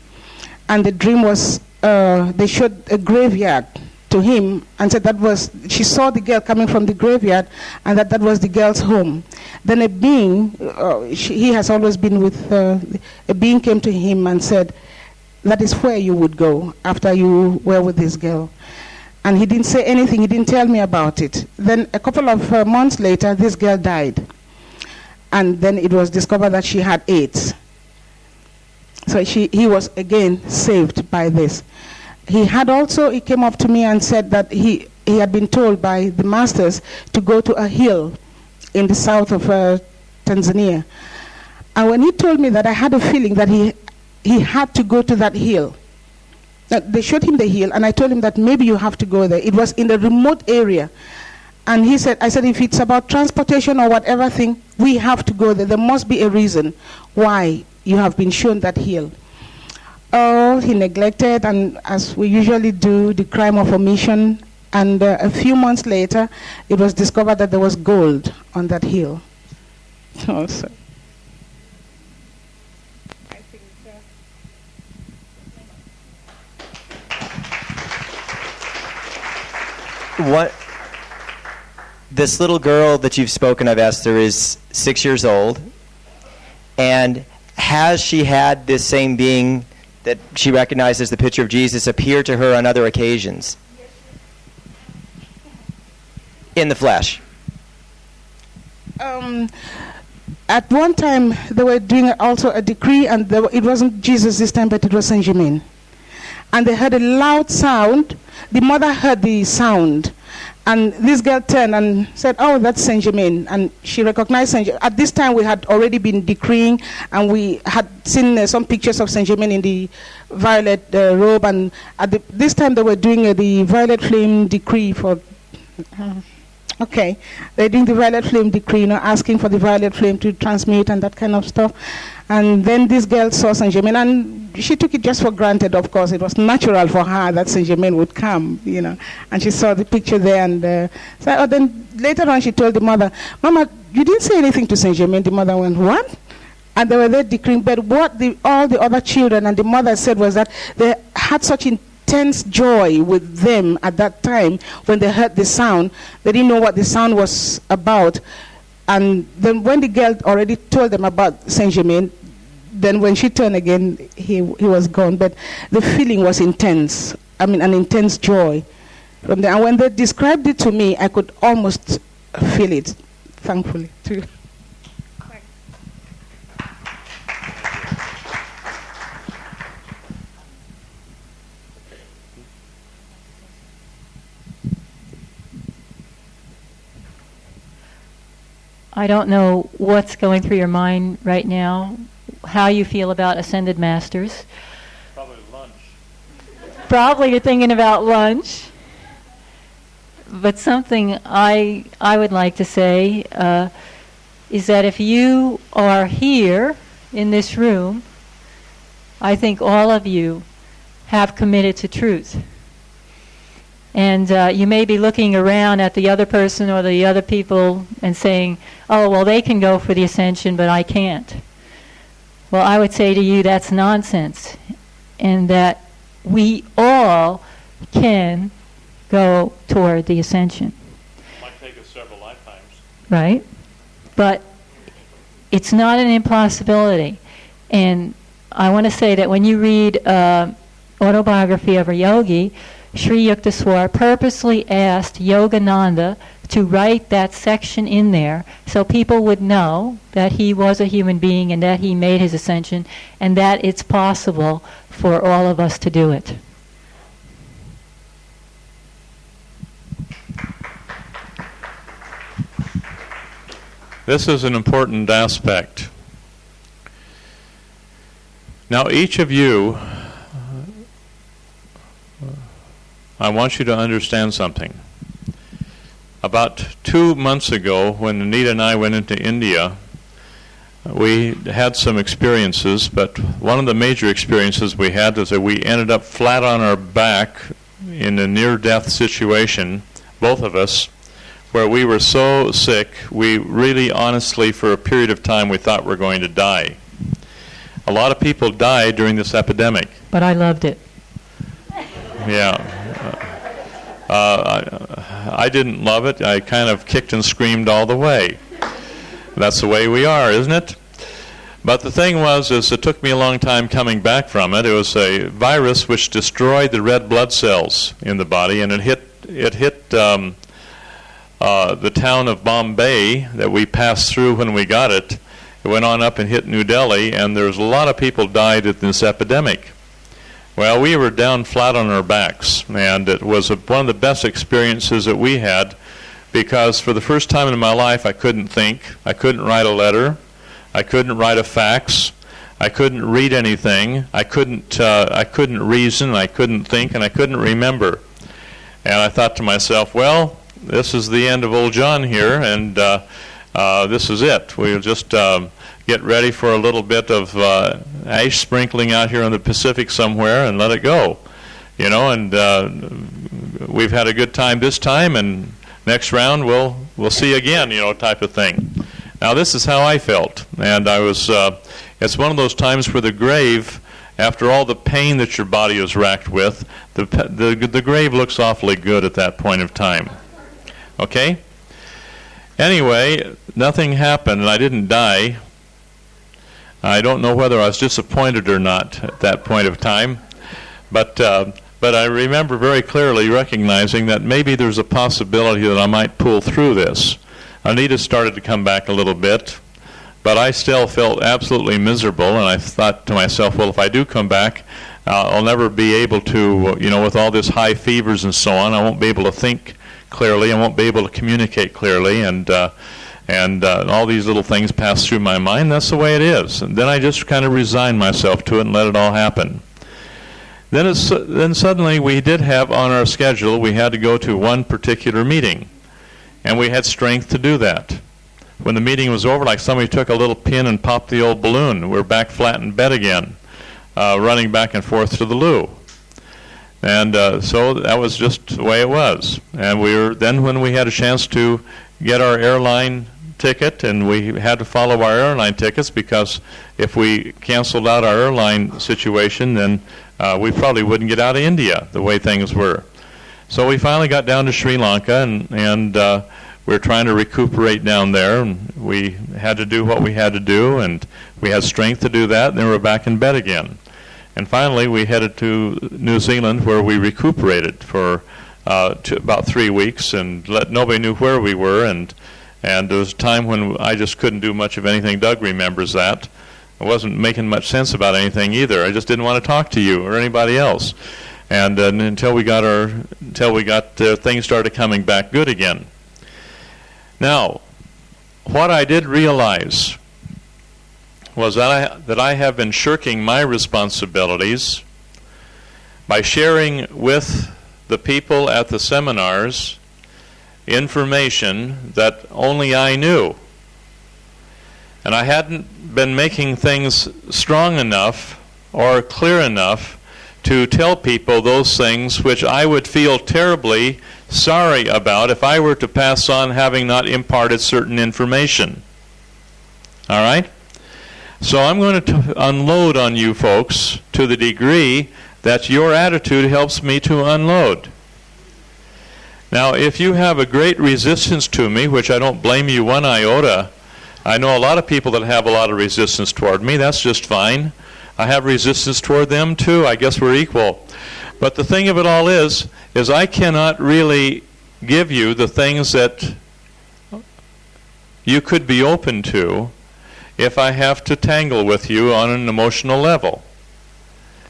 And the dream was, they showed a graveyard to him and said she saw the girl coming from the graveyard, and that was the girl's home. Then a being, he has always been with, a being came to him and said, that is where you would go after you were with this girl. And he didn't say anything, he didn't tell me about it. Then a couple of months later, this girl died. And then it was discovered that she had AIDS. So he was again saved by this. He came up to me and said that he had been told by the masters to go to a hill in the south of Tanzania. And when he told me that, I had a feeling that he had to go to that hill. They showed him the hill, and I told him that maybe you have to go there. It was in a remote area. And I said, if it's about transportation or whatever thing, we have to go there. There must be a reason why you have been shown that hill. Oh, he neglected, and as we usually do, the crime of omission. And a few months later, it was discovered that there was gold on that hill. So. This little girl that you've spoken of, Esther, is 6 years old. And has she had this same being that she recognized as the picture of Jesus appear to her on other occasions? In the flesh? At one time, they were doing also a decree, and it wasn't Jesus this time, but it was Saint Germain. And they heard a loud sound. The mother heard the sound. And this girl turned and said, oh, that's Saint Germain. And she recognized Saint Germain. At this time, we had already been decreeing, and we had seen some pictures of Saint Germain in the violet robe. And this time, they were doing the violet flame decree for... Okay, they're doing the violet flame decree, asking for the violet flame to transmute and that kind of stuff. And then this girl saw Saint Germain, and she took it just for granted, of course. It was natural for her that Saint Germain would come, And she saw the picture there, and then later on she told the mother, Mama, you didn't say anything to Saint Germain. The mother went, what? And they were there decreeing. But what all the other children and the mother said was that they had such intense joy with them at that time when they heard the sound. They didn't know what the sound was about. And then when the girl already told them about Saint Germain, then when she turned again, he was gone. But the feeling was intense. An intense joy from there. And when they described it to me, I could almost feel it, thankfully, too. I don't know what's going through your mind right now, how you feel about Ascended Masters. Probably lunch. Probably you're thinking about lunch. But something I would like to say is that if you are here in this room, I think all of you have committed to truth. And you may be looking around at the other person or the other people and saying, oh, well, they can go for the ascension, but I can't. Well, I would say to you that's nonsense, and that we all can go toward the ascension. Might take us several lifetimes. Right? But it's not an impossibility. And I want to say that when you read Autobiography of a Yogi, Sri Yukteswar purposely asked Yogananda to write that section in there so people would know that he was a human being and that he made his ascension and that it's possible for all of us to do it. This is an important aspect. Now, each of you, I want you to understand something. About 2 months ago, when Anita and I went into India, we had some experiences, but one of the major experiences we had was that we ended up flat on our back in a near-death situation, both of us, where we were so sick, we really honestly, for a period of time, we thought we were going to die. A lot of people died during this epidemic. But I loved it. Yeah. I didn't love it. I kind of kicked and screamed all the way. That's the way we are, isn't it? But the thing was, it took me a long time coming back from it. It was a virus which destroyed the red blood cells in the body, and it hit the town of Bombay that we passed through when we got it. It went on up and hit New Delhi, and there was a lot of people died in this epidemic. Well, we were down flat on our backs, and it was one of the best experiences that we had, because for the first time in my life I couldn't think, I couldn't write a letter, I couldn't write a fax, I couldn't read anything, I couldn't reason, I couldn't think, and I couldn't remember. And I thought to myself, well, this is the end of old John here, and this is it. We'll just get ready for a little bit of ash sprinkling out here in the Pacific somewhere and let it go. You know, and we've had a good time this time, and next round we'll see again, you know, type of thing. Now this is how I felt, and I was, it's one of those times where the grave, after all the pain that your body is racked with, the grave looks awfully good at that point of time. Okay? Anyway, nothing happened, and I didn't die. I don't know whether I was disappointed or not at that point of time, but I remember very clearly recognizing that maybe there's a possibility that I might pull through this. Anita started to come back a little bit, but I still felt absolutely miserable, and I thought to myself, well, if I do come back, I'll never be able to, you know, with all this high fevers and so on, I won't be able to think clearly, I won't be able to communicate clearly, and all these little things pass through my mind. That's the way it is. And then I just kind of resigned myself to it and let it all happen. Then suddenly we did have on our schedule, we had to go to one particular meeting, and we had strength to do that. When the meeting was over, like somebody took a little pin and popped the old balloon. We're back flat in bed again, running back and forth to the loo. And so that was just the way it was. And then when we had a chance to get our airline ticket, and we had to follow our airline tickets, because if we canceled out our airline situation, then we probably wouldn't get out of India the way things were. So we finally got down to Sri Lanka, and we were trying to recuperate down there, and we had to do what we had to do, and we had strength to do that, and then we were back in bed again. And finally we headed to New Zealand, where we recuperated for about 3 weeks, and nobody knew where we were, and there was a time when I just couldn't do much of anything. Doug remembers that. I wasn't making much sense about anything either. I just didn't want to talk to you or anybody else, and until we got things started coming back good again. Now, what I did realize was that I have been shirking my responsibilities by sharing with the people at the seminars information that only I knew. And I hadn't been making things strong enough or clear enough to tell people those things which I would feel terribly sorry about if I were to pass on having not imparted certain information. All right? So I'm going to unload on you folks to the degree that your attitude helps me to unload. Now, if you have a great resistance to me, which I don't blame you one iota, I know a lot of people that have a lot of resistance toward me. That's just fine. I have resistance toward them too. I guess we're equal. But the thing of it all is I cannot really give you the things that you could be open to if I have to tangle with you on an emotional level.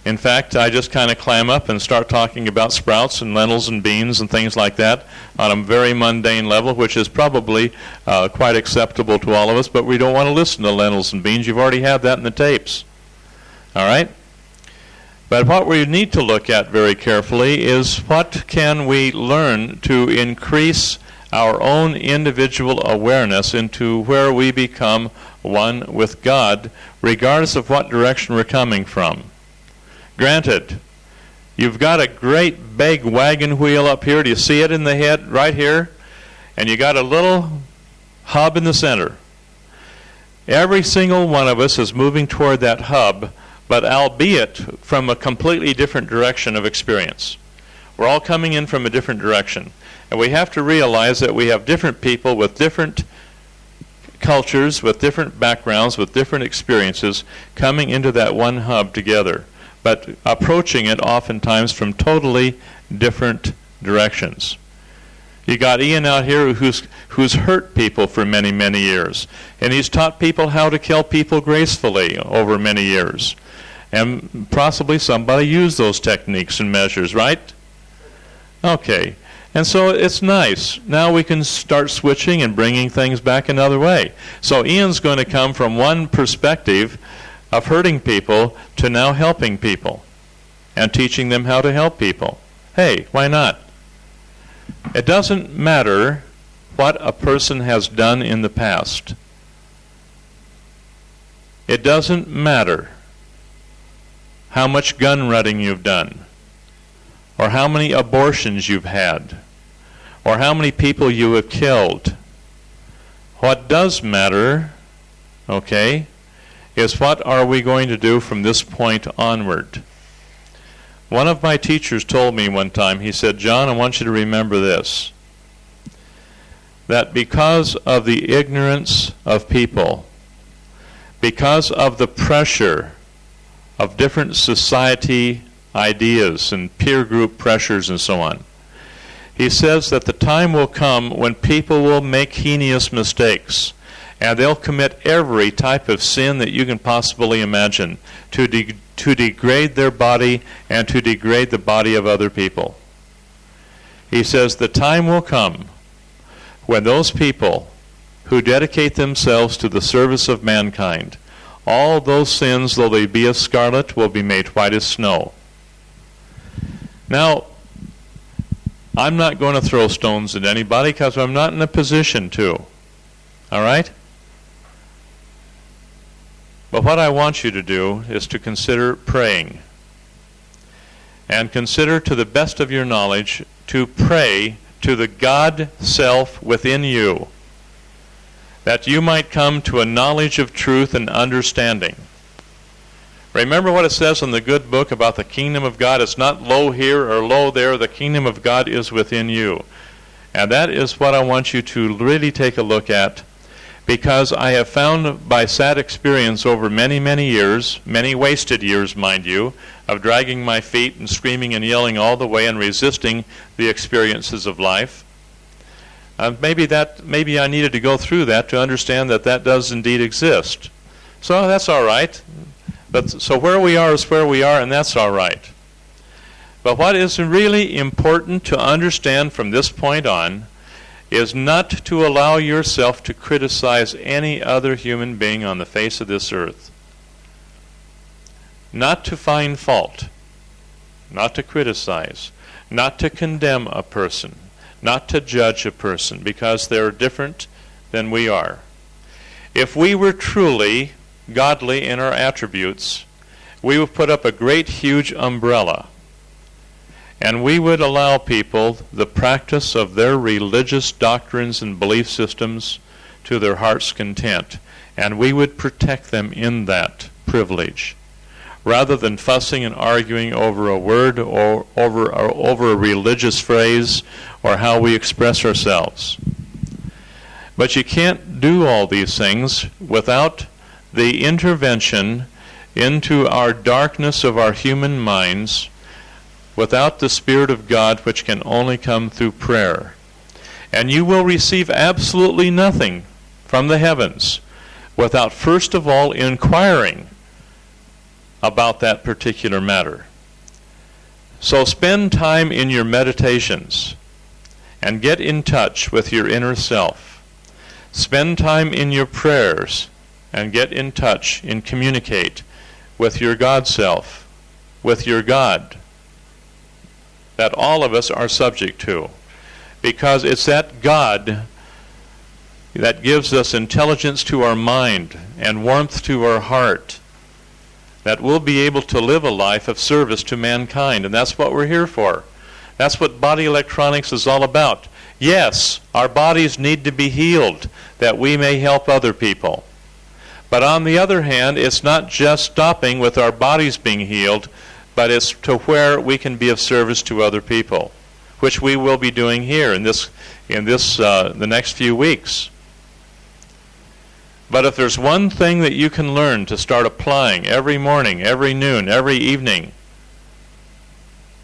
In fact, I just kind of clam up and start talking about sprouts and lentils and beans and things like that on a very mundane level, which is probably quite acceptable to all of us, but we don't want to listen to lentils and beans. You've already had that in the tapes. All right? But what we need to look at very carefully is what can we learn to increase our own individual awareness into where we become one with God, regardless of what direction we're coming from. Granted, you've got a great big wagon wheel up here. Do you see it in the head right here? And you got a little hub in the center. Every single one of us is moving toward that hub, but albeit from a completely different direction of experience. We're all coming in from a different direction. And we have to realize that we have different people with different cultures, with different backgrounds, with different experiences coming into that one hub together, but approaching it oftentimes from totally different directions. You got Ian out here who's hurt people for many, many years, and he's taught people how to kill people gracefully over many years. And possibly somebody used those techniques and measures, right? Okay. And so it's nice. Now we can start switching and bringing things back another way. So Ian's going to come from one perspective of hurting people to now helping people and teaching them how to help people. Hey, why not? It doesn't matter what a person has done in the past. It doesn't matter how much gun running you've done, or how many abortions you've had, or how many people you have killed. What does matter, okay, is what are we going to do from this point onward? One of my teachers told me one time, he said, John, I want you to remember this, that because of the ignorance of people, because of the pressure of different society ideas and peer group pressures and so on, he says that the time will come when people will make heinous mistakes, and they'll commit every type of sin that you can possibly imagine to degrade their body and to degrade the body of other people. He says the time will come when those people who dedicate themselves to the service of mankind, all those sins, though they be as scarlet, will be made white as snow. Now, I'm not going to throw stones at anybody because I'm not in a position to. All right? But what I want you to do is to consider praying. And consider to the best of your knowledge to pray to the God self within you, that you might come to a knowledge of truth and understanding. Remember what it says in the good book about the kingdom of God. It's not low here or low there. The kingdom of God is within you. And that is what I want you to really take a look at, because I have found by sad experience over many, many years, many wasted years, mind you, of dragging my feet and screaming and yelling all the way and resisting the experiences of life. Maybe I needed to go through that to understand that that does indeed exist. So that's all right. So where we are is where we are, and that's all right. But what is really important to understand from this point on is not to allow yourself to criticize any other human being on the face of this earth. Not to find fault, not to criticize, not to condemn a person, not to judge a person because they're different than we are. If we were truly godly in our attributes, we would put up a great huge umbrella, and we would allow people the practice of their religious doctrines and belief systems to their heart's content, and we would protect them in that privilege, rather than fussing and arguing over a word or over a religious phrase or how we express ourselves. But you can't do all these things without the intervention into our darkness of our human minds, without the Spirit of God, which can only come through prayer. And you will receive absolutely nothing from the heavens without first of all inquiring about that particular matter. So spend time in your meditations and get in touch with your inner self. Spend time in your prayers and get in touch and communicate with your God self, with your God, that all of us are subject to. Because it's that God that gives us intelligence to our mind and warmth to our heart, that we'll be able to live a life of service to mankind. And that's what we're here for. That's what body electronics is all about. Yes, our bodies need to be healed that we may help other people. But on the other hand, it's not just stopping with our bodies being healed, but it's to where we can be of service to other people, which we will be doing here in the next few weeks. But if there's one thing that you can learn to start applying every morning, every noon, every evening,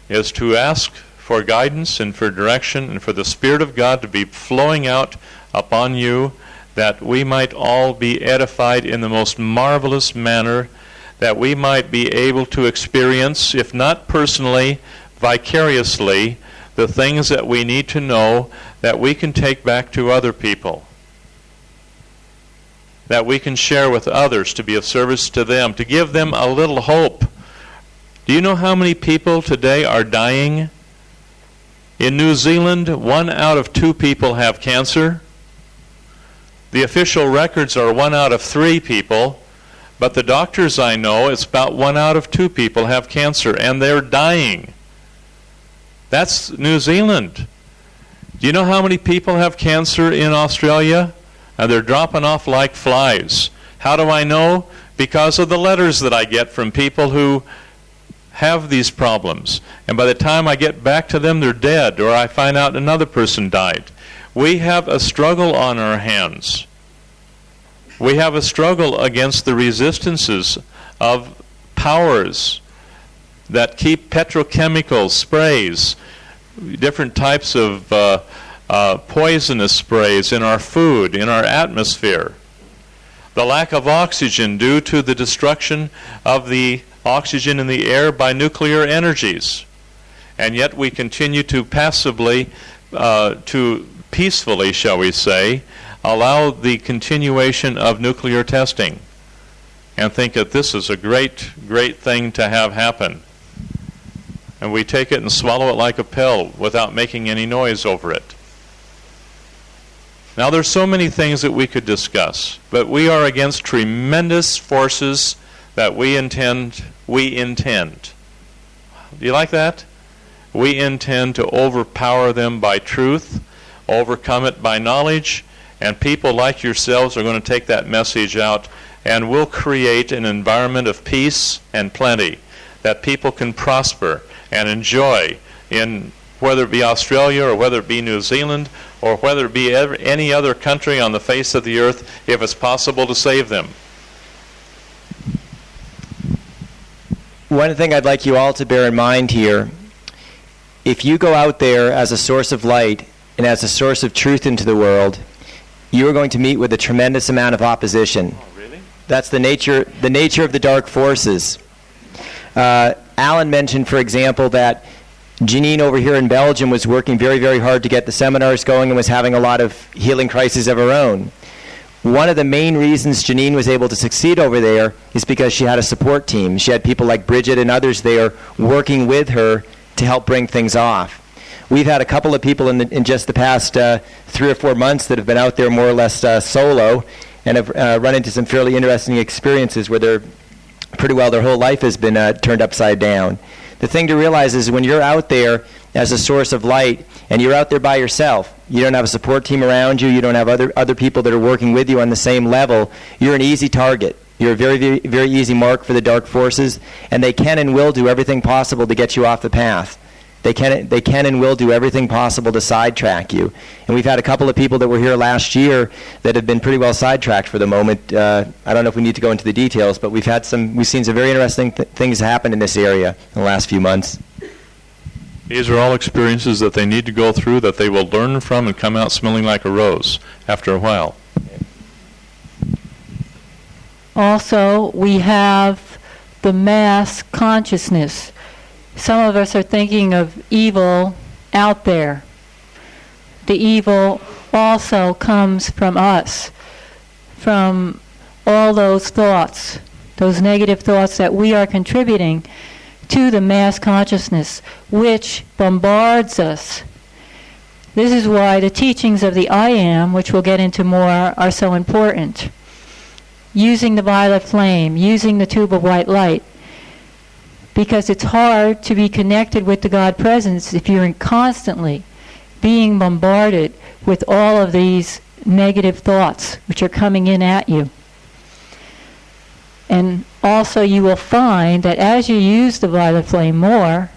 is to ask for guidance and for direction and for the Spirit of God to be flowing out upon you, that we might all be edified in the most marvelous manner, that we might be able to experience, if not personally, vicariously, the things that we need to know that we can take back to other people, that we can share with others to be of service to them, to give them a little hope. Do you know how many people today are dying? In New Zealand, 1 out of 2 people have cancer. The official records are 1 out of 3 people, but the doctors I know, it's about 1 out of 2 people have cancer, and they're dying. That's New Zealand. Do you know how many people have cancer in Australia? And they're dropping off like flies. How do I know? Because of the letters that I get from people who have these problems. And by the time I get back to them, they're dead, or I find out another person died. We have a struggle on our hands. We have a struggle against the resistances of powers that keep petrochemical sprays, different types of poisonous sprays in our food, in our atmosphere. The lack of oxygen due to the destruction of the oxygen in the air by nuclear energies. And yet we continue to passively, peacefully, shall we say, allow the continuation of nuclear testing and think that this is a great, great thing to have happen. And we take it and swallow it like a pill without making any noise over it. Now there's so many things that we could discuss, but we are against tremendous forces that we intend. Do you like that? We intend to overpower them by truth, overcome it by knowledge, and people like yourselves are going to take that message out, and we'll create an environment of peace and plenty that people can prosper and enjoy in, whether it be Australia or whether it be New Zealand or whether it be any other country on the face of the earth, if it's possible to save them. One thing I'd like you all to bear in mind here, if you go out there as a source of light and as a source of truth into the world, you are going to meet with a tremendous amount of opposition. Oh, really? That's the nature of the dark forces. Alan mentioned, for example, that Janine over here in Belgium was working very, very hard to get the seminars going and was having a lot of healing crises of her own. One of the main reasons Janine was able to succeed over there is because she had a support team. She had people like Bridget and others there working with her to help bring things off. We've had a couple of people in just the past 3 or 4 months that have been out there more or less solo and have run into some fairly interesting experiences where they're pretty well their whole life has been turned upside down. The thing to realize is when you're out there as a source of light and you're out there by yourself, you don't have a support team around you, you don't have other people that are working with you on the same level, you're an easy target. You're a very, very, very easy mark for the dark forces, and they can and will do everything possible to get you off the path. They can and will do everything possible to sidetrack you. And we've had a couple of people that were here last year that have been pretty well sidetracked for the moment. I don't know if we need to go into the details, but we've seen some very interesting things happen in this area in the last few months. These are all experiences that they need to go through, that they will learn from and come out smelling like a rose after a while. Also, we have the mass consciousness. Some of us are thinking of evil out there. The evil also comes from us, from all those thoughts, those negative thoughts that we are contributing to the mass consciousness, which bombards us. This is why the teachings of the I Am, which we'll get into more, are so important. Using the violet flame, using the tube of white light, because it's hard to be connected with the God presence if you're constantly being bombarded with all of these negative thoughts which are coming in at you. And also you will find that as you use the violet flame more,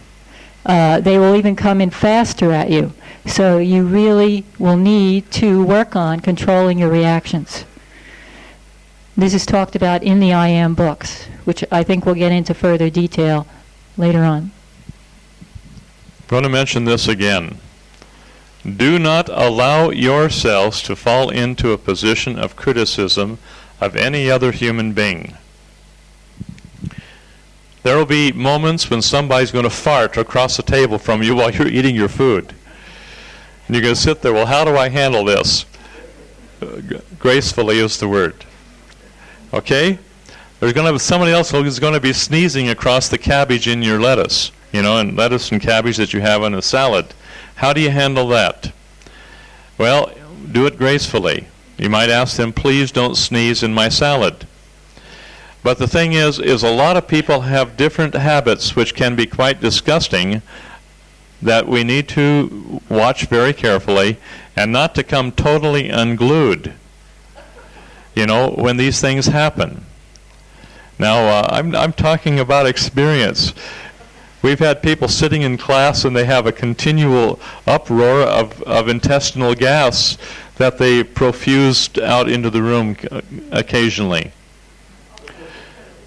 they will even come in faster at you. So you really will need to work on controlling your reactions. This is talked about in the I Am books, which I think we'll get into further detail later on. I'm going to mention this again. Do not allow yourselves to fall into a position of criticism of any other human being. There will be moments when somebody's going to fart across the table from you while you're eating your food. And you're going to sit there, well, how do I handle this? Gracefully is the word. Okay? There's going to be somebody else who's going to be sneezing across the cabbage in your lettuce, and lettuce and cabbage that you have in a salad. How do you handle that? Well, do it gracefully. You might ask them, please don't sneeze in my salad. But the thing is a lot of people have different habits which can be quite disgusting that we need to watch very carefully and not to come totally unglued, when these things happen. Now, I'm talking about experience. We've had people sitting in class and they have a continual uproar of intestinal gas that they profused out into the room occasionally.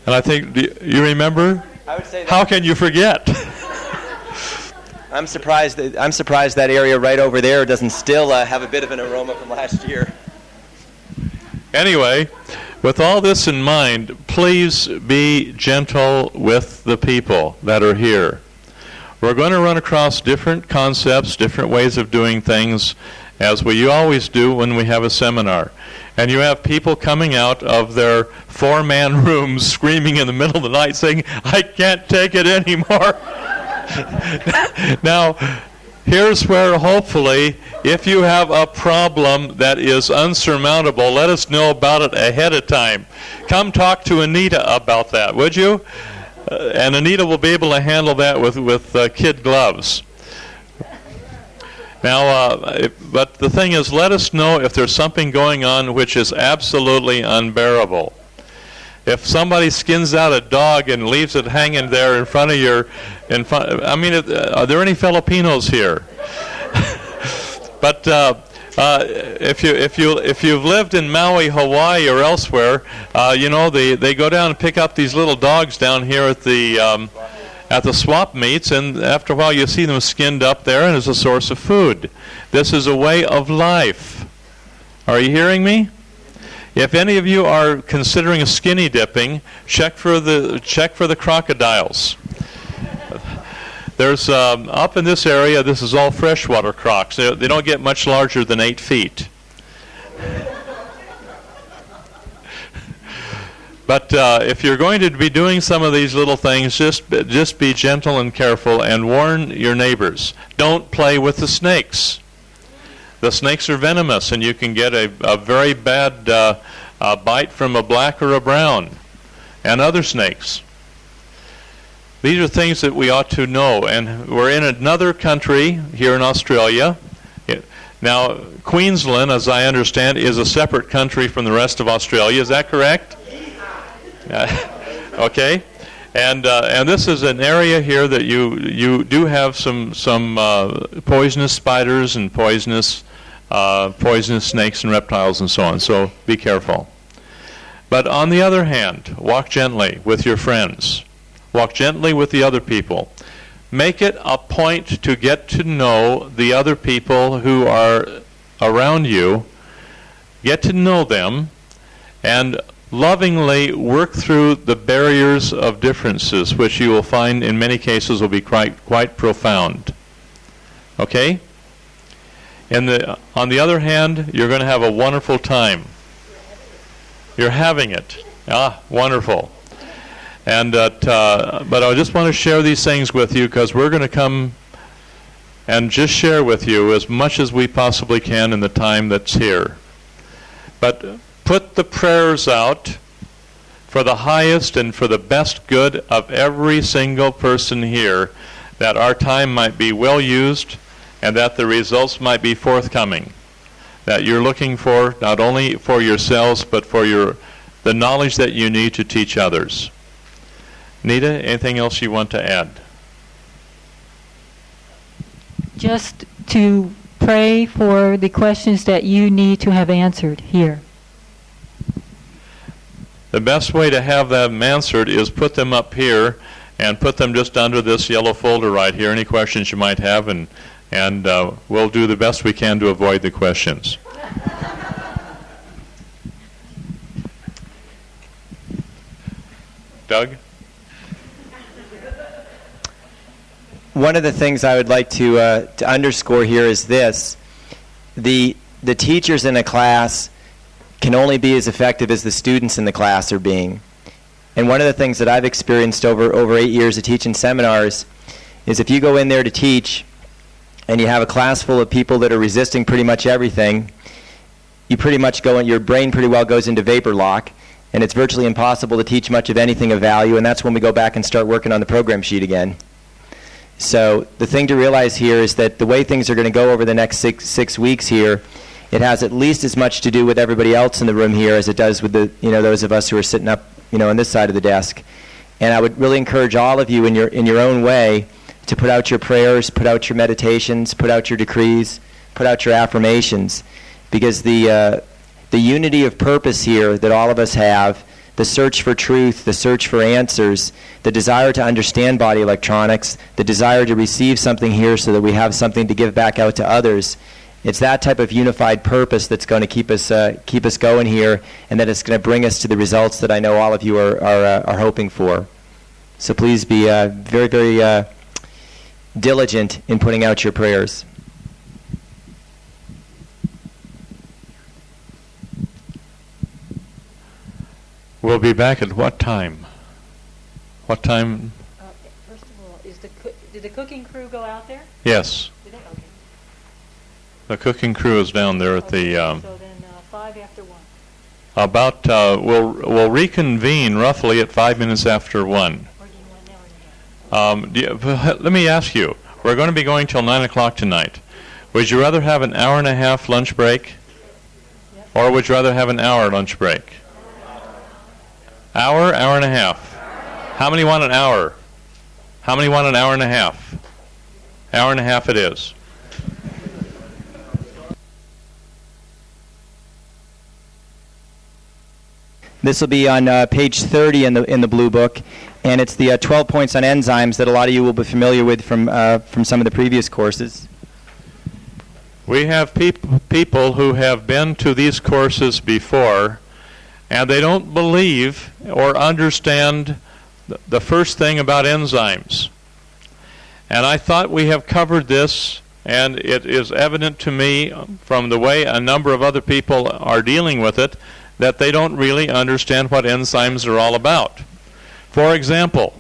And I think, you remember? I would say that. How can you forget? I'm surprised that area right over there doesn't still have a bit of an aroma from last year. Anyway, with all this in mind, please be gentle with the people that are here. We're going to run across different concepts, different ways of doing things, as we always do when we have a seminar. And you have people coming out of their 4-man rooms screaming in the middle of the night saying, I can't take it anymore. Now, here's where hopefully, if you have a problem that is unsurmountable, let us know about it ahead of time. Come talk to Anita about that, would you? And Anita will be able to handle that with kid gloves. Now, but the thing is, let us know if there's something going on which is absolutely unbearable. If somebody skins out a dog and leaves it hanging there in front of are there any Filipinos here? But if you've lived in Maui, Hawaii, or elsewhere, they go down and pick up these little dogs down here at the swap meets, and after a while you see them skinned up there, and it's a source of food. This is a way of life. Are you hearing me? If any of you are considering a skinny dipping, check for the crocodiles. There's up in this area, this is all freshwater crocs. They don't get much larger than 8 feet. But if you're going to be doing some of these little things, just be gentle and careful and warn your neighbors. Don't play with the snakes. The snakes are venomous, and you can get a very bad bite from a black or a brown and other snakes. These are things that we ought to know. And we're in another country here in Australia. Now, Queensland, as I understand, is a separate country from the rest of Australia. Is that correct? Okay. And this is an area here that you do have some poisonous spiders and poisonous snakes and reptiles and so on. So be careful. But on the other hand, walk gently with your friends. Walk gently with the other people. Make it a point to get to know the other people who are around you. Get to know them and lovingly work through the barriers of differences, which you will find in many cases will be quite profound. Okay? On the other hand, you're going to have a wonderful time. You're having it. Wonderful. And but I just want to share these things with you because we're going to come and just share with you as much as we possibly can in the time that's here. But put the prayers out for the highest and for the best good of every single person here, that our time might be well used and that the results might be forthcoming, that you're looking for not only for yourselves but for the knowledge that you need to teach others. Nita, anything else you want to add? Just to pray for the questions that you need to have answered here. The best way to have them answered is put them up here and put them just under this yellow folder right here, any questions you might have, and we'll do the best we can to avoid the questions. Doug? one of the things I would like to underscore here is this. The teachers in a class can only be as effective as the students in the class are being. And one of the things that I've experienced over 8 years of teaching seminars is if you go in there to teach and you have a class full of people that are resisting pretty much everything, you pretty much your brain pretty well goes into vapor lock, and it's virtually impossible to teach much of anything of value, and that's when we go back and start working on the program sheet again. So the thing to realize here is that the way things are going to go over the next six weeks here, it has at least as much to do with everybody else in the room here as it does with those of us who are sitting up on this side of the desk. And I would really encourage all of you in your own way to put out your prayers, put out your meditations, put out your decrees, put out your affirmations, because the unity of purpose here that all of us have, the search for truth, the search for answers, the desire to understand body electronics, the desire to receive something here so that we have something to give back out to others, it's that type of unified purpose that's going to keep us going here, and that it's going to bring us to the results that I know all of you are hoping for. So please be very, very diligent in putting out your prayers. We'll be back at what time? What time? First of all, did the cooking crew go out there? Yes. Did they? Okay. The cooking crew is down there at the... so then 5 after 1. About, we'll reconvene roughly at 5 minutes after 1. Let me ask you, we're going to be going till 9 o'clock tonight. Would you rather have an hour and a half lunch break? Yep. Or would you rather have an hour lunch break? Hour and a half. How many want an hour? How many want an hour and a half? Hour and a half it is. This will be on page 30 in the blue book, and it's the 12 points on enzymes that a lot of you will be familiar with from some of the previous courses. We have people who have been to these courses before, and they don't believe or understand the first thing about enzymes. And I thought we have covered this, and it is evident to me from the way a number of other people are dealing with it that they don't really understand what enzymes are all about. For example,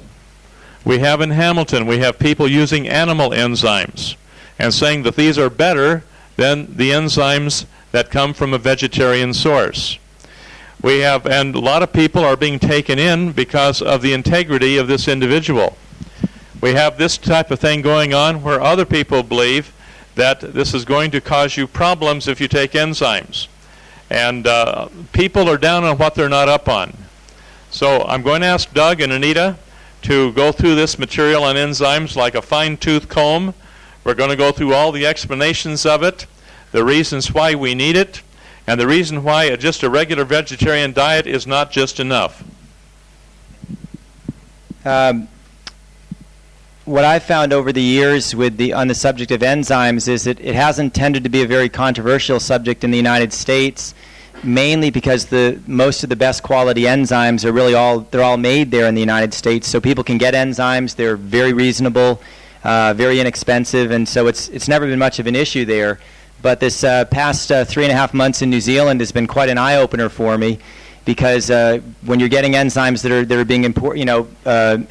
we have in Hamilton, we have people using animal enzymes and saying that these are better than the enzymes that come from a vegetarian source. We have, and a lot of people are being taken in because of the integrity of this individual. We have this type of thing going on where other people believe that this is going to cause you problems if you take enzymes. And people are down on what they're not up on. So I'm going to ask Doug and Anita to go through this material on enzymes like a fine-tooth comb. We're going to go through all the explanations of it, the reasons why we need it, and the reason why just a regular vegetarian diet is not just enough. What I've found over the years on the subject of enzymes is that it hasn't tended to be a very controversial subject in the United States, mainly because most of the best quality enzymes are really all made there in the United States. So people can get enzymes. They're very reasonable, very inexpensive, and so it's never been much of an issue there. But this past 3.5 months in New Zealand has been quite an eye-opener for me, because when you're getting enzymes that are being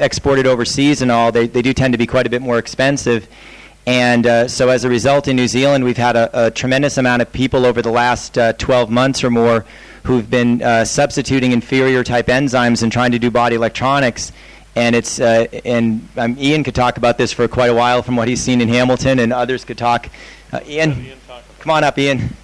exported overseas and all, they do tend to be quite a bit more expensive. And so as a result, in New Zealand, we've had a tremendous amount of people over the last 12 months or more who've been substituting inferior type enzymes and trying to do body electronics. And it's Ian could talk about this for quite a while from what he's seen in Hamilton, and others could talk. Ian, come on up, Ian.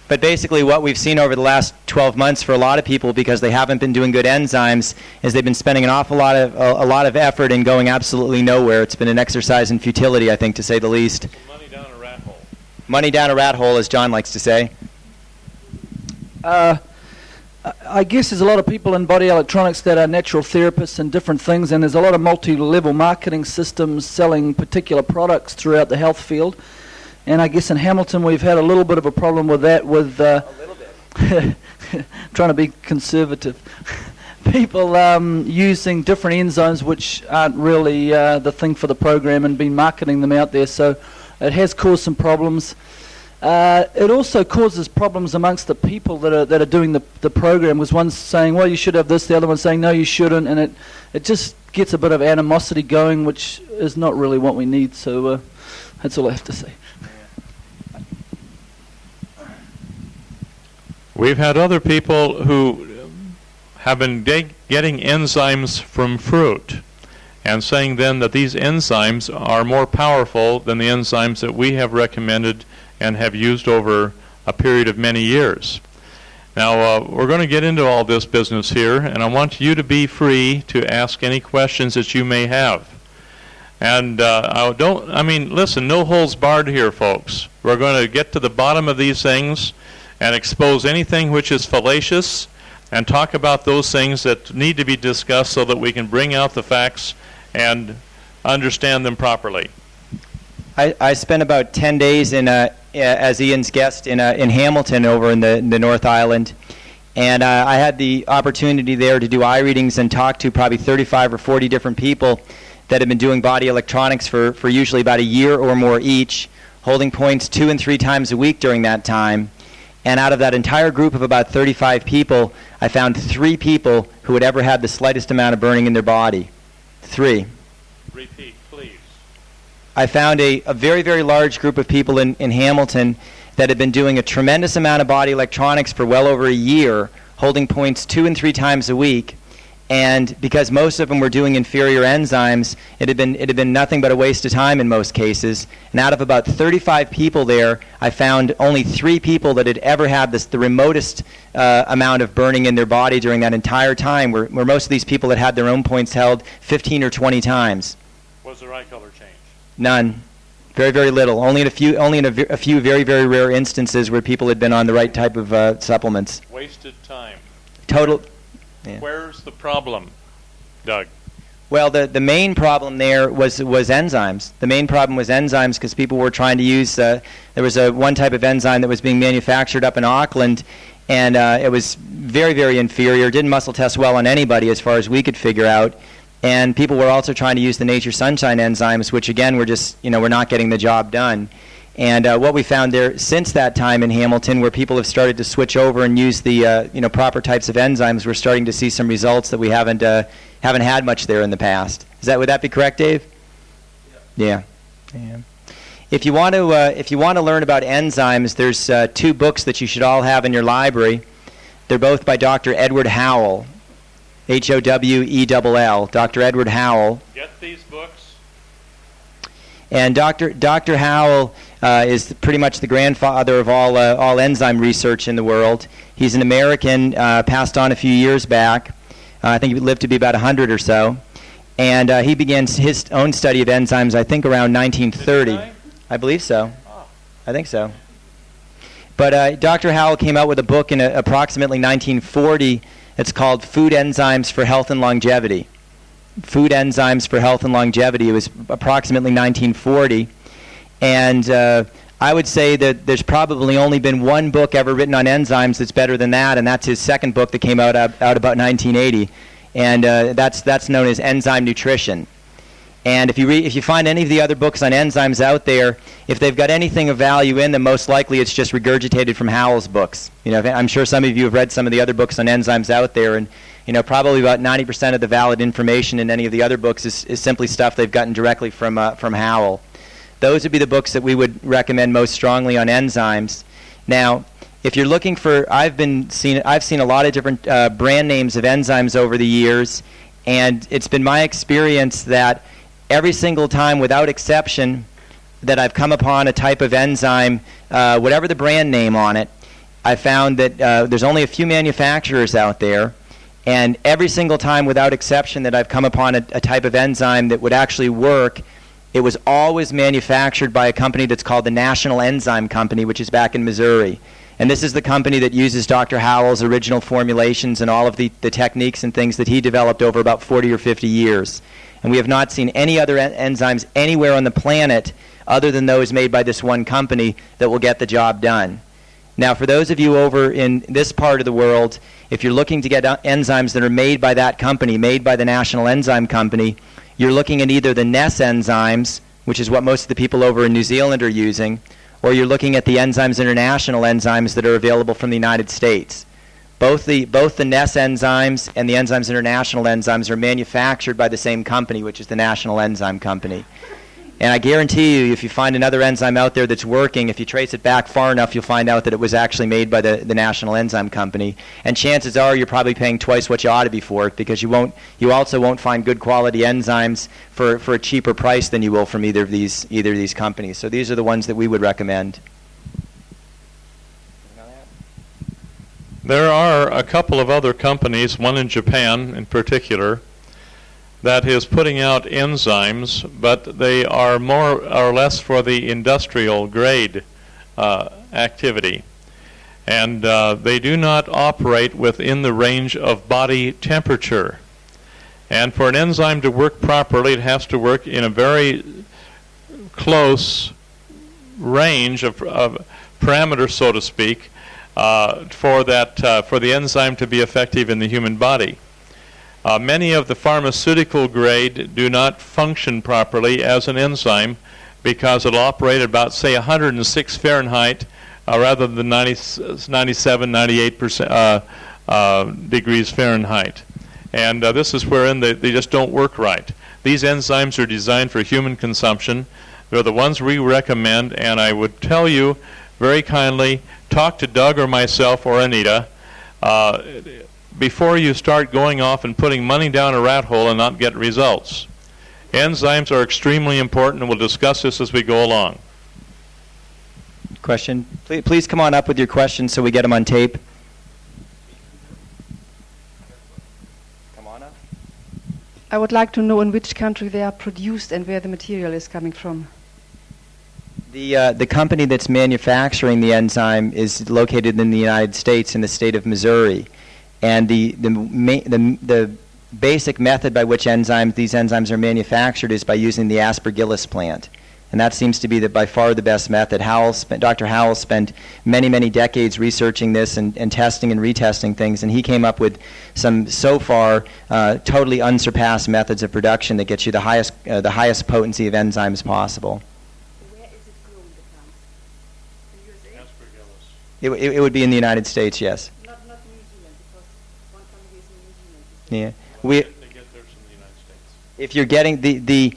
But basically what we've seen over the last 12 months for a lot of people, because they haven't been doing good enzymes, is they've been spending an awful lot of effort and going absolutely nowhere. It's been an exercise in futility, I think, to say the least. Money down a rat hole. Money down a rat hole, as John likes to say. I guess there's a lot of people in body electronics that are natural therapists and different things, and there's a lot of multi-level marketing systems selling particular products throughout the health field. And I guess in Hamilton we've had a little bit of a problem with that, with trying to be conservative. using different enzymes which aren't really the thing for the program and been marketing them out there. So it has caused some problems. It also causes problems amongst the people that are doing the program. Was one saying, well, you should have this, the other one saying, no, you shouldn't, and it just gets a bit of animosity going, which is not really what we need. So that's all I have to say. We've had other people who have been getting enzymes from fruit and saying then that these enzymes are more powerful than the enzymes that we have recommended and have used over a period of many years. Now, we're going to get into all this business here, and I want you to be free to ask any questions that you may have. And listen, no holds barred here, folks. We're going to get to the bottom of these things and expose anything which is fallacious and talk about those things that need to be discussed so that we can bring out the facts and understand them properly. I spent about 10 days as Ian's guest in Hamilton over in the North Island, and I had the opportunity there to do eye readings and talk to probably 35 or 40 different people that have been doing body electronics for usually about a year or more each, holding points 2 and 3 times a week during that time. And out of that entire group of about 35 people, I found 3 people who had ever had the slightest amount of burning in their body. 3. Repeat, please. I found a very, very large group of people in Hamilton that had been doing a tremendous amount of body electronics for well over a year, holding points 2 and 3 times a week. And because most of them were doing inferior enzymes, it had been nothing but a waste of time in most cases. And out of about 35 people there, I found only 3 people that had ever had the remotest amount of burning in their body during that entire time, where most of these people had had their own points held 15 or 20 times. Was their eye color changed? None. Very, very little. Only in a few very, very rare instances where people had been on the right type of supplements. Wasted time. Total. Yeah. Where's the problem, Doug? Well, the main problem there was enzymes. The main problem was enzymes because people were trying to use, there was one type of enzyme that was being manufactured up in Auckland, and it was very, very inferior, didn't muscle test well on anybody as far as we could figure out. And people were also trying to use the Nature Sunshine enzymes, which again were just, we're not getting the job done. And what we found there since that time in Hamilton, where people have started to switch over and use the proper types of enzymes, we're starting to see some results that we haven't had much there in the past. Would that be correct, Dave? Yeah. If you want to learn about enzymes, there's 2 books that you should all have in your library. They're both by Dr. Edward Howell, Howell, Dr. Edward Howell. Get these books. And Dr. Howell is pretty much the grandfather of all enzyme research in the world. He's an American, passed on a few years back. I think he lived to be about 100 or so. And he began his own study of enzymes, I think, around 1930. I believe so. Oh. I think so. But Dr. Howell came out with a book in approximately 1940. It's called Food Enzymes for Health and Longevity. Food Enzymes for Health and Longevity. It was approximately 1940. And I would say that there's probably only been one book ever written on enzymes that's better than that, and that's his second book that came out about 1980. And that's known as Enzyme Nutrition. And if you find any of the other books on enzymes out there, if they've got anything of value in them, most likely it's just regurgitated from Howell's books. I'm sure some of you have read some of the other books on enzymes out there, and probably about 90% of the valid information in any of the other books is simply stuff they've gotten directly from Howell. Those would be the books that we would recommend most strongly on enzymes. Now, if you're looking for, I've seen a lot of different brand names of enzymes over the years, and it's been my experience that every single time, without exception, that I've come upon a type of enzyme, whatever the brand name on it, I found that there's only a few manufacturers out there, and every single time, without exception, that I've come upon a type of enzyme that would actually work, it was always manufactured by a company that's called the National Enzyme Company, which is back in Missouri. And this is the company that uses Dr. Howell's original formulations and all of the techniques and things that he developed over about 40 or 50 years. And we have not seen any other enzymes anywhere on the planet other than those made by this one company that will get the job done. Now, for those of you over in this part of the world, if you're looking to get enzymes that are made by that company, made by the National Enzyme Company, you're looking at either the NES enzymes, which is what most of the people over in New Zealand are using, or you're looking at the Enzymes International enzymes that are available from the United States. Both the NES enzymes and the Enzymes International enzymes are manufactured by the same company, which is the National Enzyme Company. And I guarantee you, if you find another enzyme out there that's working, if you trace it back far enough, you'll find out that it was actually made by the National Enzyme Company. And chances are you're probably paying twice what you ought to be for it, because you also won't find good quality enzymes for a cheaper price than you will from either of these companies. So these are the ones that we would recommend. There are a couple of other companies, one in Japan in particular, that is putting out enzymes, but they are more or less for the industrial grade activity. And they do not operate within the range of body temperature. And for an enzyme to work properly, it has to work in a very close range of parameters, so to speak, for the enzyme to be effective in the human body. Many of the pharmaceutical grade do not function properly as an enzyme because it'll operate at about, say, 106 Fahrenheit rather than 97, 98 degrees Fahrenheit. And this is wherein they just don't work right. These enzymes are designed for human consumption. They're the ones we recommend, and I would tell you very kindly, talk to Doug or myself or Anita before you start going off and putting money down a rat hole and not get results. Enzymes are extremely important, and we'll discuss this as we go along. Question? Please come on up with your questions so we get them on tape. Come on up. I would like to know in which country they are produced and where the material is coming from. The company that's manufacturing the enzyme is located in the United States in the state of Missouri. And the basic method by which these enzymes are manufactured is by using the aspergillus plant. And that seems to be by far the best method. Dr. Howell spent many, many decades researching this and testing and retesting things, and he came up with some, so far, totally unsurpassed methods of production that get you the highest potency of enzymes possible. Where is it grown, the plant? In USA? It would be in the United States, yes. Not New Zealand, because one company is in New Zealand. Yeah. If you're getting the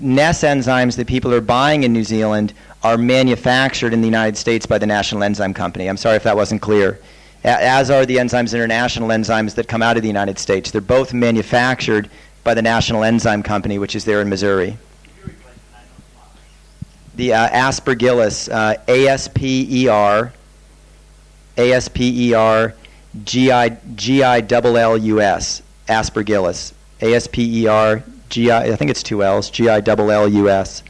NES enzymes that people are buying in New Zealand are manufactured in the United States by the National Enzyme Company. I'm sorry if that wasn't clear. As are the Enzymes International enzymes that come out of the United States. They're both manufactured by the National Enzyme Company, which is there in Missouri. The aspergillus, ASPER-GILLUS, aspergillus, ASPER-GI, I think it's two L's, GILLUS.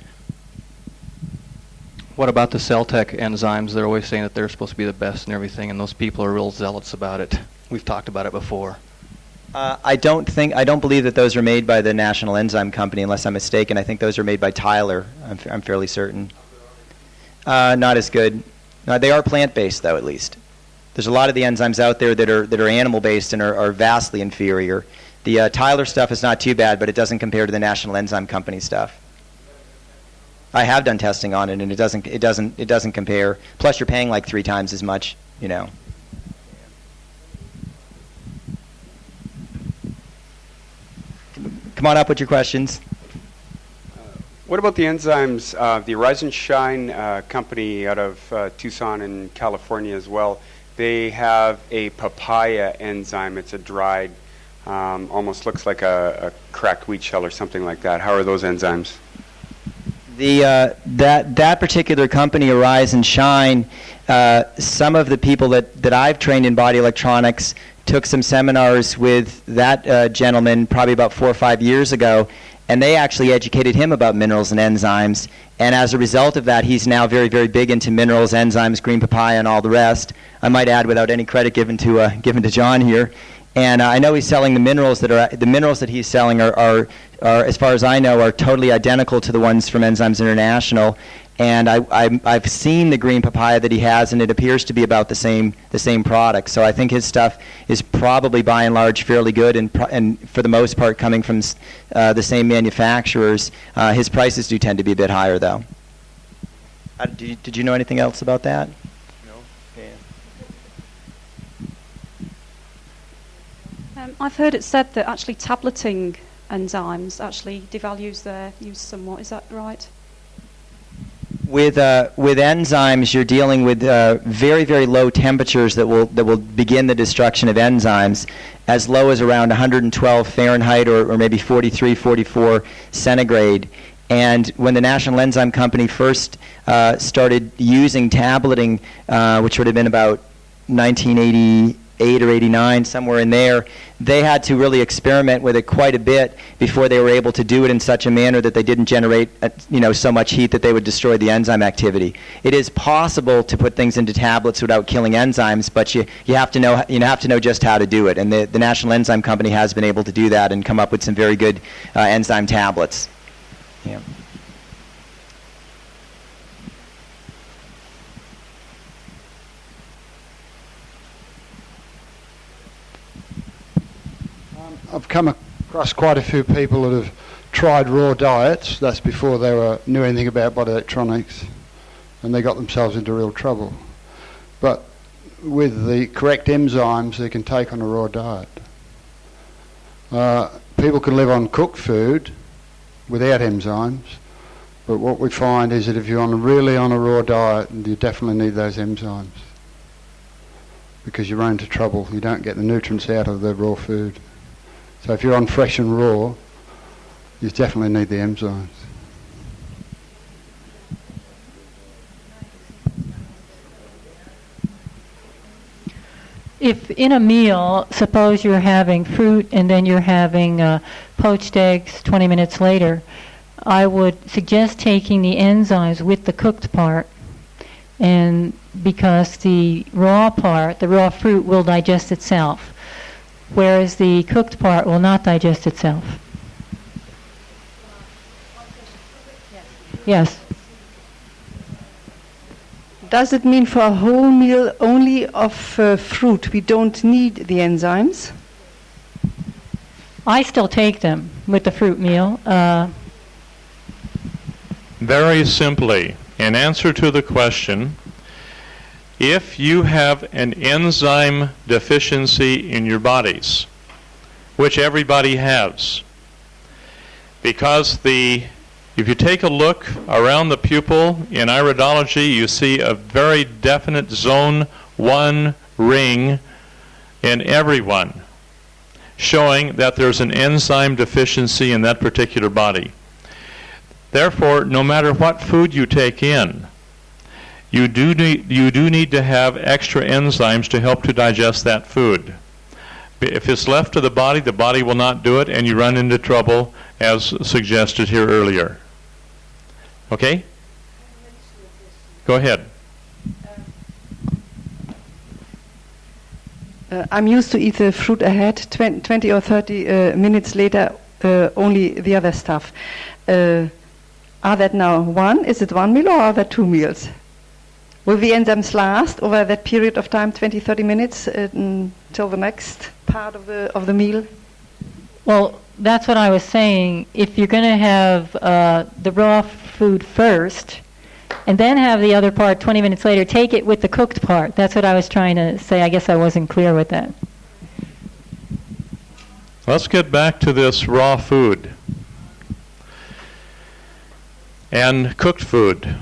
What about the Celtec enzymes? They're always saying that they're supposed to be the best and everything, and those people are real zealots about it. We've talked about it before. I don't believe that those are made by the National Enzyme Company, unless I'm mistaken. I think those are made by Tyler. I'm fairly certain. Not as good. They are plant-based, though, at least. There's a lot of the enzymes out there that are animal-based and are vastly inferior. The Tyler stuff is not too bad, but it doesn't compare to the National Enzyme Company stuff. I have done testing on it, and it doesn't compare. Plus, you're paying like 3 times as much, you know. Come on up with your questions. What about the enzymes? The Rise and Shine company out of Tucson in California as well. They have a papaya enzyme. It's a dried, almost looks like a cracked wheat shell or something like that. How are those enzymes? That particular company, Rise and Shine, some of the people that I've trained in body electronics took some seminars with that gentleman probably about 4 or 5 years ago, and they actually educated him about minerals and enzymes. And as a result of that, he's now very, very big into minerals, enzymes, green papaya, and all the rest. I might add, without any credit given to John here. And I know he's selling the minerals that he's selling are, as far as I know, are totally identical to the ones from Enzymes International. And I've seen the green papaya that he has, and it appears to be about the same product. So I think his stuff is probably by and large fairly good, and for the most part coming from the same manufacturers. His prices do tend to be a bit higher, though. Did you know anything else about that? I've heard it said that actually tableting enzymes actually devalues their use somewhat. Is that right? With enzymes, you're dealing with very, very low temperatures that will begin the destruction of enzymes, as low as around 112 Fahrenheit or maybe 43, 44 centigrade. And when the National Enzyme Company first started using tableting, which would have been about 1988 or 89, somewhere in there, they had to really experiment with it quite a bit before they were able to do it in such a manner that they didn't generate so much heat that they would destroy the enzyme activity. It is possible to put things into tablets without killing enzymes, but you have to know just how to do it. And the National Enzyme Company has been able to do that and come up with some very good enzyme tablets. Yeah. I've come across quite a few people that have tried raw diets. That's before they knew anything about body electronics, and they got themselves into real trouble. But with the correct enzymes, they can take on a raw diet. People can live on cooked food without enzymes, but what we find is that if you're really on a raw diet, you definitely need those enzymes, because you run into trouble. You don't get the nutrients out of the raw food. So if you're on fresh and raw, you definitely need the enzymes. If in a meal, suppose you're having fruit and then you're having poached eggs 20 minutes later, I would suggest taking the enzymes with the cooked part, and because the raw part, the raw fruit, will digest itself, whereas the cooked part will not digest itself. Yes. Does it mean for a whole meal only of fruit we don't need the enzymes? I still take them with the fruit meal. Very simply, in answer to the question, if you have an enzyme deficiency in your bodies, which everybody has, because if you take a look around the pupil in iridology, you see a very definite zone 1 ring in everyone, showing that there's an enzyme deficiency in that particular body. Therefore, no matter what food you take in, you do need to have extra enzymes to help to digest that food. If it's left to the body will not do it, and you run into trouble, as suggested here earlier. Okay? Go ahead. I'm used to eat the fruit ahead, 20 or 30 minutes later, only the other stuff. Are that now one? Is it one meal, or are there 2 meals? Will the enzymes last over that period of time, 20, 30 minutes, till the next part of the meal? Well, that's what I was saying. If you're going to have the raw food first, and then have the other part 20 minutes later, take it with the cooked part. That's what I was trying to say. I guess I wasn't clear with that. Let's get back to this raw food and cooked food.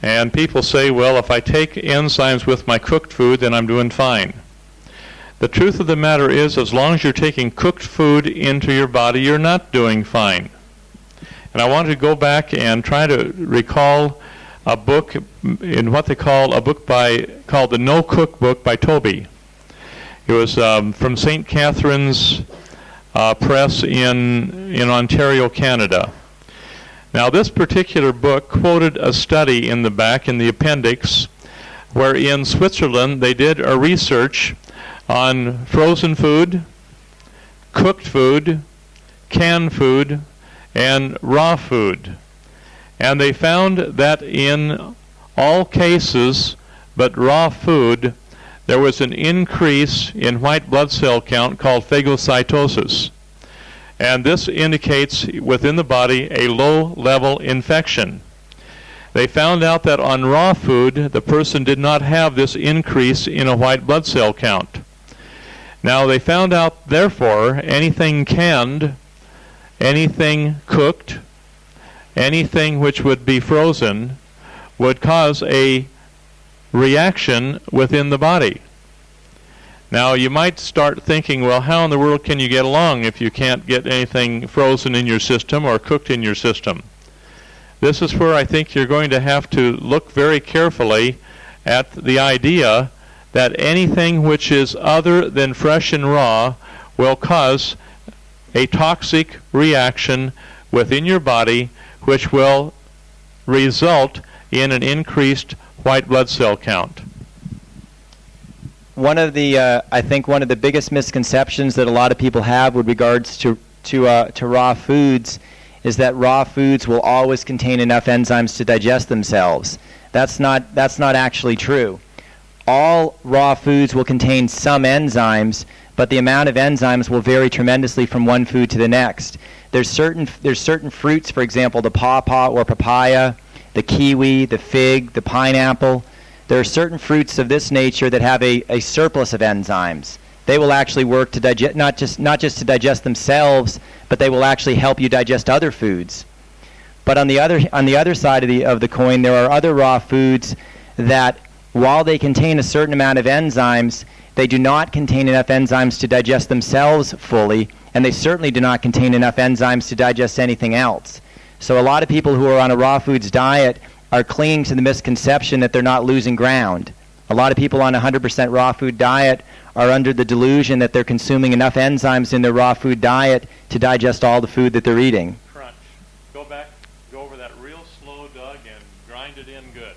And people say, well, if I take enzymes with my cooked food, then I'm doing fine. The truth of the matter is, as long as you're taking cooked food into your body, you're not doing fine. And I want to go back and try to recall a book in what they call a book called the No Cook Book by Toby. It was from St. Catherine's Press in Ontario, Canada. Now, this particular book quoted a study in the back, in the appendix, where in Switzerland they did a research on frozen food, cooked food, canned food, and raw food. And they found that in all cases but raw food, there was an increase in white blood cell count called phagocytosis. And this indicates within the body a low-level infection. They found out that on raw food, the person did not have this increase in a white blood cell count. Now they found out, therefore, anything canned, anything cooked, anything which would be frozen would cause a reaction within the body. Now you might start thinking, well, how in the world can you get along if you can't get anything frozen in your system or cooked in your system? This is where I think you're going to have to look very carefully at the idea that anything which is other than fresh and raw will cause a toxic reaction within your body, which will result in an increased white blood cell count. I think one of the biggest misconceptions that a lot of people have with regards to raw foods is that raw foods will always contain enough enzymes to digest themselves. That's not actually true. All raw foods will contain some enzymes, but the amount of enzymes will vary tremendously from one food to the next. There's certain fruits, for example, the pawpaw or papaya, the kiwi, the fig, the pineapple. There are certain fruits of this nature that have a surplus of enzymes. They will actually work to digest, not just to digest themselves, but they will actually help you digest other foods. But on the other side of the coin, there are other raw foods that, while they contain a certain amount of enzymes, they do not contain enough enzymes to digest themselves fully, and they certainly do not contain enough enzymes to digest anything else. So a lot of people who are on a raw foods diet are clinging to the misconception that they're not losing ground. A lot of people on a 100% raw food diet are under the delusion that they're consuming enough enzymes in their raw food diet to digest all the food that they're eating. Crunch. Go over that real slow, Doug, and grind it in good.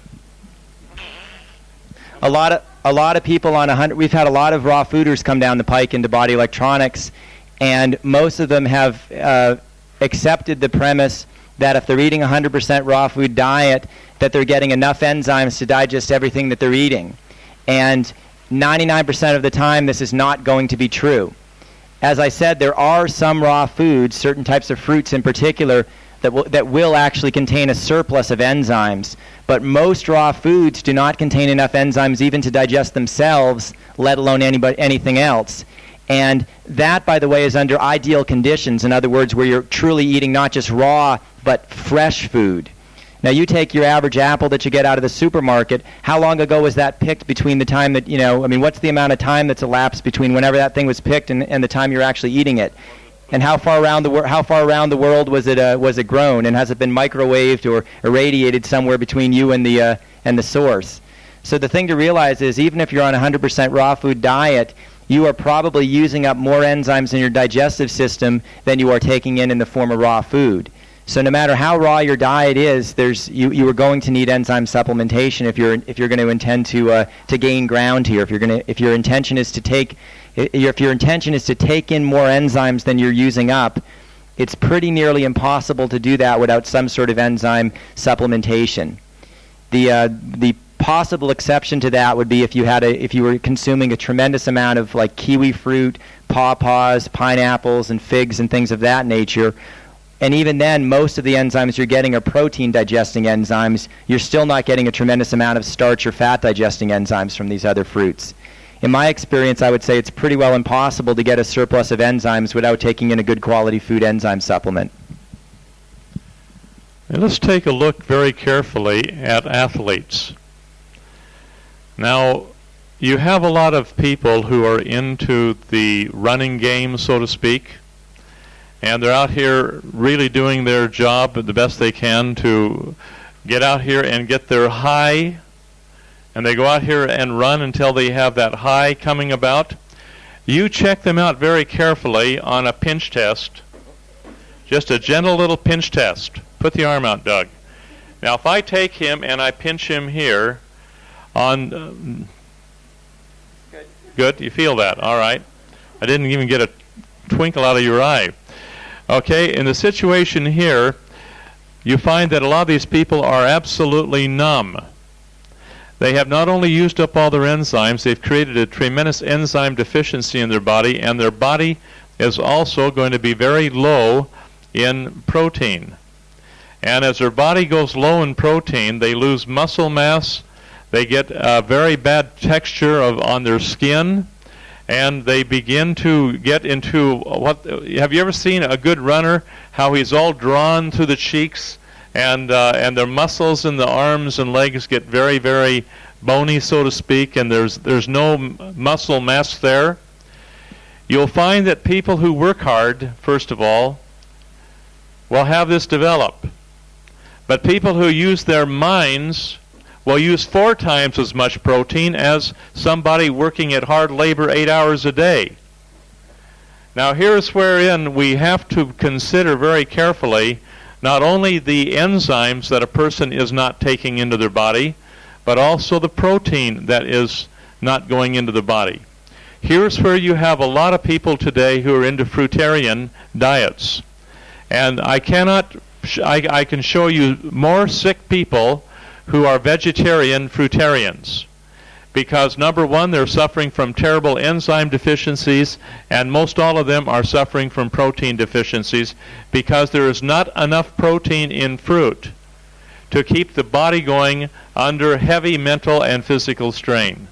A lot of people on 100. We've had a lot of raw fooders come down the pike into body electronics, and most of them have accepted the premise that if they're eating a 100% raw food diet, that they're getting enough enzymes to digest everything that they're eating. And 99% of the time, this is not going to be true. As I said, there are some raw foods, certain types of fruits in particular, that will actually contain a surplus of enzymes. But most raw foods do not contain enough enzymes even to digest themselves, let alone anything else. And that, by the way, is under ideal conditions. In other words, where you're truly eating not just raw, but fresh food. Now, you take your average apple that you get out of the supermarket. How long ago was that picked between the time that, what's the amount of time that's elapsed between whenever that thing was picked and the time you're actually eating it? And how far around the world was it grown? And has it been microwaved or irradiated somewhere between you and the source? So the thing to realize is, even if you're on a 100% raw food diet, you are probably using up more enzymes in your digestive system than you are taking in the form of raw food. So no matter how raw your diet is, you are going to need enzyme supplementation if you're going to intend to gain ground here. If your intention is to take in more enzymes than you're using up, it's pretty nearly impossible to do that without some sort of enzyme supplementation. The possible exception to that would be if you were consuming a tremendous amount of like kiwi fruit, pawpaws, pineapples, and figs and things of that nature. And even then, most of the enzymes you're getting are protein-digesting enzymes. You're still not getting a tremendous amount of starch or fat-digesting enzymes from these other fruits. In my experience, I would say it's pretty well impossible to get a surplus of enzymes without taking in a good quality food enzyme supplement. And let's take a look very carefully at athletes. Now, you have a lot of people who are into the running game, so to speak, and they're out here really doing their job the best they can to get out here and get their high, and they go out here and run until they have that high coming about. You check them out very carefully on a pinch test, just a gentle little pinch test. Put the arm out, Doug. Now, if I take him and I pinch him here on... Good, you feel that, all right. I didn't even get a twinkle out of your eye. Okay, in the situation here, you find that a lot of these people are absolutely numb. They have not only used up all their enzymes, they've created a tremendous enzyme deficiency in their body, and their body is also going to be very low in protein. And as their body goes low in protein, they lose muscle mass, they get a very bad texture on their skin, and they begin to get into have you ever seen a good runner, how he's all drawn through the cheeks, and their muscles in the arms and legs get very, very bony, so to speak, and there's no muscle mass there? You'll find that people who work hard, first of all, will have this develop. But people who use their minds will use 4 times as much protein as somebody working at hard labor 8 hours a day. Now here's wherein we have to consider very carefully not only the enzymes that a person is not taking into their body, but also the protein that is not going into the body. Here's where you have a lot of people today who are into fruitarian diets. And I can show you more sick people who are vegetarian fruitarians. Because number one, they're suffering from terrible enzyme deficiencies, and most all of them are suffering from protein deficiencies because there is not enough protein in fruit to keep the body going under heavy mental and physical strain.